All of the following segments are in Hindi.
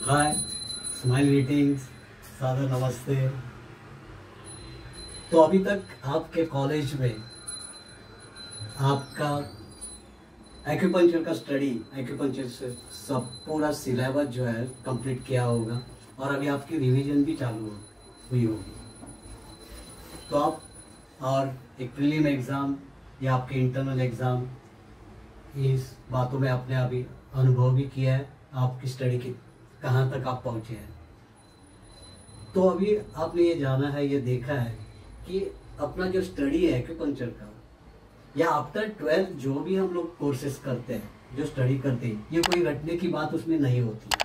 हाय, स्माइल ग्रीटिंग्स, सादर नमस्ते। तो अभी तक आपके कॉलेज में आपका एक्यूपंक्चर का स्टडी, एक्यूपंक्चर से सब पूरा सिलेबस जो है कंप्लीट किया होगा और अभी आपकी रिवीजन भी चालू हुई होगी। तो आप और एक प्रीलिम एग्ज़ाम या आपके इंटरनल एग्ज़ाम, इस बातों में आपने अभी अनुभव भी किया है, आपकी स्टडी की कहाँ तक आप पहुँचे हैं। तो अभी आपने ये जाना है, ये देखा है कि अपना जो स्टडी है एक्यूपंक्चर का या आफ्टर 12 जो भी हम लोग कोर्सेज करते हैं, जो स्टडी करते हैं, ये कोई रटने की बात उसमें नहीं होती।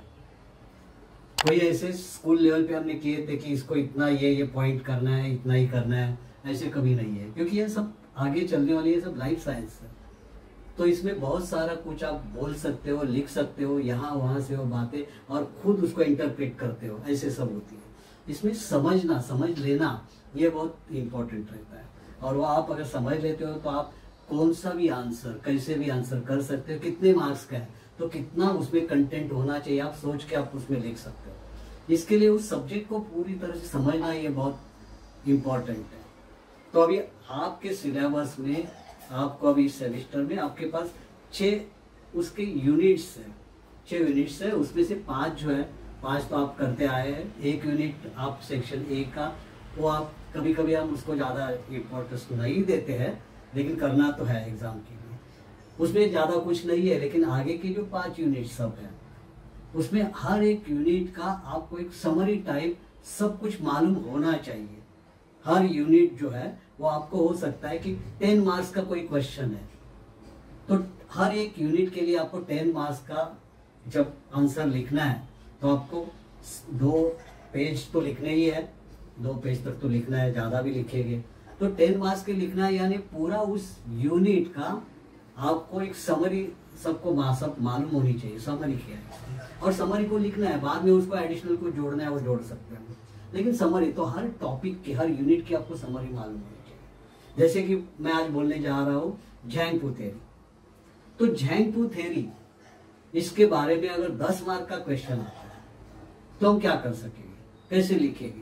कोई ऐसे स्कूल लेवल पे हमने किए थे कि इसको इतना ये पॉइंट करना है, इतना ही करना है, ऐसे कभी नहीं है। क्योंकि ये सब आगे चलने वाली ये सब लाइफ साइंस है। तो इसमें बहुत सारा कुछ आप बोल सकते हो, लिख सकते हो, यहाँ वहाँ से वो बातें, और खुद उसको इंटरप्रेट करते हो, ऐसे सब होती है। इसमें समझना, समझ लेना, ये बहुत इम्पोर्टेंट रहता है। और वो आप अगर समझ लेते हो तो आप कौन सा भी आंसर, कैसे भी आंसर कर सकते हो। कितने मार्क्स का है तो कितना उसमें कंटेंट होना चाहिए, आप सोच के आप उसमें लिख सकते हो। इसके लिए उस सब्जेक्ट को पूरी तरह से समझना ये बहुत इम्पोर्टेंट है। तो अभी आपके सिलेबस में, आपको अभी सेमेस्टर में आपके पास 6 उसके यूनिट्स है, 6 यूनिट्स है। उसमें से 5 जो है, 5 तो आप करते आए हैं। एक यूनिट आप सेक्शन 1 का, वो आप कभी कभी हम उसको ज़्यादा इम्पोर्टेंस नहीं देते हैं, लेकिन करना तो है एग्ज़ाम के लिए। उसमें ज़्यादा कुछ नहीं है, लेकिन आगे की जो 5 यूनिट सब है, उसमें हर एक यूनिट का आपको एक समरी टाइप सब कुछ मालूम होना चाहिए। हर यूनिट जो है वो आपको हो सकता है कि 10 मार्क्स का कोई क्वेश्चन है, तो हर एक यूनिट के लिए आपको 10 मार्क्स का जब आंसर लिखना है तो आपको 2 पेज तो लिखने ही है, 2 पेज तक तो लिखना है, ज़्यादा भी लिखेंगे तो 10 मार्क्स के लिखना है। यानी पूरा उस यूनिट का आपको एक समरी सबको सब मालूम होनी चाहिए, समरी क्या है, और समरी को लिखना है। बाद में उसको एडिशनल को जोड़ना है, वो जोड़ सकते हैं, लेकिन समरी तो हर टॉपिक की, हर यूनिट की आपको समरी मालूम होनी चाहिए। जैसे कि मैं आज बोलने जा रहा हूँ झैंग-पू थ्योरी, तो झैंग-पू थ्योरी इसके बारे में अगर 10 मार्क का क्वेश्चन आता है तो हम क्या कर सकेंगे, कैसे लिखेंगे,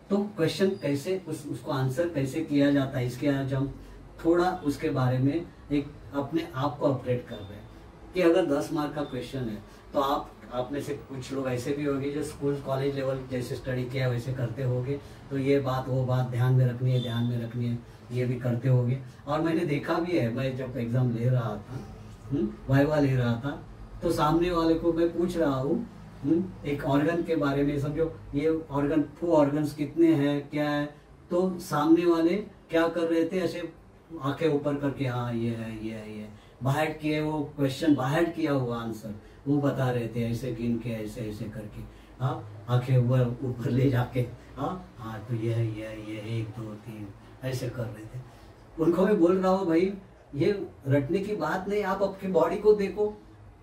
तो क्वेश्चन कैसे उसको आंसर कैसे किया जाता है, इसके आज हम थोड़ा उसके बारे में एक अपने आप को अपडेट कर रहे हैं कि अगर 10 मार्क का क्वेश्चन है तो आप में से कुछ लोग ऐसे भी होंगे जो स्कूल कॉलेज लेवल जैसे स्टडी किया वैसे करते होंगे, तो ये बात वो बात ध्यान में रखनी है, ध्यान में रखनी है, ये भी करते होंगे। और मैंने देखा भी है, मैं जब एग्जाम ले रहा था, वाइवा ले रहा था, तो सामने वाले को मैं पूछ रहा हूँ एक ऑर्गन के बारे में, समझो ये ऑर्गन, 2 ऑर्गन्स कितने हैं, क्या है, तो सामने वाले क्या कर रहे थे, ऐसे आंखें ऊपर करके, हाँ ये है, ये है, ये बाहर किए, वो क्वेश्चन बाहर किया हुआ आंसर वो बता रहे थे, ऐसे गिन के, ऐसे ऐसे करके, हाँ आंखें ऊपर ले जाके, हाँ तो ये है, ये 1 2 3 ऐसे कर रहे थे। उनको मैं बोल रहा हूँ भाई ये रटने की बात नहीं, आप आपकी बॉडी को देखो,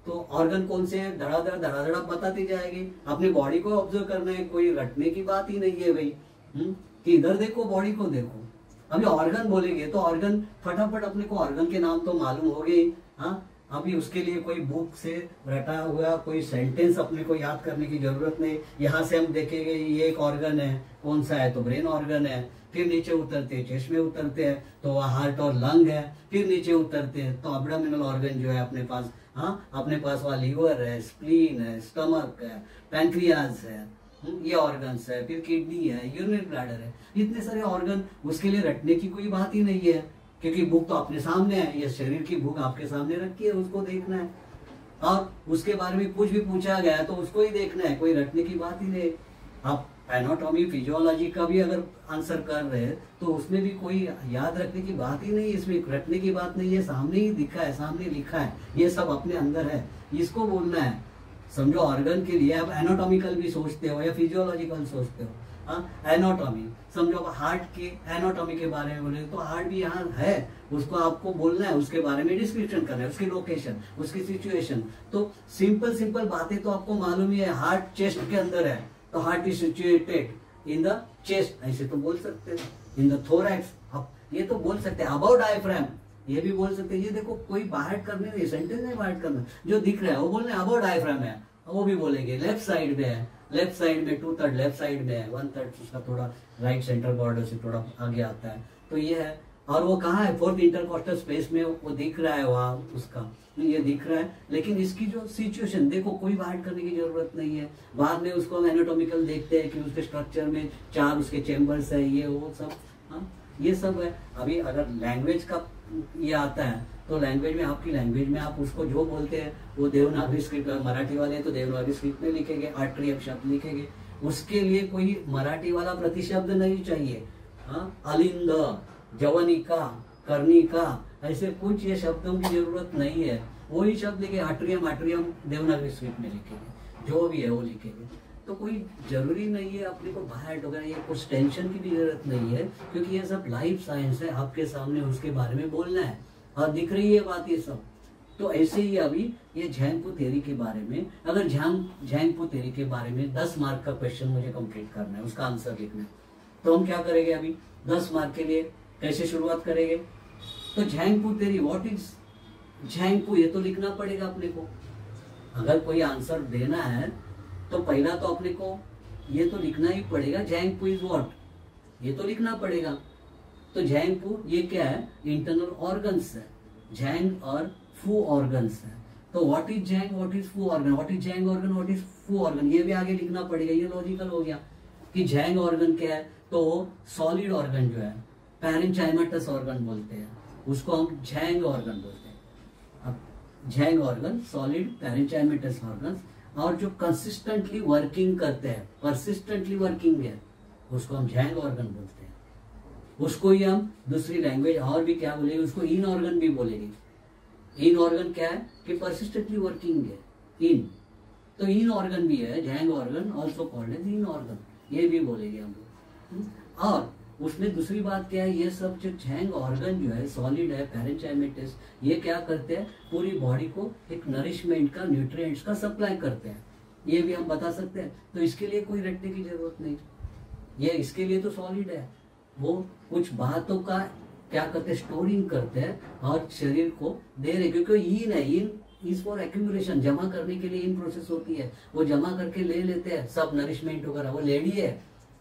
तो ऑर्गन कौन से हैं धड़ाधड़ बताती जाएगी। अपनी बॉडी को ऑब्जर्व करना है, कोई रटने की बात ही नहीं है भाई, कि इधर देखो, बॉडी को देखो। अभी ऑर्गन बोलेंगे तो ऑर्गन फटाफट अपने को ऑर्गन के नाम तो मालूम हो गए, हाँ। अभी उसके लिए कोई बुक से रटा हुआ कोई सेंटेंस अपने को याद करने की जरूरत नहीं। यहाँ से हम देखेंगे ये एक ऑर्गन है, कौन सा है, तो ब्रेन ऑर्गन है। फिर नीचे उतरते हैं, चेस्ट में उतरते हैं तो वह हार्ट और लंग है। फिर नीचे उतरते हैं तो एब्डोमिनल ऑर्गन जो है अपने पास, हाँ अपने पास वह लीवर है, स्प्लीन है, स्टमक है, पैंक्रियाज है, ये ऑर्गन्स है। फिर किडनी है, यूरिनरी ब्लैडर है, इतने सारे ऑर्गन। उसके लिए रटने की कोई बात ही नहीं है, क्योंकि बुक तो अपने सामने है, ये शरीर की बुक आपके सामने रखी है, उसको देखना है। और उसके बारे में कुछ भी पूछा गया तो उसको ही देखना है, कोई रटने की बात ही नहीं। आप एनाटॉमी, फिजियोलॉजी का भी अगर आंसर कर रहे हैं तो उसमें भी कोई याद रखने की बात ही नहीं, इसमें रटने की बात नहीं है, सामने ही दिखा है, सामने लिखा है, ये सब अपने अंदर है, इसको बोलना है। समझो ऑर्गन के लिए आप एनाटॉमिकल भी सोचते हो या फिजियोलॉजिकल सोचते हो, एनाटॉमी समझो, हार्ट के एनाटॉमी के बारे में बोले तो हार्ट भी यहाँ है, उसको आपको बोलना है, उसके बारे में डिस्क्रिप्शन करना है, उसकी लोकेशन, उसकी सिचुएशन। तो सिंपल बातें तो आपको मालूम ही है। हार्ट चेस्ट के अंदर है तो heart is situated in the chest, ऐसे तो बोल सकते हैं। इन द थोरैक्स, आप ये तो बोल सकते हैं। अबाउट डायफ्राम, ये भी बोल सकते हैं। ये देखो कोई बाहर करने नहीं, सेंटेंस नहीं बाहर करना, जो दिख रहा है वो बोलना है अबाउट डायफ्राम है, वो भी बोलेंगे। लेफ्ट साइड में है, लेफ्ट साइड में 2/3 लेफ्ट साइड में है, 1/3 उसका थोड़ा राइट सेंटर बॉर्डर से थोड़ा आगे आता है। तो ये है, और वो कहाँ है, 4th इंटरकॉस्टल स्पेस में वो दिख रहा है वहाँ उसका, ये दिख रहा है। लेकिन इसकी जो सिचुएशन देखो, कोई बाहर करने की जरूरत नहीं है। बाद में उसको हम एनाटॉमिकल देखते हैं कि उसके स्ट्रक्चर में 4 उसके चेम्बर्स है, ये वो सब, हाँ ये सब है। अभी अगर लैंग्वेज का ये आता है तो लैंग्वेज में, आपकी लैंग्वेज में आप उसको जो बोलते हैं वो देवनागरी स्क्रिप्ट, मराठी वाले तो देवनागरी स्क्रिप्ट में लिखेंगे, आट्रियम शब्द लिखेंगे। उसके लिए कोई मराठी वाला प्रतिशब्द नहीं चाहिए। हाँ, अलिंद, जवनिका, कर्णिका, ऐसे कुछ ये शब्दों की जरूरत नहीं है। वही शब्द लिखे, आट्रियम, आट्रियम देवनागरी स्क्रिप्ट में लिखेंगे, जो भी है वो लिखेंगे। तो कोई जरूरी नहीं है अपने को बाहर वगैरह, ये कुछ टेंशन की भी जरूरत नहीं है, क्योंकि ये सब लाइफ साइंस है। आपके सामने उसके बारे में बोलना है और दिख रही है बात ये सब। तो ऐसे ही अभी ये झैंगपू थ्योरी के बारे में, अगर झैंगपू थ्योरी के बारे में 10 मार्क का क्वेश्चन मुझे कंप्लीट करना है, उसका आंसर लिखना है, तो हम क्या करेंगे अभी 10 मार्क के लिए कैसे शुरुआत करेंगे? तो झैंगपू थ्योरी, व्हाट इज झैंगपू, ये तो लिखना पड़ेगा अपने को। अगर कोई आंसर देना है तो पहला तो अपने को ये तो लिखना ही पड़ेगा, झैंगपू इज व्हाट, ये तो लिखना पड़ेगा। तो झैंगपू ये क्या है, इंटरनल ऑर्गन्स है, झैंग और फू ऑर्गन्स है। तो what is zang, what is fu organ, what is zang organ, what is fu organ, ये भी आगे लिखना पड़ेगा। ये लॉजिकल हो गया कि झैंग ऑर्गन क्या है, तो सॉलिड ऑर्गन जो है, पैरेंचाइमेटस ऑर्गन बोलते हैं उसको, हम झैंग ऑर्गन बोलते हैं। अब झैंग ऑर्गन सॉलिड पैरेंचाइमेटस ऑर्गन, और जो कंसिस्टेंटली वर्किंग करते हैं, परसिस्टेंटली वर्किंग है, उसको हम झैंग ऑर्गन बोलते हैं। उसको ही हम दूसरी लैंग्वेज और भी क्या बोलेंगे, उसको इन ऑर्गन भी बोलेंगे। इन ऑर्गन क्या है कि परसिस्टेंटली वर्किंग है, इन, तो इन ऑर्गन भी है, zang organ also called as yin organ, ये भी बोलेंगे हम लोग। और उसमें दूसरी बात क्या है, ये सब जो झैंग ऑर्गन जो है, सॉलिड है, पैरेंचाइमेटस, ये क्या करते हैं, पूरी बॉडी को एक नरिशमेंट का, न्यूट्रिएंट्स का सप्लाई करते हैं, ये भी हम बता सकते हैं। तो इसके लिए कोई रटने की जरूरत नहीं, ये इसके लिए तो सॉलिड है। वो कुछ बातों का क्या करते हैं, स्टोरिंग करते हैं और शरीर को दे रहे, क्योंकि इन है, इन इज फॉर एक्यूमुलेशन, जमा करने के लिए इन प्रोसेस होती है, वो जमा करके ले लेते हैं सब नरिशमेंट वगैरह। वो लेडी है,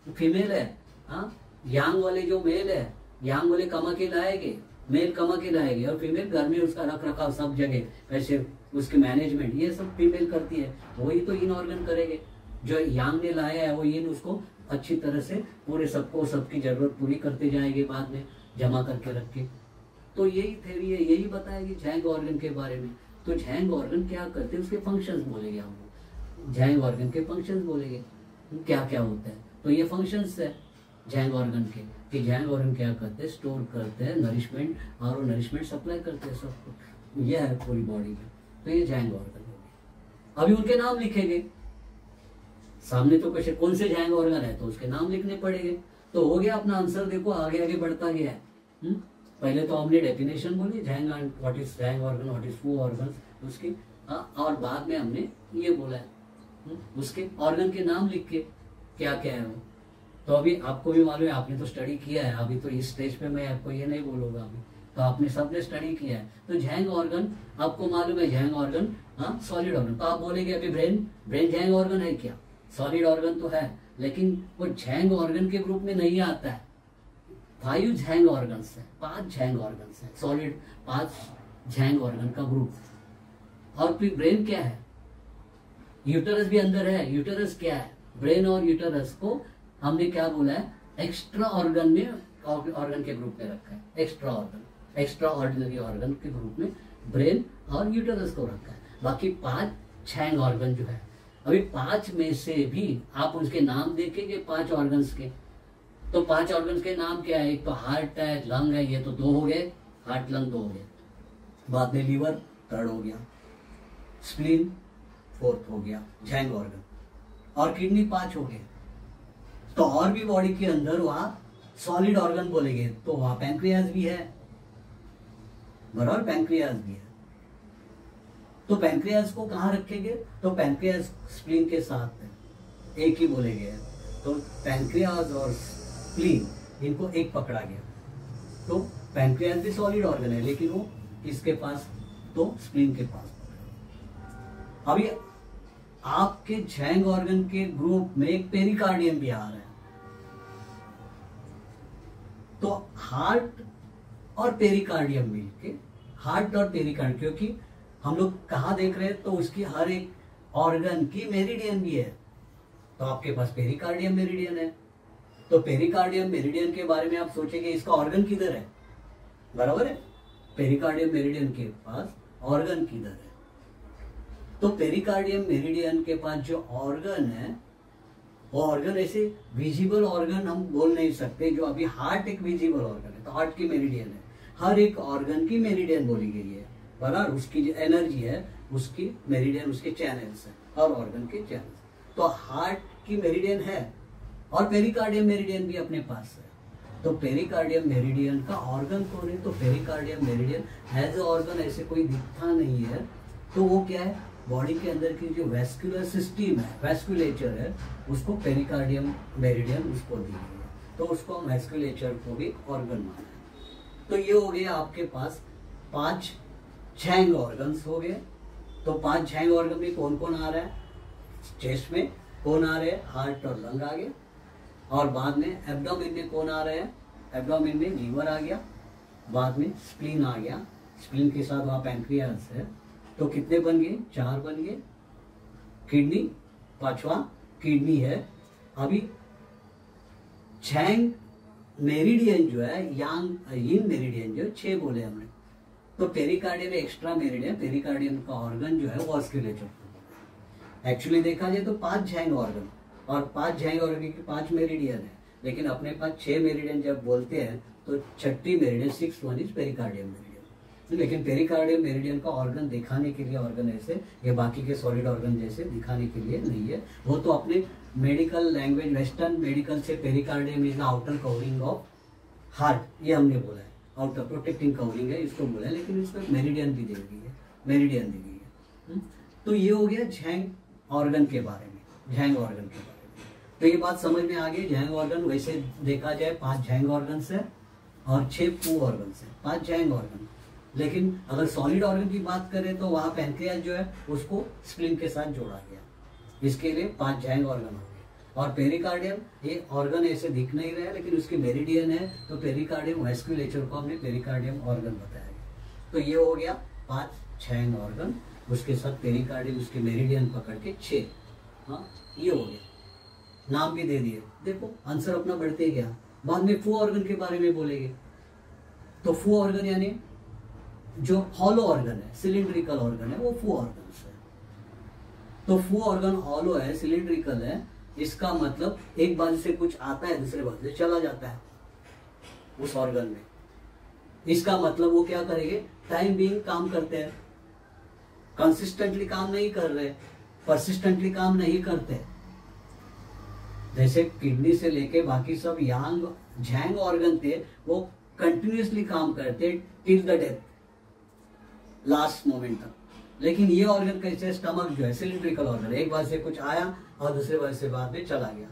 फीमेल है, हाँ, यांग वाले जो मेल है, यांग वाले कमा के लाएंगे, मेल कमा के लाएंगे, और फीमेल घर में उसका रख रखाव सब जगह, कैसे उसके मैनेजमेंट, ये सब फीमेल करती है। वही तो इन ऑर्गन करेंगे, जो यांग ने लाया है वो इन उसको अच्छी तरह से पूरे सबको, सबकी जरूरत पूरी करते जाएंगे, बाद में जमा करके रख के। तो यही थ्योरी है, यही बताएगी झैंग ऑर्गन के बारे में। तो झैंग ऑर्गन क्या करते हैं, उसके फंक्शंस बोलेंगे हम लोग, झैंग ऑर्गन के फंक्शंस बोलेंगे, क्या क्या होता है। तो ये फंक्शंस है झैंग ऑर्गन के, कि झैंग ऑर्गन क्या करते हैं, स्टोर करते हैं नरिशमेंट, और वो नरिशमेंट सप्लाई करते हैं सबको, यह है पूरी बॉडी में। तो ये झैंग ऑर्गन हो गए। अभी उनके नाम लिखेंगे सामने, तो क्वेश्चन कौन से झैंग ऑर्गन है तो उसके नाम लिखने पड़ेंगे। तो हो गया अपना आंसर, देखो आगे आगे बढ़ता गया है। पहले तो हमने डेफिनेशन बोली Zhang, what is zang organ, what is fu organ उसकी, और बाद में हमने ये बोला है उसके ऑर्गन के नाम लिख के क्या क्या है वो। तो अभी आपको भी मालूम है, आपने तो स्टडी किया है, अभी तो इस स्टेज पे मैं आपको ये नहीं बोलूंगा, अभी तो आपने सबने स्टडी किया है। तो झैंग ऑर्गन आपको मालूम है, झैंग ऑर्गन हाँ सॉलिड ऑर्गन। तो आप बोलेंगे अभी ब्रेन झैंग ऑर्गन है क्या, सॉलिड ऑर्गन तो है, लेकिन वो झैंग ऑर्गन के ग्रुप में नहीं आता है। 5 झैंग ऑर्गन्स है, 5 झैंग ऑर्गन्स है, सॉलिड 5 झैंग ऑर्गन का ग्रुप। और फिर ब्रेन क्या है, यूटरस भी अंदर है। यूटरस क्या है, ब्रेन और यूटरस को हमने क्या बोला है, एक्स्ट्रा ऑर्गन में, ऑर्गन के ग्रुप में रखा है, extra organ, extra ordinary organ के ग्रुप में ब्रेन और यूटरस को रखा है। बाकी 5 झैंग ऑर्गन जो है, अभी 5 में से भी आप उसके नाम देखेंगे 5 ऑर्गन्स के, तो 5 ऑर्गन्स के नाम क्या है, एक तो हार्ट है, लंग है, ये तो 2 हो गए, हार्ट लंग 2 हो गए, बाद में लीवर 3rd हो गया, स्प्लीन 4th हो गया झैंग ऑर्गन, और किडनी 5 हो गए। तो और भी बॉडी के अंदर वहां सॉलिड ऑर्गन बोलेंगे, तो वहां पैंक्रियाज भी है, बराबर पैंक्रियाज भी है। तो पैंक्रियाज को कहां रखेंगे, तो पैंक्रियाज स्प्लीन के साथ है, एक ही बोलेंगे। तो पैंक्रियाज और स्प्लीन इनको एक पकड़ा गया। तो पैंक्रियाज भी सॉलिड ऑर्गन है, लेकिन वो किसके पास, तो स्प्लीन के पास। अभी आपके झैंग ऑर्गन के ग्रुप में एक पेरिकार्डियम भी आ रहा है। तो हार्ट और पेरिकार्डियम मिलके, हार्ट और पेरिकार्डियम, क्योंकि हम लोग कहाँ देख रहे हैं तो उसकी हर एक ऑर्गन की मेरिडियन भी है। तो आपके पास पेरिकार्डियम मेरिडियन है, तो पेरिकार्डियम मेरिडियन के बारे में आप सोचेंगे इसका ऑर्गन किधर है, बराबर है। पेरिकार्डियम मेरिडियन के पास ऑर्गन किधर है, तो पेरिकार्डियम मेरिडियन के पास जो ऑर्गन है वो ऑर्गन ऐसे विजिबल ऑर्गन हम बोल नहीं सकते। जो अभी हार्ट एक विजिबल ऑर्गन है, तो हार्ट की मेरिडियन है, हर एक ऑर्गन की मेरिडियन बोली गई है, बराबर। उसकी जो एनर्जी है उसकी मेरिडियन, उसके चैनल्स है, हर ऑर्गन के चैनल्स। तो हार्ट की मेरिडियन है और पेरिकार्डियम मेरिडियन भी अपने पास है। तो पेरिकार्डियम मेरिडियन का ऑर्गन कौन है, तो pericardium meridian as a organ ऐसे कोई दिखता नहीं है। तो वो क्या है, बॉडी के अंदर की जो वेस्कुलर सिस्टम है, वेस्कुलेचर है, उसको पेरिकार्डियम मेरिडियन उसको दी गई है, तो उसको वेस्कुलेचर को भी ऑर्गन माना है। तो ये हो गया आपके पास 5 झैंग ऑर्गन्स हो गए। तो 5 झैंग ऑर्गन में कौन कौन आ रहा है, चेस्ट में कौन आ रहे हैं, हार्ट और लंग आ गए, और बाद में एब्डोमेन में कौन आ रहे हैं, एब्डोमेन में लीवर आ गया, बाद में स्प्लीन आ गया, स्प्लीन के साथ वहां पैंक्रियास है। तो कितने बन गए, 4 बन गए। किडनी, 5वां किडनी है। अभी झैंग मेरिडियन जो है, यांग यिन मेरिडियन जो 6 बोले हमने। तो पेरिकार्डियम एक्स्ट्रा मेरिडियन, पेरिकार्डियम का ऑर्गन जो है वो ऑस्कुलेचर। एक्चुअली देखा जाए तो 5 झैंग ऑर्गन, और 5 झैंग ऑर्गन की 5 मेरिडियन है, लेकिन अपने पास 6 मेरिडियन जब बोलते हैं तो 6ठी meridian, 6th one is pericardium meridian. लेकिन पेरिकार्डियम मेरिडियन का ऑर्गन दिखाने के लिए, ऑर्गन ऐसे ये बाकी के सॉलिड ऑर्गन जैसे दिखाने के लिए नहीं है। वो तो अपने मेडिकल लैंग्वेज, वेस्टर्न मेडिकल से pericardium is the outer covering of heart, ये हमने बोला है, आउटर प्रोटेक्टिंग कवरिंग है इसको बोला है, लेकिन इसमें मेरिडियन भी दी गई है, मेरिडियन दी गई है। तो ये हो गया झैंग ऑर्गन के बारे में, झैंग ऑर्गन के बारे में। तो ये बात समझ में आ गई। झैंग ऑर्गन वैसे देखा जाए 5 झैंग ऑर्गन है और 6 पू ऑर्गन है, 5 झैंग ऑर्गन। लेकिन अगर सॉलिड ऑर्गन की बात करें तो वहां पैंक्रियास जो है उसको स्प्लीन के साथ जोड़ा गया, इसके लिए 5 झैंग ऑर्गन हो गए। और पेरिकार्डियम ये ऑर्गन ऐसे दिख नहीं रहा है, लेकिन उसकी मेरिडियन है, तो पेरिकार्डियम वेस्कुलेचर को हमने पेरिकार्डियम ऑर्गन बताया। तो ये हो गया 5 झैंग ऑर्गन, उसके साथ पेरिकार्डियम उसके मेरिडियन पकड़ के 6। हाँ, ये हो गया, नाम भी दे दिए। देखो आंसर अपना बढ़ते गया। बाद में फू ऑर्गन के बारे में बोलेंगे। तो फू ऑर्गन यानी जो हॉलो ऑर्गन है, सिलिंड्रिकल ऑर्गन है, वो फू ऑर्गन है। तो फू ऑर्गन हॉलो है, सिलिंड्रिकल है, इसका मतलब एक बाजू से कुछ आता है दूसरे बाजू से चला जाता है उस ऑर्गन में। इसका मतलब वो क्या करेंगे, टाइम बीइंग काम करते हैं, कंसिस्टेंटली काम नहीं कर रहे, परसिस्टेंटली काम नहीं करते। जैसे किडनी से लेके बाकी सब यांग झैंग ऑर्गन थे, वो कंटिन्यूसली काम करते till the death, last moment तक। लेकिन ये ऑर्गन कैसे, स्टमक जो है सिलिंड्रिकल ऑर्गन, एक बार से कुछ आया और दूसरे बार से बाद में चला गया।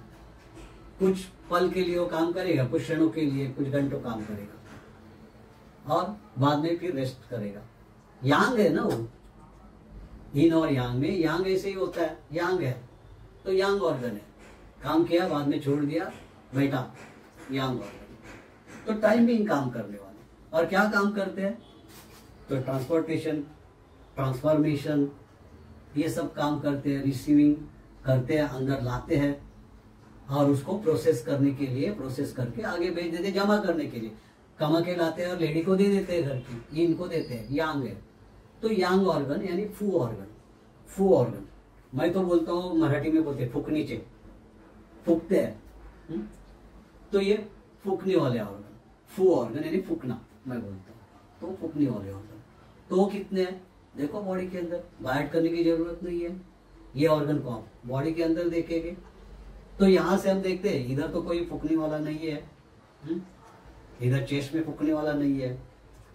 कुछ पल के लिए वो काम करेगा, कुछ क्षणों के लिए, कुछ घंटों काम करेगा और बाद में फिर रेस्ट करेगा। यांग है ना वो, इन और यांग में, यांग ऐसे ही होता है, यांग है तो यांग ऑर्गन है, काम किया बाद में छोड़ दिया, बैठा, यांग ऑर्गन। तो टाइम भी काम करने वाले। और क्या काम करते हैं, तो ट्रांसपोर्टेशन, ट्रांसफॉर्मेशन, ये सब काम करते हैं, रिसीविंग करते हैं, अंदर लाते हैं और उसको प्रोसेस करने के लिए, प्रोसेस करके आगे भेज देते, जमा करने के लिए कमा के लाते हैं और लेडी को दे देते हैं घर की, ये इनको देते हैं, यांग है। तो यांग ऑर्गन यानी फू ऑर्गन, फू ऑर्गन। मैं तो बोलता हूँ मराठी में बोलते फूकनीचे, फूकते हैं, तो ये फूकने वाले ऑर्गन, फू ऑर्गन यानी फूकना मैं बोलता हूँ, तो फूकने वाले ऑर्गन। तो वो कितने हैं, देखो बॉडी के अंदर, बाहर करने की जरूरत नहीं है। ये ऑर्गन को आप बॉडी के अंदर देखेंगे तो यहां से हम देखते हैं इधर तो कोई फूकने वाला नहीं है, इधर चेस्ट में फूकने वाला नहीं है।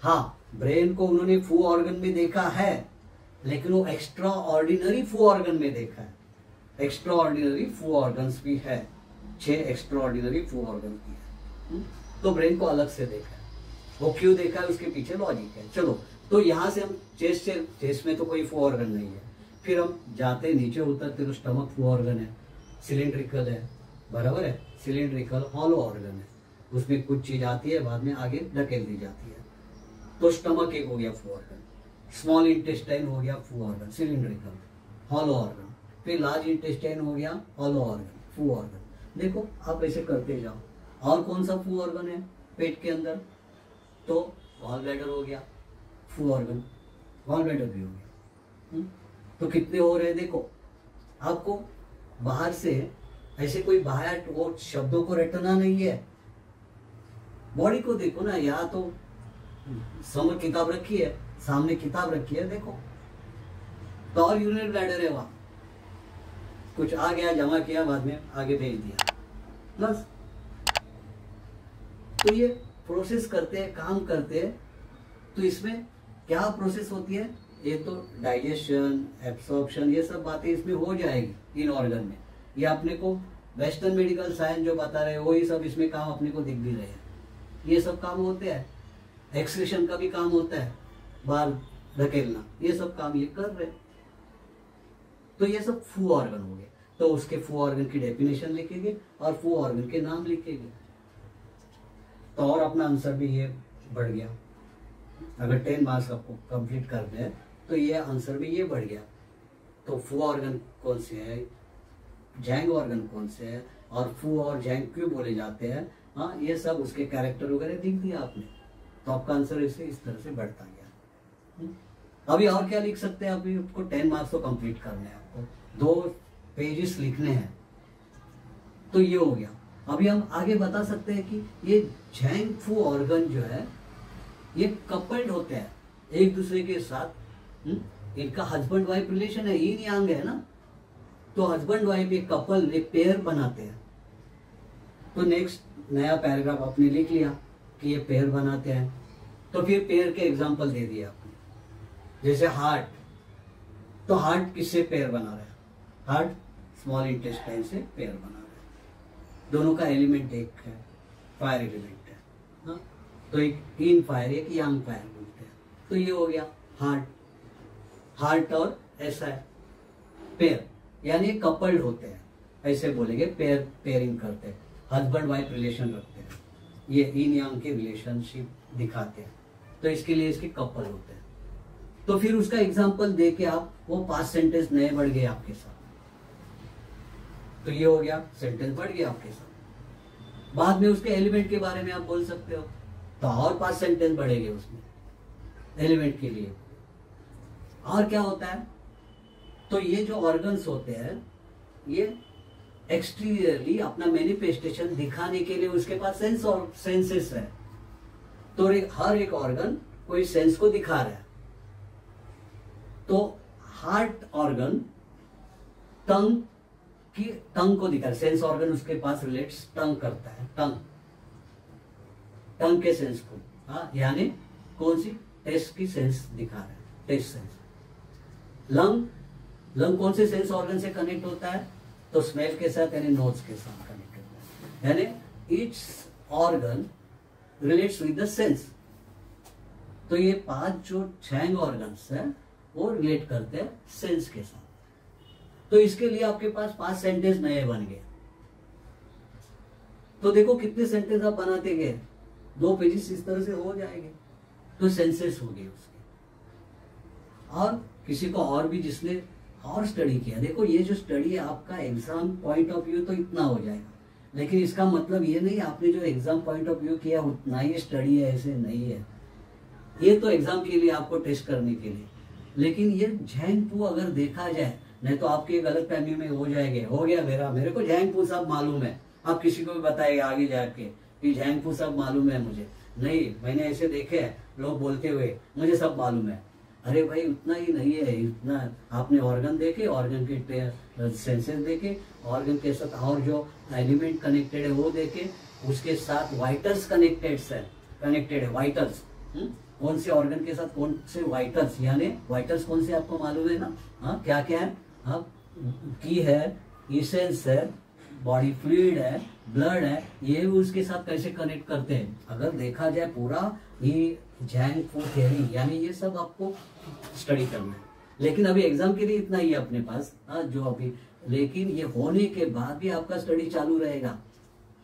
हाँ, ब्रेन को उन्होंने फू ऑर्गन में देखा है, लेकिन वो एक्स्ट्रा ऑर्डिनरी फू ऑर्गन में देखा है। एक्स्ट्रा ऑर्डिनरी फू ऑर्गन्स भी है, 6 एक्स्ट्रा ऑर्डिनरी फू ऑर्गन भी है। तो ब्रेन को अलग से देखा है, वो क्यों देखा है उसके पीछे लॉजिक है। चलो, तो यहां से हम चेस्ट में तो कोई फू ऑर्गन नहीं है, फिर हम जाते नीचे उतरते तो स्टमक फू ऑर्गन है, सिलिंड्रिकल है, बराबर है, सिलिंड्रिकल हॉलो ऑर्गन है, उसमें कुछ चीज आती है बाद में आगे धकेल दी जाती है। तो स्टमक एक हो गया फू ऑर्गन, स्मॉल इंटेस्टाइन हो गया फू ऑर्गन सिलिंड्रिकल हॉलो ऑर्गन, फिर लार्ज इंटेस्टाइन हो गया हॉलो ऑर्गन फू ऑर्गन। देखो आप ऐसे करते जाओ। और कौन सा फू ऑर्गन है पेट के अंदर? तो गॉल ब्लैडर हो गया फू ऑर्गन, गॉल ब्लैडर भी हो गया। तो कितने हो रहे हैं देखो। आपको बाहर से ऐसे कोई बाहर वो शब्दों को रटना नहीं है, बॉडी को देखो ना। या तो समर किताब रखी है, सामने किताब रखी है, देखो तो और यूरिनरी ब्लैडर है, वहां कुछ आ गया जमा किया बाद में आगे भेज दिया बस। तो ये प्रोसेस करते हैं, काम करते हैं। तो इसमें क्या प्रोसेस होती है? ये तो डाइजेशन, एब्सॉर्प्शन, ये सब बातें इसमें हो जाएगी इन ऑर्गन में। ये अपने को वेस्टर्न मेडिकल साइंस जो बता रहे हैं वही सब इसमें काम अपने को दिख भी रहे हैं। ये सब काम होते हैं, एक्सक्रीशन का भी काम होता है, बाहर धकेलना, ये सब काम ये कर रहे हैं। तो ये सब फू ऑर्गन हो गए। तो उसके फू ऑर्गन की डेफिनेशन लिखेंगे और फू ऑर्गन के नाम लिखेंगे। तो और अपना आंसर भी ये बढ़ गया। अगर 10 मार्क्स आपको कंप्लीट करते हैं तो ये आंसर भी ये बढ़ गया। तो फू ऑर्गन कौन से है, जैंग ऑर्गन कौन से है, और फू और जैंग क्यों बोले जाते हैं, हाँ ये सब उसके कैरेक्टर वगैरह दिख दिया आपने। तो आपका आंसर इस तरह से बढ़ता गया। अभी और क्या लिख सकते हैं? अभी आपको 10 मार्क्स तो कंप्लीट करने हैं, आपको 2 पेजेस लिखने हैं। तो ये हो गया। अभी हम आगे बता सकते हैं कि ये जैंग फू ऑर्गन जो है ये कपल्ड होते हैं एक दूसरे के साथ। इनका हस्बैंड वाइफ रिलेशन है, यीन यांग है ना। तो हस्बैंड वाइफ एक कपल, एक पेयर बनाते हैं। तो नेक्स्ट नया पैराग्राफ आपने लिख लिया कि ये पेयर बनाते हैं। तो फिर पेयर के एग्जांपल दे दिए आपने, जैसे हार्ट। तो हार्ट किससे पेयर बना रहा है? हार्ट स्मॉल इंटेस्टाइन से पेयर बना रहा है। दोनों का एलिमेंट एक है, फायर एलिमेंट है, हाँ? तो एक इन फायर, एक यांग फायर बोलते हैं। तो ये हो गया हार्ट। हार्ट और ऐसा है पेयर, यानी कपल्ड होते हैं, ऐसे बोलेंगे। पेयर, पेयरिंग करते हैं, हस्बैंड वाइफ रिलेशन रखते हैं, ये इन यांग के रिलेशनशिप दिखाते हैं। तो इसके लिए इसके कपल होते हैं। तो फिर उसका एग्जांपल दे के आप वो 5 सेंटेंस नए बढ़ गए आपके साथ। तो ये हो गया, सेंटेंस बढ़ गया आपके साथ। बाद में उसके एलिमेंट के बारे में आप बोल सकते हो, तो और 5 सेंटेंस बढ़ेंगे उसमें एलिमेंट के लिए। और क्या होता है? तो ये जो ऑर्गन्स होते हैं ये एक्सटीरियरली अपना मैनिफेस्टेशन दिखाने के लिए उसके पास सेंस और सेंसेस है। तो हर एक ऑर्गन कोई सेंस को दिखा रहा है। तो हार्ट ऑर्गन टंग को दिखा रहा है, सेंस ऑर्गन उसके पास रिलेट्स टंग करता है, टंग के सेंस को, हाँ, यानी कौन सी? टेस्ट की सेंस दिखा रहा है, टेस्ट सेंस। लंग कौन से सेंस ऑर्गन से कनेक्ट होता है? तो स्मेल के साथ, यानी नोज के साथ कनेक्ट होता है। यानी each organ relates with the sense. तो ये 5 जो जैंग ऑर्गन्स है वो रिलेट करते हैं सेंस के साथ। तो इसके लिए आपके पास 5 सेंटेंस नए बन गए। तो देखो कितने सेंटेंस आप बनाते गए, 2 पेजेस इस तरह से हो जाएंगे। तो सेंसेस हो गए उसके। और किसी को और भी जिसने और स्टडी किया, देखो ये जो स्टडी है आपका एग्जाम पॉइंट ऑफ व्यू तो इतना हो जाएगा, लेकिन इसका मतलब ये नहीं आपने जो एग्जाम पॉइंट ऑफ व्यू किया उतना ही स्टडी है, ऐसे नहीं है। ये तो एग्जाम के लिए आपको टेस्ट करने के लिए। लेकिन ये जैंग फू अगर देखा जाए, नहीं तो आपके गलत फहमी में हो जाएंगे, हो गया मेरे को जैंग फू सब मालूम है। आप किसी को भी बताएगा आगे जाके कि जैंग फू सब मालूम है मुझे, नहीं मैंने ऐसे देखे हैं लोग बोलते हुए मुझे सब मालूम है। अरे भाई उतना ही नहीं है, इतना आपने ऑर्गन देखे, ऑर्गन के सेंसेस देखे, ऑर्गन के साथ और जो एलिमेंट कनेक्टेड है वो देखे, उसके साथ वाइटल्स कनेक्टेड है वाइटल्स। कौन से ऑर्गन के साथ कौन से वाइटल्स, यानी वाइटल्स कौन से आपको मालूम है ना, हाँ क्या क्या है, हाँ की है, इसेंस है, बॉडी फ्लूइड है, ब्लड है, ये भी उसके साथ कैसे कनेक्ट करते हैं। अगर देखा जाए पूरा ये जैंग फू थ्योरी, यानी ये सब आपको स्टडी करना है। लेकिन अभी एग्जाम के लिए इतना ही है अपने पास, हाँ, जो अभी, लेकिन ये होने के बाद भी आपका स्टडी चालू रहेगा,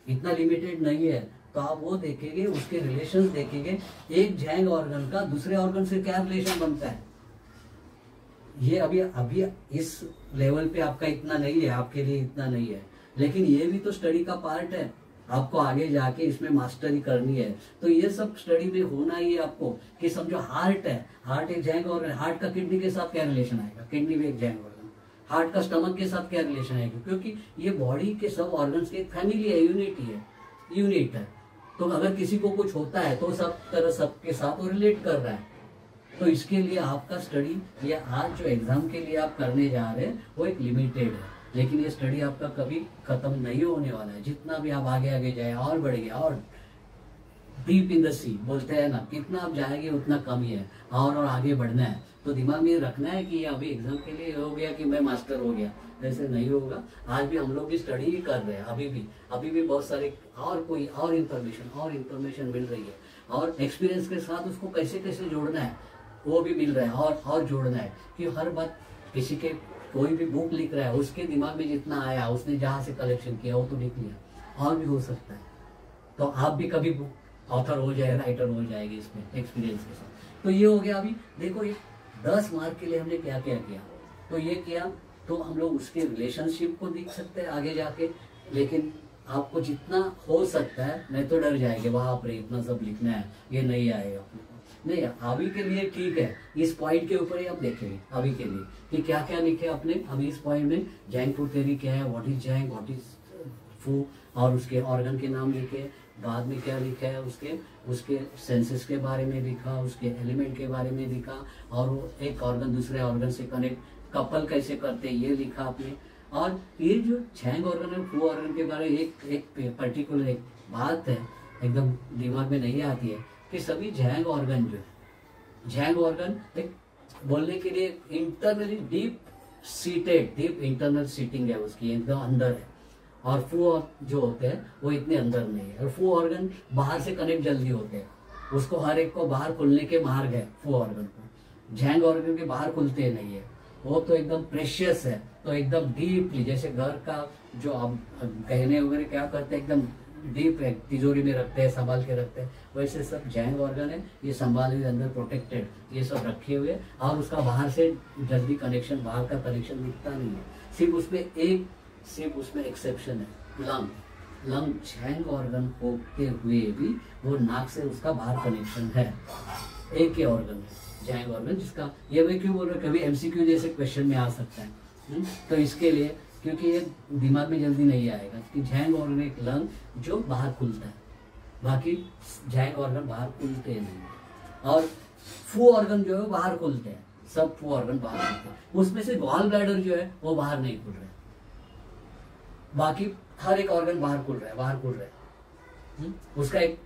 इतना लिमिटेड नहीं है। तो आप वो देखेंगे, उसके रिलेशंस देखेंगे, एक झैंग ऑर्गन का दूसरे ऑर्गन से क्या रिलेशन बनता है। ये अभी अभी इस लेवल पे आपका इतना नहीं है, आपके लिए इतना नहीं है, लेकिन ये भी तो स्टडी का पार्ट है, आपको आगे जाके इसमें मास्टरी करनी है। तो ये सब स्टडी में होना ही है आपको, कि समझो हार्ट है, हार्ट एक झैंग ऑर्गन, हार्ट का किडनी के साथ क्या रिलेशन आएगा, किडनी भी एक झैंग ऑर्गन, हार्ट का स्टमक के साथ क्या रिलेशन आएगा, क्योंकि ये बॉडी के सब ऑर्गन्स की एक फैमिली है, यूनिट है। तो अगर किसी को कुछ होता है तो सब तरह सबके साथ वो रिलेट कर रहा है। तो इसके लिए आपका स्टडी, ये आज जो एग्जाम के लिए आप करने जा रहे हैं वो एक लिमिटेड है, लेकिन ये स्टडी आपका कभी खत्म नहीं होने वाला है। जितना भी आप आगे आगे जाए और बढ़िए, और डीप इन द सी बोलते हैं ना, कितना आप जाएंगे उतना कम ही है, और आगे बढ़ना है। तो दिमाग में रखना है कि ये अभी एग्जाम के लिए हो गया कि मैं मास्टर हो गया, ऐसे नहीं होगा। आज भी हम लोग भी स्टडी ही कर रहे हैं, अभी भी बहुत सारे और इन्फॉर्मेशन मिल रही है, और एक्सपीरियंस के साथ उसको कैसे कैसे जोड़ना है वो भी मिल रहा है, और जोड़ना है कि हर बात किसी के, कोई भी बुक लिख रहा है उसके दिमाग में जितना आया, उसने जहाँ से कलेक्शन किया वो तो लिख लिया, और भी हो सकता है। तो आप भी कभी ऑथर हो जाए, राइटर हो जाएगी इसमें एक्सपीरियंस के साथ। तो ये हो गया। अभी देखो ये 10 मार्क के लिए हमने क्या क्या किया, तो ये किया, तो हम लोग उसके रिलेशनशिप को देख सकते हैं आगे जाके। लेकिन आपको जितना हो सकता है, नहीं तो डर जाएंगे, वहां पर इतना सब लिखना है, ये नहीं आएगा नहीं। अभी के लिए ठीक है, इस पॉइंट के ऊपर ही आप देखेंगे अभी के लिए कि क्या क्या लिखे आपने। अभी इस पॉइंट में जैंग फूड थ्योरी क्या है, what is zang, what is fu, और उसके ऑर्गन के नाम लिखे। बाद में क्या लिखा है, उसके सेंसेस के बारे में लिखा, उसके एलिमेंट के बारे में लिखा, और वो एक ऑर्गन दूसरे ऑर्गन से कनेक्ट कपल कैसे करते हैं ये लिखा आपने। और ये जो जैंग ऑर्गन है, फू ऑर्गन के बारे में एक पर्टिकुलर एक बात है, एकदम दिमाग में नहीं आती है कि सभी जैंग ऑर्गन जो है, जैंग ऑर्गन एक बोलने के लिए इंटरनली डीप इंटरनल सीटिंग है उसकी, एकदम अंदर है। और फू जो होते हैं वो इतने अंदर नहीं है। और फू ऑर्गन बाहर से कनेक्ट जल्दी होते हैं, उसको हर एक को बाहर खुलने के मार्ग है फू ऑर्गन को। जैंग ऑर्गन के बाहर खुलते नहीं है, वो तो एकदम प्रेशियस है, तो एकदम डीपली, जैसे घर का जो आप गहने वगैरह क्या करते हैं एकदम डीप है, तिजोरी में रखते हैं, संभाल के रखते हैं, वैसे सब जैंग ऑर्गन है, ये संभाल के अंदर प्रोटेक्टेड, ये सब रखे हुए। और उसका बाहर से जल्दी कनेक्शन, बाहर का कनेक्शन दिखता नहीं है। सिर्फ उसमें एक्सेप्शन है, लंग जैंग ऑर्गन होते हुए भी वो नाक से उसका बाहर कनेक्शन है। एक ही ऑर्गन है जैंग ऑर्गन, जिसका ये मैं क्यों बोल रहा हूँ, कभी एमसीक्यू जैसे क्वेश्चन में आ सकता है। तो इसके लिए, क्योंकि ये दिमाग में जल्दी नहीं आएगा कि जैंग ऑर्गन एक लंग जो बाहर खुलता है, बाकी जैंग ऑर्गन बाहर खुलते नहीं। और फू ऑर्गन जो है बाहर खुलते हैं, सब फू ऑर्गन बाहर खुलते हैं। उसमें से गॉल ब्लैडर जो है वो बाहर नहीं खुल रहा है, बाकी हर एक ऑर्गन बाहर खुल रहा है। उसका एक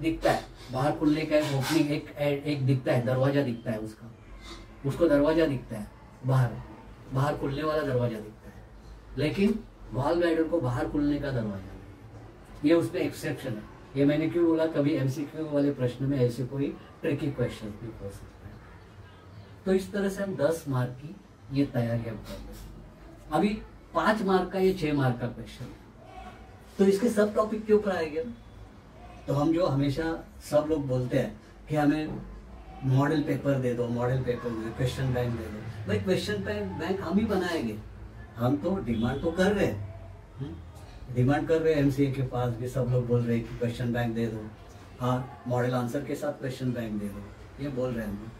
दिखता है, बाहर खुलने का एक ओपनिंग, एक दिखता है, दरवाजा दिखता है उसको दरवाजा दिखता है, बाहर खुलने वाला दरवाजा दिखता है। लेकिन गॉल ब्लैडर को बाहर खुलने का दरवाजा नहीं, ये उसमें एक्सेप्शन है। ये मैंने क्यों बोला, कभी एमसीक्यू वाले प्रश्न में ऐसे कोई ट्रिकी क्वेश्चन भी हो सकता है। तो इस तरह से हम 10 मार्क की ये तैयारी हम कर रहे हैं। अभी 5 मार्क का, ये 6 मार्क का क्वेश्चन है, तो इसके सब टॉपिक के ऊपर आएंगे। तो हम जो हमेशा सब लोग बोलते हैं कि हमें मॉडल पेपर दे दो, क्वेश्चन बैंक दे दो। भाई क्वेश्चन बैंक हम ही बनाएंगे, हम तो डिमांड तो कर रहे हैं, एमसीए के पास भी सब लोग बोल रहे हैं कि क्वेश्चन बैंक दे दो, हाँ मॉडल आंसर के साथ क्वेश्चन बैंक दे दो, ये बोल रहे हैं हम।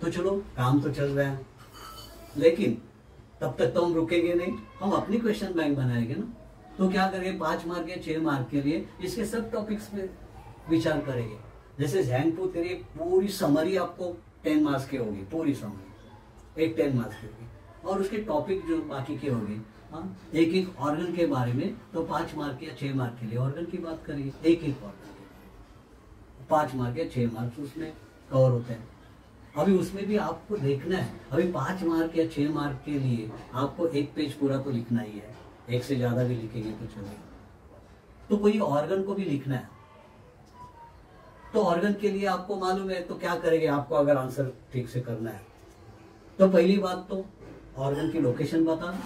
तो चलो काम तो चल रहा है, लेकिन तब तक तो हम रुकेंगे नहीं, हम अपनी क्वेश्चन बैंक बनाएंगे ना। तो क्या करेंगे, 5 मार्क या 6 मार्क के लिए इसके सब टॉपिक्स में विचार करेंगे। जैसे जैंग फूड थ्योरी पूरी समरी आपको 10 मार्क्स की होगी, पूरी समरी एक 10 मार्क्स की होगी, और उसके टॉपिक जो बाकी के होंगे, हाँ एक ऑर्गन के बारे में, तो 5 मार्क या 6 मार्क के लिए ऑर्गन की बात करेंगे, एक ऑर्गन के 5 मार्क या 6 मार्क्स उसमें कवर होते हैं। अभी उसमें भी आपको देखना है, अभी 5 मार्क या 6 मार्क के लिए आपको 1 पेज पूरा तो लिखना ही है, 1 से ज्यादा भी लिखेंगे तो चलेगा। तो कोई ऑर्गन को भी लिखना है, तो ऑर्गन के लिए आपको मालूम है तो क्या करेंगे, आपको अगर आंसर ठीक से करना है तो पहली बात तो ऑर्गन की लोकेशन बता दो,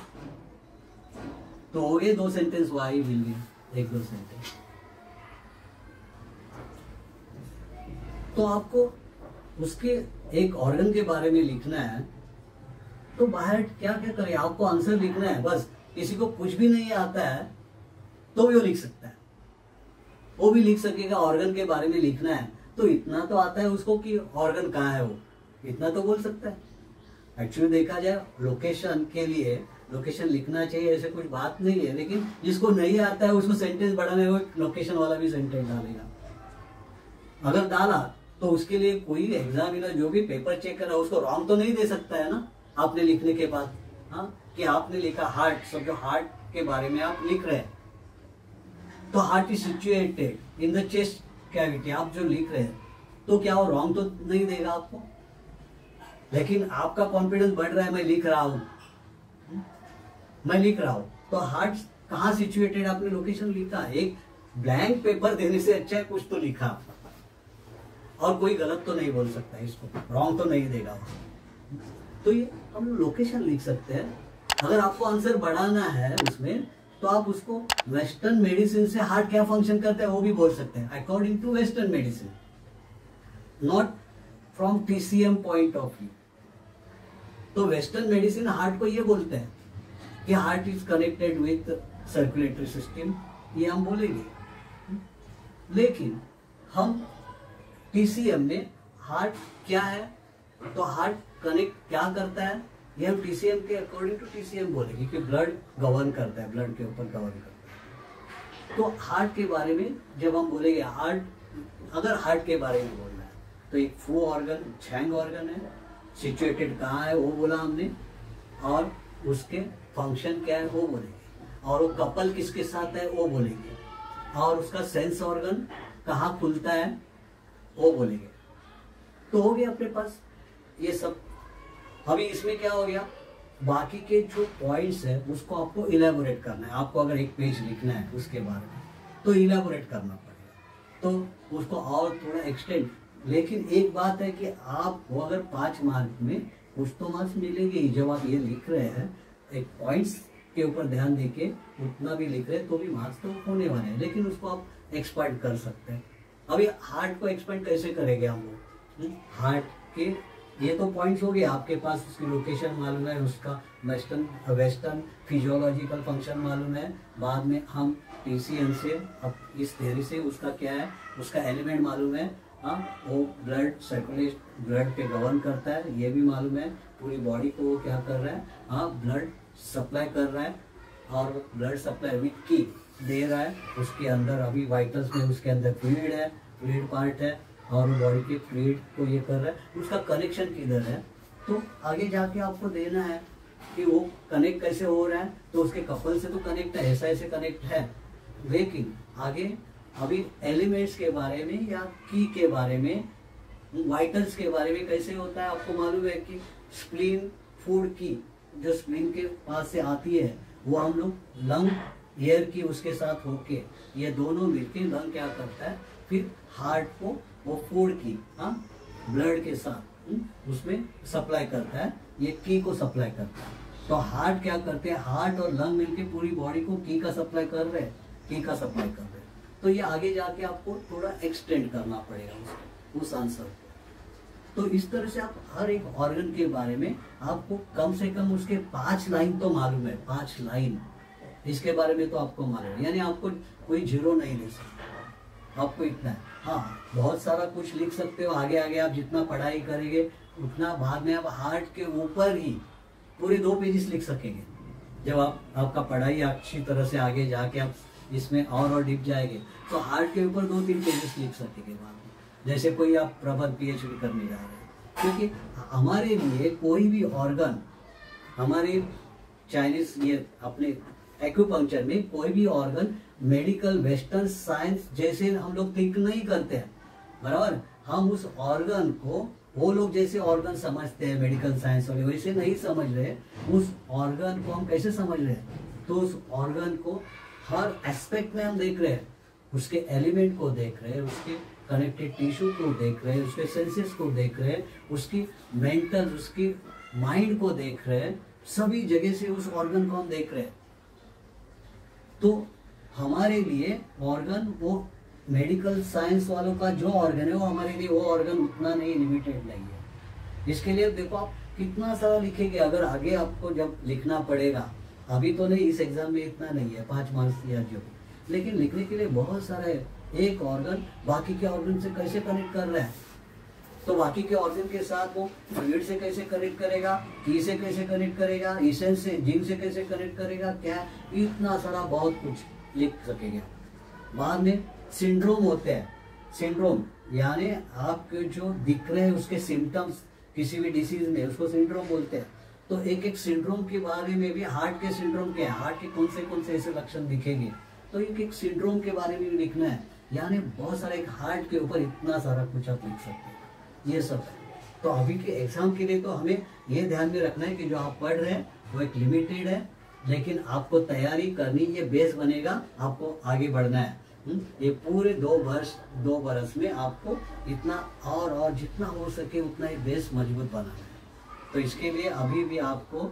तो हो गए 2 सेंटेंस, वही मिल गए 1-2 सेंटेंस। तो आपको उसके एक ऑर्गन के बारे में लिखना है, तो बाहर क्या क्या करें, आपको आंसर लिखना है बस। किसी को कुछ भी नहीं आता है तो भी वो लिख सकता है, वो भी लिख सकेगा। ऑर्गन के बारे में लिखना है तो इतना तो आता है उसको कि ऑर्गन कहाँ है, वो इतना तो बोल सकता है। एक्चुअली देखा जाए लोकेशन के लिए लोकेशन लिखना चाहिए, ऐसे कुछ बात नहीं है, लेकिन जिसको नहीं आता है उसको सेंटेंस बढ़ाने वो लोकेशन वाला भी सेंटेंस डालेगा। अगर डाला तो उसके लिए कोई एग्जामिनर जो भी पेपर चेक कर रहा है उसको रॉन्ग तो नहीं दे सकता है ना आपने लिखने के बाद। हाँ, कि आपने लिखा हार्ट, सब जो हार्ट के बारे में आप लिख रहे हैं, तो heart is situated in the chest cavity, आप जो लिख रहे हैं तो क्या वो रॉन्ग तो नहीं देगा आपको। लेकिन आपका कॉन्फिडेंस बढ़ रहा है, मैं लिख रहा हूं, मैं लिख रहा हूं, तो हार्ट कहाँ सिचुएटेड आपने लोकेशन लिखा। एक ब्लैंक पेपर देने से अच्छा है कुछ तो लिखा, और कोई गलत तो नहीं बोल सकता, इसको रॉन्ग तो नहीं देगा। तो ये हम लोकेशन लिख सकते हैं। अगर आपको आंसर बढ़ाना है उसमें, तो आप उसको वेस्टर्न मेडिसिन से हार्ट क्या फंक्शन करता है वो भी बोल सकते हैं, according to western medicine, not from TCM point of view. तो वेस्टर्न मेडिसिन हार्ट को ये बोलते हैं कि heart is connected with circulatory system, ये हम बोलेंगे। लेकिन हम टीसीएम में हार्ट क्या है, तो हार्ट कनेक्ट क्या करता है, ये हम टीसीएम के अकॉर्डिंग टू टीसीएम बोलेंगे कि ब्लड गवर्न करता है, ब्लड के ऊपर गवर्न करता है। तो हार्ट के बारे में जब हम बोलेंगे, हार्ट, अगर हार्ट के बारे में बोलना है तो एक फू ऑर्गन, छैंग ऑर्गन है, सिचुएटेड कहाँ है वो बोला हमने, और उसके फंक्शन क्या है वो बोलेंगे, और वो कपल किसके साथ है वो बोलेंगे, और उसका सेंस ऑर्गन कहाँ खुलता है वो बोलेंगे। तो हो गया अपने पास ये सब। अभी इसमें क्या हो गया, बाकी के जो पॉइंट्स है उसको आपको इलेबोरेट करना है। आपको अगर एक पेज लिखना है उसके बारे में तो इलेबोरेट करना पड़ेगा, तो उसको और थोड़ा एक्सटेंड। लेकिन एक बात है कि आपको अगर 5 मार्क में कुछ तो मार्क्स मिलेंगे ही, जब आप ये लिख रहे हैं एक पॉइंट्स के ऊपर ध्यान देके उतना भी लिख रहे हैं तो भी मार्क्स तो होने वाले हैं, लेकिन उसको आप एक्सपांड कर सकते हैं। अभी हार्ट को एक्सपेंड कैसे करेंगे हम लोग, हार्ट के ये तो पॉइंट्स हो गए आपके पास, उसकी लोकेशन मालूम है, उसका वेस्टर्न फिजियोलॉजिकल फंक्शन मालूम है। बाद में हम टीसीएम से, अब इस थ्योरी से उसका क्या है, उसका एलिमेंट मालूम है। हाँ, वो ब्लड सर्कुलेट, ब्लड पे गवर्न करता है, ये भी मालूम है। पूरी बॉडी को वो क्या कर रहा है, हाँ, ब्लड सप्लाई कर रहा है, और ब्लड सप्लाई विथ की दे रहा है। उसके अंदर अभी वाइटल्स में उसके अंदर फ्लूइड है, फ्लूइड पार्ट है, और बॉडी के फ्लूइड को ये कर रहा है। उसका कनेक्शन किधर है, तो आगे जाके आपको देना है कि वो कनेक्ट कैसे हो रहा है। तो उसके कपल से तो कनेक्ट है, ऐसा ऐसे कनेक्ट है, लेकिन आगे अभी एलिमेंट्स के बारे में या की के बारे में, वाइटल्स के बारे में कैसे होता है आपको मालूम है कि स्प्लीन, फूड की जो स्प्लीन के पास से आती है वो हम लोग लंग, एयर की उसके साथ होके, ये दोनों मिलके लंग क्या करता है, फिर हार्ट को वो फूड की, हाँ, ब्लड के साथ उसमें सप्लाई करता है, ये की को सप्लाई करता है। तो हार्ट क्या करते हैं, हार्ट और लंग मिलके पूरी बॉडी को की का सप्लाई कर रहे हैं, की का सप्लाई कर रहे हैं। तो ये आगे जाके आपको थोड़ा एक्सटेंड करना पड़ेगा उस आंसर को। तो इस तरह से आप हर एक ऑर्गन के बारे में आपको कम से कम उसके 5 लाइन तो मालूम है, 5 लाइन इसके बारे में तो आपको मालूम है, यानी आपको कोई 0 नहीं ले सकता, आपको इतना है। हाँ, बहुत सारा कुछ लिख सकते हो, आगे आगे आप जितना पढ़ाई करेंगे उतना बाद में आप हार्ट के ऊपर ही पूरे 2 पेजेस लिख सकेंगे। जब आपका पढ़ाई अच्छी तरह से आगे जाके आप इसमें और डिप जाएंगे तो हार्ट के ऊपर 2-3 पेजेस लिख सकेंगे बाद में, जैसे कोई आप प्रबंध पीएचडी करने जा रहे हैं। क्योंकि हमारे लिए कोई भी ऑर्गन, हमारे चाइनीज ये अपने एक्यूपंक्चर में कोई भी ऑर्गन मेडिकल वेस्टर्न साइंस जैसे हम लोग थिंक नहीं करते हैं, बराबर। हम उस ऑर्गन को वो लोग जैसे ऑर्गन समझते हैं मेडिकल साइंस वाले, वैसे नहीं समझ रहे। उस ऑर्गन को हम कैसे समझ रहे हैं, तो उस ऑर्गन को हर एस्पेक्ट में हम देख रहे हैं, उसके एलिमेंट को देख रहे हैं, उसके कनेक्टेड टिश्यू को देख रहे हैं, उसके सेंसेस को देख रहे हैं, उसकी मेंटल, उसकी माइंड को देख रहे हैं, सभी जगह से उस ऑर्गन को हम देख रहे हैं। तो हमारे लिए ऑर्गन, वो मेडिकल साइंस वालों का जो ऑर्गन है वो हमारे लिए वो ऑर्गन उतना नहीं, लिमिटेड नहीं है। इसके लिए देखो आप कितना सारा लिखेंगे, अगर आगे आपको जब लिखना पड़ेगा, अभी तो नहीं, इस एग्जाम में इतना नहीं है 5 मार्क्स या जो, लेकिन लिखने के लिए बहुत सारा है। एक ऑर्गन बाकी के ऑर्गन से कैसे कनेक्ट कर रहा है, तो बाकी के ऑर्गन के साथ वो फ्लूइड से कैसे कनेक्ट करेगा, की से कैसे कनेक्ट करेगा, इसेंस से, जिन से कैसे कनेक्ट करेगा, क्या, इतना सारा बहुत कुछ लिख सकेंगे। बाद में सिंड्रोम होते हैं। सिंड्रोम यानी आपके जो दिख रहे हैं उसके सिम्टम्स किसी भी डिसीज में, उसको सिंड्रोम बोलते हैं। तो एक एक सिंड्रोम के बारे में भी, हार्ट के सिंड्रोम के, हार्ट के कौन से ऐसे लक्षण दिखेंगे, तो एक एक सिंड्रोम के बारे में भी लिखना है। यानी बहुत सारा, एक हार्ट के ऊपर इतना सारा कुछ आप लिख सकते हैं, ये सब है। तो अभी के एग्जाम के लिए तो हमें ये ध्यान में रखना है कि जो आप पढ़ रहे हैं वो एक लिमिटेड है, लेकिन आपको तैयारी करनी, ये बेस बनेगा, आपको आगे बढ़ना है। ये पूरे 2 बरस में आपको इतना और जितना हो सके उतना ही बेस मजबूत बनाना है। तो इसके लिए अभी भी आपको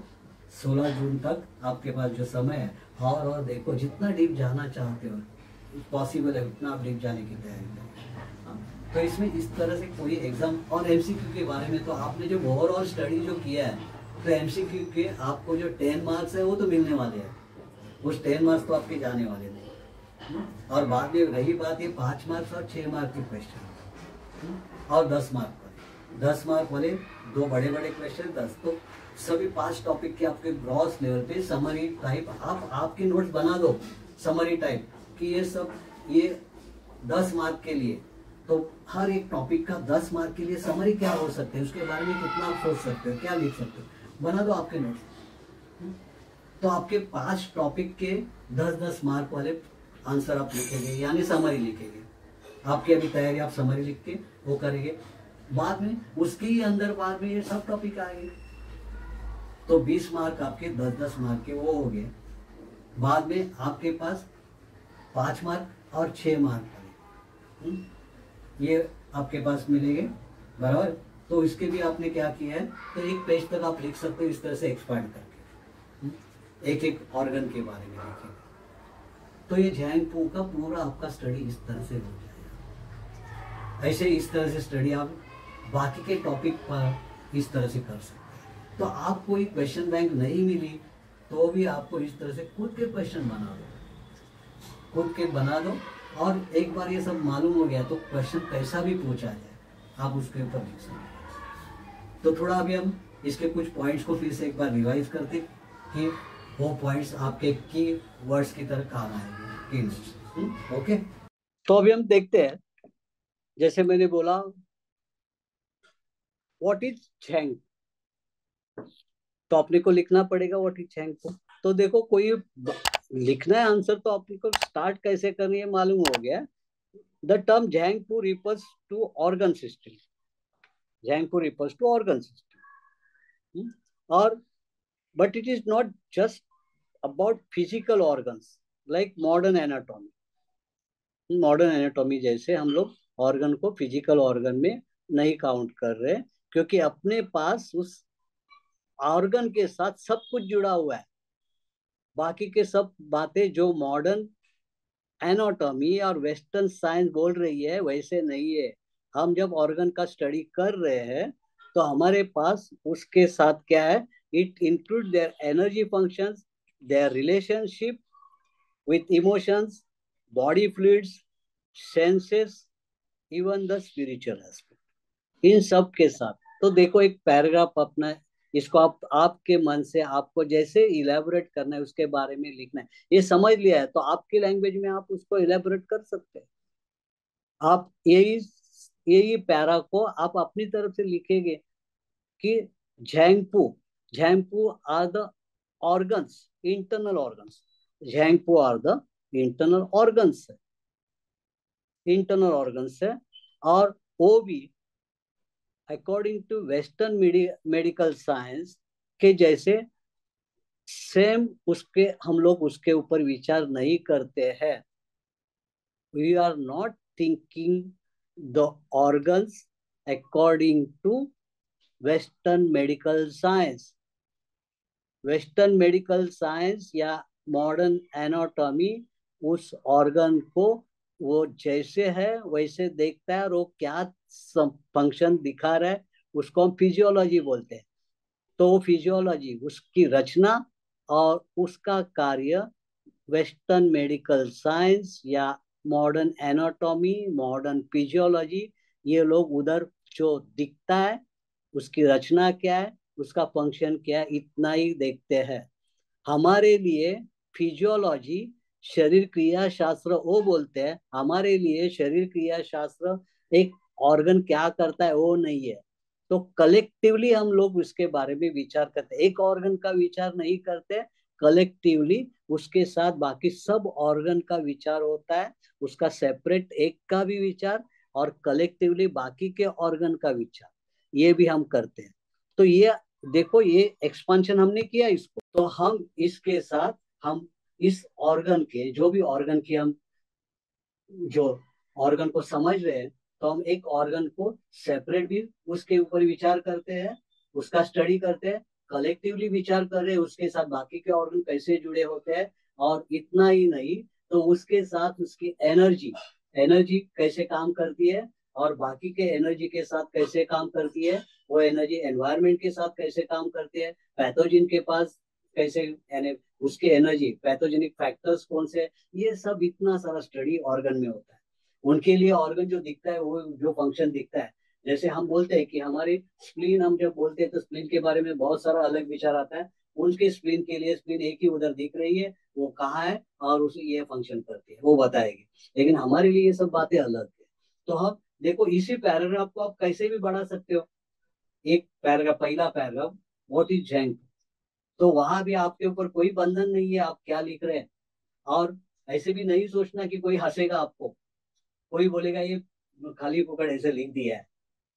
16 जून तक आपके पास जो समय है, और देखो जितना डीप जाना चाहते हो पॉसिबल है उतना आप डीप जाने की तैयारी करें। तो इसमें इस तरह से कोई एग्जाम, और एमसीक्यू के बारे में तो आपने जो ओवरऑल स्टडी जो किया है, तो एमसीक्यू के आपको जो 10 मार्क्स है वो तो मिलने वाले हैं, उस 10 मार्क्स तो आपके जाने वाले नहीं। और बाद में रही बात ये 5 मार्क्स और 6 मार्क के क्वेश्चन, और 10 मार्क वाले, 10 मार्क वाले 2 बड़े बड़े क्वेश्चन, 10, तो सभी 5 टॉपिक के आपके ग्रॉस लेवल पे समरी टाइप आप आपके नोट्स बना दो, समरी टाइप कि ये सब, ये 10 मार्क के लिए, तो हर एक टॉपिक का 10 मार्क के लिए समरी क्या हो सकते हैं, उसके बारे में कितना आप सोच सकते हो, क्या लिख सकते हो, बना दो आपके नोट्स। तो आपके 5 टॉपिक के 10-10 मार्क वाले आंसर आप लिखेंगे, यानी समरी लिखेंगे। आपकी अभी तैयारी, आप समरी लिख के वो करेंगे, बाद में उसके ही अंदर बाद में ये सब टॉपिक आएंगे, तो 20 मार्क आपके 10-10 मार्क के वो हो गए। बाद में आपके पास 5 मार्क और 6 मार्क वाले, ये आपके पास मिलेंगे, बराबर। तो इसके भी आपने क्या किया है, तो एक पेज तक आप लिख सकते हो इस तरह से एक्सपांड करके, एक एक ऑर्गन के बारे में लिखेंगे। तो ये झैंग-फू का पूरा आपका स्टडी इस तरह से हो जाएगा। ऐसे इस तरह से स्टडी आप बाकी के टॉपिक पर इस तरह से कर सकते हैं। तो आपको कोई क्वेश्चन बैंक नहीं मिली तो भी आपको इस तरह से खुद के क्वेश्चन बना दो, खुद के बना दो, और एक बार ये सब मालूम हो गया तो क्वेश्चन कैसा भी पूछा जाए आप उसके ऊपर लिख सकते। तो थोड़ा अभी हम इसके कुछ पॉइंट्स को फिर से एक बार रिवाइज करते कि वो पॉइंट्स आपके की वर्ड्स की तरह काम आएंगे। ओके, तो अभी हम देखते हैं, जैसे मैंने बोला व्हाट इज झैंग, तो अपने को लिखना पड़ेगा व्हाट इज झैंग को। तो देखो कोई लिखना है आंसर, तो अपने को स्टार्ट कैसे करनी है मालूम हो गया। The term Zhang refers to organ system, Zhang refers to organ system, और but it is not just about physical organs like modern anatomy. Modern anatomy जैसे हम लोग ऑर्गन को फिजिकल ऑर्गन में नहीं काउंट कर रहे, क्योंकि अपने पास उस ऑर्गन के साथ सब कुछ जुड़ा हुआ है। बाकी के सब बातें जो मॉडर्न एनाटॉमी और वेस्टर्न साइंस बोल रही है वैसे नहीं है। हम जब ऑर्गन का स्टडी कर रहे हैं तो हमारे पास उसके साथ क्या है, it include their energy functions, their relationship with emotions, body fluids, senses, even the spiritual aspect, इन सब के साथ। तो देखो एक पैराग्राफ अपना, इसको आप आपके मन से आपको जैसे इलेबोरेट करना है उसके बारे में लिखना है। ये समझ लिया है तो आपकी लैंग्वेज में आप उसको इलेबोरेट कर सकते हैं। आप यही पैरा को आप अपनी तरफ से लिखेंगे कि zangfu, zangfu are the organs, internal organs, zangfu are the internal organs, internal organs है। और वो भी according to western medical science के जैसे सेम उसके हम लोग उसके ऊपर विचार नहीं करते हैं। We are not thinking the organs according to western medical science. Western medical science या मॉडर्न एनाटॉमी उस ऑर्गन को वो जैसे है वैसे देखता है, और वो क्या फंक्शन दिखा रहा है उसको हम फिजियोलॉजी बोलते हैं। तो वो फिजियोलॉजी, उसकी रचना और उसका कार्य वेस्टर्न मेडिकल साइंस या मॉडर्न एनाटॉमी, मॉडर्न फिजियोलॉजी, ये लोग उधर जो दिखता है उसकी रचना क्या है, उसका फंक्शन क्या है, इतना ही देखते हैं। हमारे लिए फिजियोलॉजी, शरीर क्रिया शास्त्र वो बोलते हैं, हमारे लिए शरीर क्रिया शास्त्र एक ऑर्गन क्या करता है वो नहीं है। तो कलेक्टिवली हम लोग उसके बारे में विचार करते हैं, एक ऑर्गन का विचार नहीं करते, कलेक्टिवली उसके साथ बाकी सब ऑर्गन का विचार होता है, उसका सेपरेट एक का भी विचार और कलेक्टिवली बाकी के ऑर्गन का विचार, ये भी हम करते हैं। तो ये देखो, ये एक्सपांशन हमने किया इसको, तो हम इसके साथ हम इस ऑर्गन के, जो भी ऑर्गन की हम जो ऑर्गन को समझ रहे हैं, तो हम एक ऑर्गन को सेपरेट भी उसके ऊपर विचार करते हैं, उसका स्टडी करते हैं, कलेक्टिवली विचार कर रहे हैं उसके साथ बाकी के ऑर्गन कैसे जुड़े होते हैं। और इतना ही नहीं, तो उसके साथ उसकी एनर्जी, एनर्जी कैसे काम करती है और बाकी के एनर्जी के साथ कैसे काम करती है, वो एनर्जी एनवायरनमेंट के साथ कैसे काम करती है, पैथोजन के पास कैसे, यानी उसके एनर्जी पैथोजेनिक फैक्टर्स कौन से, ये सब इतना सारा स्टडी ऑर्गन में होता है। उनके लिए ऑर्गन जो दिखता है वो जो फंक्शन दिखता है, जैसे हम बोलते हैं कि हमारी स्प्लीन, हम जब बोलते हैं तो स्प्लीन के बारे में बहुत सारा अलग विचार आता है। उनके स्प्लीन के लिए स्प्लीन एक ही उधर दिख रही है, वो कहाँ है और उसे ये फंक्शन करती है वो बताएगी, लेकिन हमारे लिए ये सब बातें अलग है। तो हम देखो, इसी पैराग्राफ को आप कैसे भी बढ़ा सकते हो। एक पैराग्राफ, पहला पैराग्राफ, व्हाट इज जैंक, तो वहां भी आपके ऊपर कोई बंधन नहीं है आप क्या लिख रहे हैं। और ऐसे भी नहीं सोचना कि कोई हंसेगा आपको, कोई बोलेगा ये खाली फुकड़ ऐसे लिख दिया है,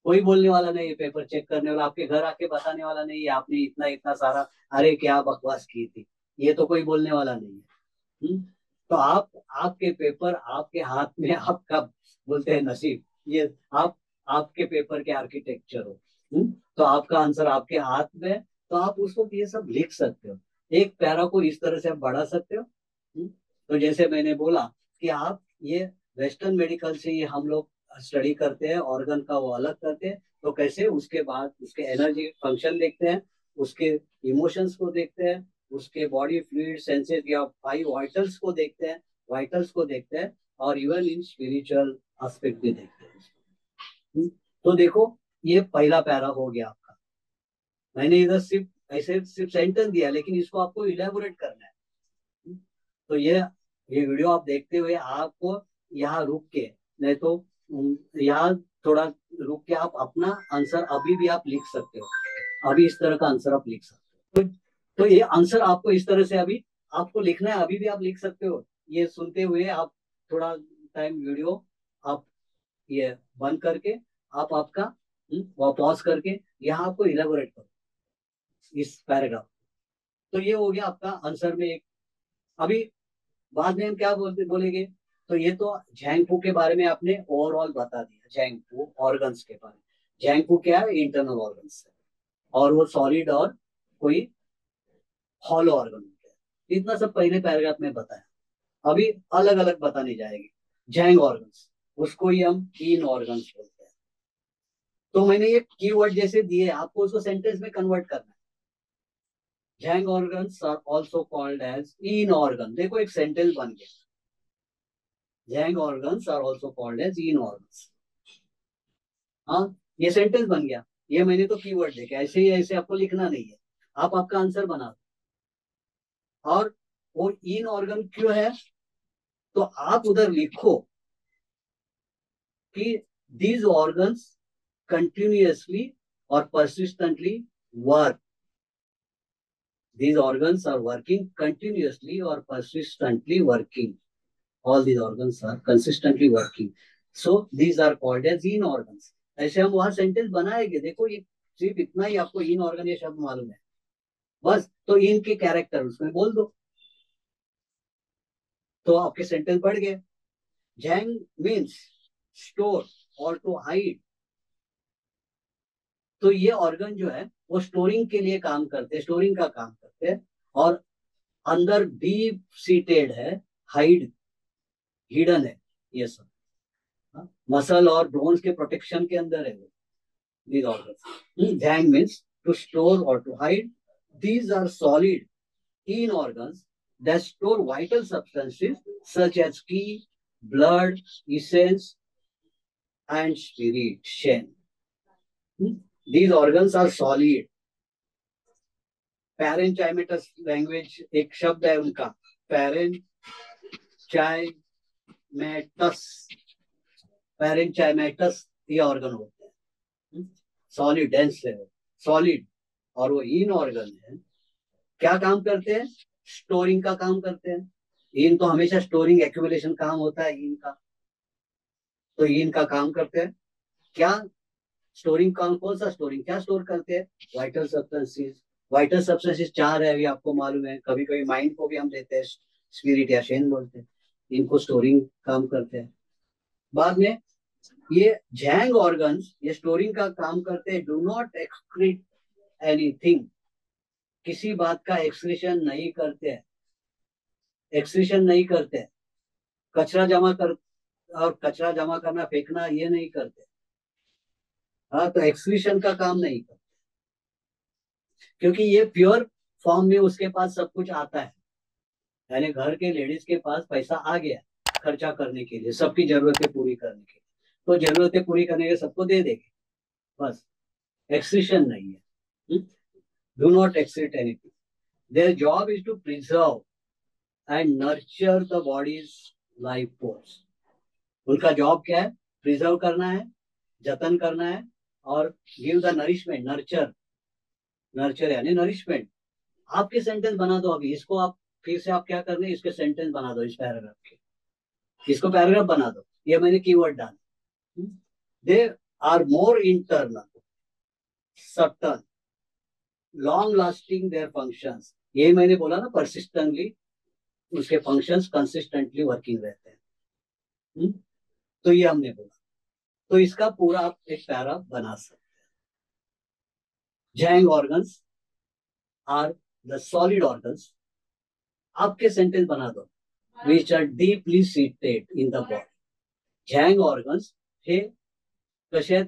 कोई बोलने वाला नहीं है, पेपर चेक करने वाला आपके घर आके बताने वाला नहीं है आपने इतना इतना सारा, अरे क्या बकवास की थी, ये तो कोई बोलने वाला नहीं है। हम्म? तो आप, आपके पेपर आपके हाथ में, आपका बोलते हैं नसीब, ये आप आपके पेपर के आर्किटेक्चर हो। तो आपका आंसर आपके हाथ में है, तो आप उसको ये सब लिख सकते हो, एक पैरा को इस तरह से आप बढ़ा सकते हो। तो जैसे मैंने बोला कि आप ये वेस्टर्न मेडिकल से ये हम लोग स्टडी करते हैं, ऑर्गन का वो अलग करते हैं, तो कैसे उसके बाद उसके एनर्जी फंक्शन देखते हैं, उसके इमोशंस को देखते हैं, उसके बॉडी फ्लूइड सेंसेस या फाइव वाइटल्स को देखते हैं, वाइटल्स को देखते हैं, और इवन इन स्पिरिचुअल एस्पेक्ट भी देखते हैं। तो देखो, ये पहला पैरा हो गया आपका। मैंने इधर सिर्फ ऐसे सिर्फ सेंटेंस दिया, लेकिन इसको आपको इलेबोरेट करना है। तो ये वीडियो आप देखते हुए आपको यहाँ रुक के, नहीं तो यहाँ थोड़ा रुक के आप अपना आंसर अभी भी आप लिख सकते हो, अभी इस तरह का आंसर आप लिख सकते हो। तो ये आंसर आपको इस तरह से अभी आपको लिखना है, अभी भी आप लिख सकते हो। ये सुनते हुए आप थोड़ा टाइम वीडियो आप ये बंद करके, आप आपका पॉज करके यहाँ आपको इलेबोरेट करो इस पैराग्राफ। तो ये हो गया आपका आंसर में एक। अभी बाद में हम क्या बोलेंगे, तो ये तो झैंगफू के बारे में आपने ओवरऑल बता दिया, झैंगफू ऑर्गन्स के बारे में। झैंगफू क्या है, इंटरनल ऑर्गन्स है, और वो सॉलिड और कोई हॉलो ऑर्गन होते हैं, इतना सब पहले पैराग्राफ में बताया। अभी अलग अलग बताने जाएंगे झैंग ऑर्गन्स, उसको ही हम इन ऑर्गन्स बोलते हैं। तो मैंने ये कीवर्ड जैसे दिए, आपको उसको सेंटेंस में कन्वर्ट करना है। Zang organs are also called as yin organ, देखो एक सेंटेंस बन गया, Yang organs are also called as yin organs। हाँ, ये सेंटेंस बन गया। ये मैंने तो कीवर्ड देखे, ऐसे ही ऐसे आपको लिखना नहीं है, आप आपका आंसर बना दो। और वो इन ऑर्गन क्यों है, तो आप उधर लिखो कि these organs continuously or persistently work, these organs are working continuously or persistently working, all these organs are consistently working, so these are called as yin organs। ऐसे हम वहां सेंटेंस बनाएंगे, देखो ये सिर्फ इतना ही आपको इन ऑर्गन ये शब्द मालूम है बस, तो इन के कैरेक्टर उसमें बोल दो, तो आपके सेंटेंस बढ़ गए। जैंग मीन्स स्टोर और टू हाइड, तो ये ऑर्गन जो है वो स्टोरिंग के लिए काम करते हैं, स्टोरिंग का काम करते हैं। और अंदर डीप सीटेड है, हाइड हिडन है ये सब, मसल और बोन्स के प्रोटेक्शन के अंदर है these organs. Jang means to store or to hide. These are solid in organs that store vital substances such as ki, blood, essence, and spirit. Shen. These organs are solid. Parenchymatous language एक शब्द है उनका, पैरेंचाइमेटस, पैरेंचाइमेटस ये ऑर्गन होते हैं, सॉलिड डेंस है, सॉलिड। और वो इन ऑर्गन है, क्या काम करते हैं? स्टोरिंग का काम करते हैं। इन तो हमेशा स्टोरिंग एक्यूमुलेशन काम होता है इन का, तो इन का काम करते हैं क्या? स्टोरिंग काम, कौन सा स्टोरिंग, क्या स्टोर करते हैं? Vital substances. वाइटल सब्सटेंसेस चार है, अभी आपको मालूम है। कभी कभी माइंड को भी हम देते हैं स्पिरिट या शेन बोलते हैं, इनको स्टोरिंग काम करते हैं। बाद में ये जैंग ऑर्गन्स ये स्टोरिंग का काम करते हैं। डू नॉट एक्सक्रीट एनीथिंग, किसी बात का एक्सक्रीशन नहीं करते हैं, एक्सक्रीशन नहीं करते हैं। कचरा जमा कर, और कचरा जमा करना फेंकना ये नहीं करते। हाँ, तो एक्सक्रीशन का काम नहीं करते, क्योंकि ये प्योर फॉर्म में उसके पास सब कुछ आता है। यानी घर के लेडीज के पास पैसा आ गया खर्चा करने के लिए, सबकी जरूरतें पूरी करने के लिए, तो जरूरतें पूरी करने के सबको दे देंगे, बस। एक्सक्रीशन नहीं है। Do not excrete anything. Their job is to preserve and nurture the body's life force. उनका जॉब क्या है? प्रिजर्व करना है, जतन करना है, और give the nourishment, nurture, nurture यानी नरिशमेंट। आपके सेंटेंस बना दो अभी इसको, आप फिर से आप क्या कर रहे हैं, इसके सेंटेंस बना दो, इस पैराग्राफ के, इसको पैराग्राफ बना दो। ये मैंने कीवर्ड डाला। They are more internal, sustained, long lasting their functions. ये मैंने बोला ना, परसिस्टेंटली उसके फंक्शंस कंसिस्टेंटली वर्किंग रहते हैं। तो ये हमने बोला, तो इसका पूरा आप एक पैरा बना सकते हैं। Zang organs are the solid organs, आपके सेंटेंस बना दो, which are deeply seated in the body. Zang organs हे कसे आहेत?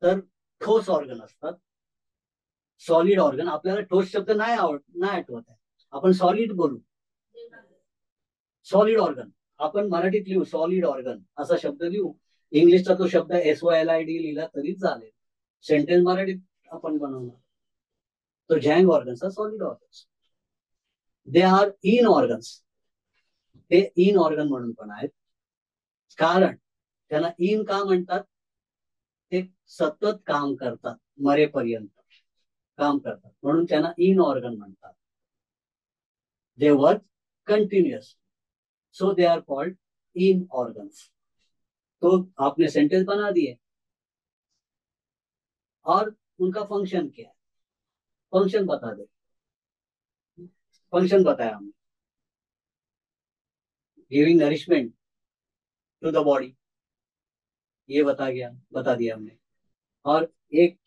तर ठोस ऑर्गन असतात। सॉलिड ऑर्गन, आपल्याला ठोस शब्द नाही आठवत आहे, आपण सॉलिड बोलू। सॉलिड ऑर्गन आपण मराठीत लिहू, सॉलिड ऑर्गन असा शब्द लिहू। इंग्लिशचा तो शब्द SOLID लिहिला तरी चालेल, सेंटेन्स मराठीत आपण बनवणार। तो zang organs are solid organs, they are yin organs. ते इन ऑर्गन म्हणून पण आहेत, कारण त्यांना इन का म्हणतात? ते सतत काम करतात, मरेपर्यंत काम करतात, म्हणून त्यांना इन ऑर्गन म्हणतात। They work continuous, so they are called yin organs. तो आपने सेंटेंस बना दिए, और उनका फंक्शन क्या है? फंक्शन बता दे, फंक्शन बताया हमने, giving nourishment to the body, ये बता दिया हमने। और एक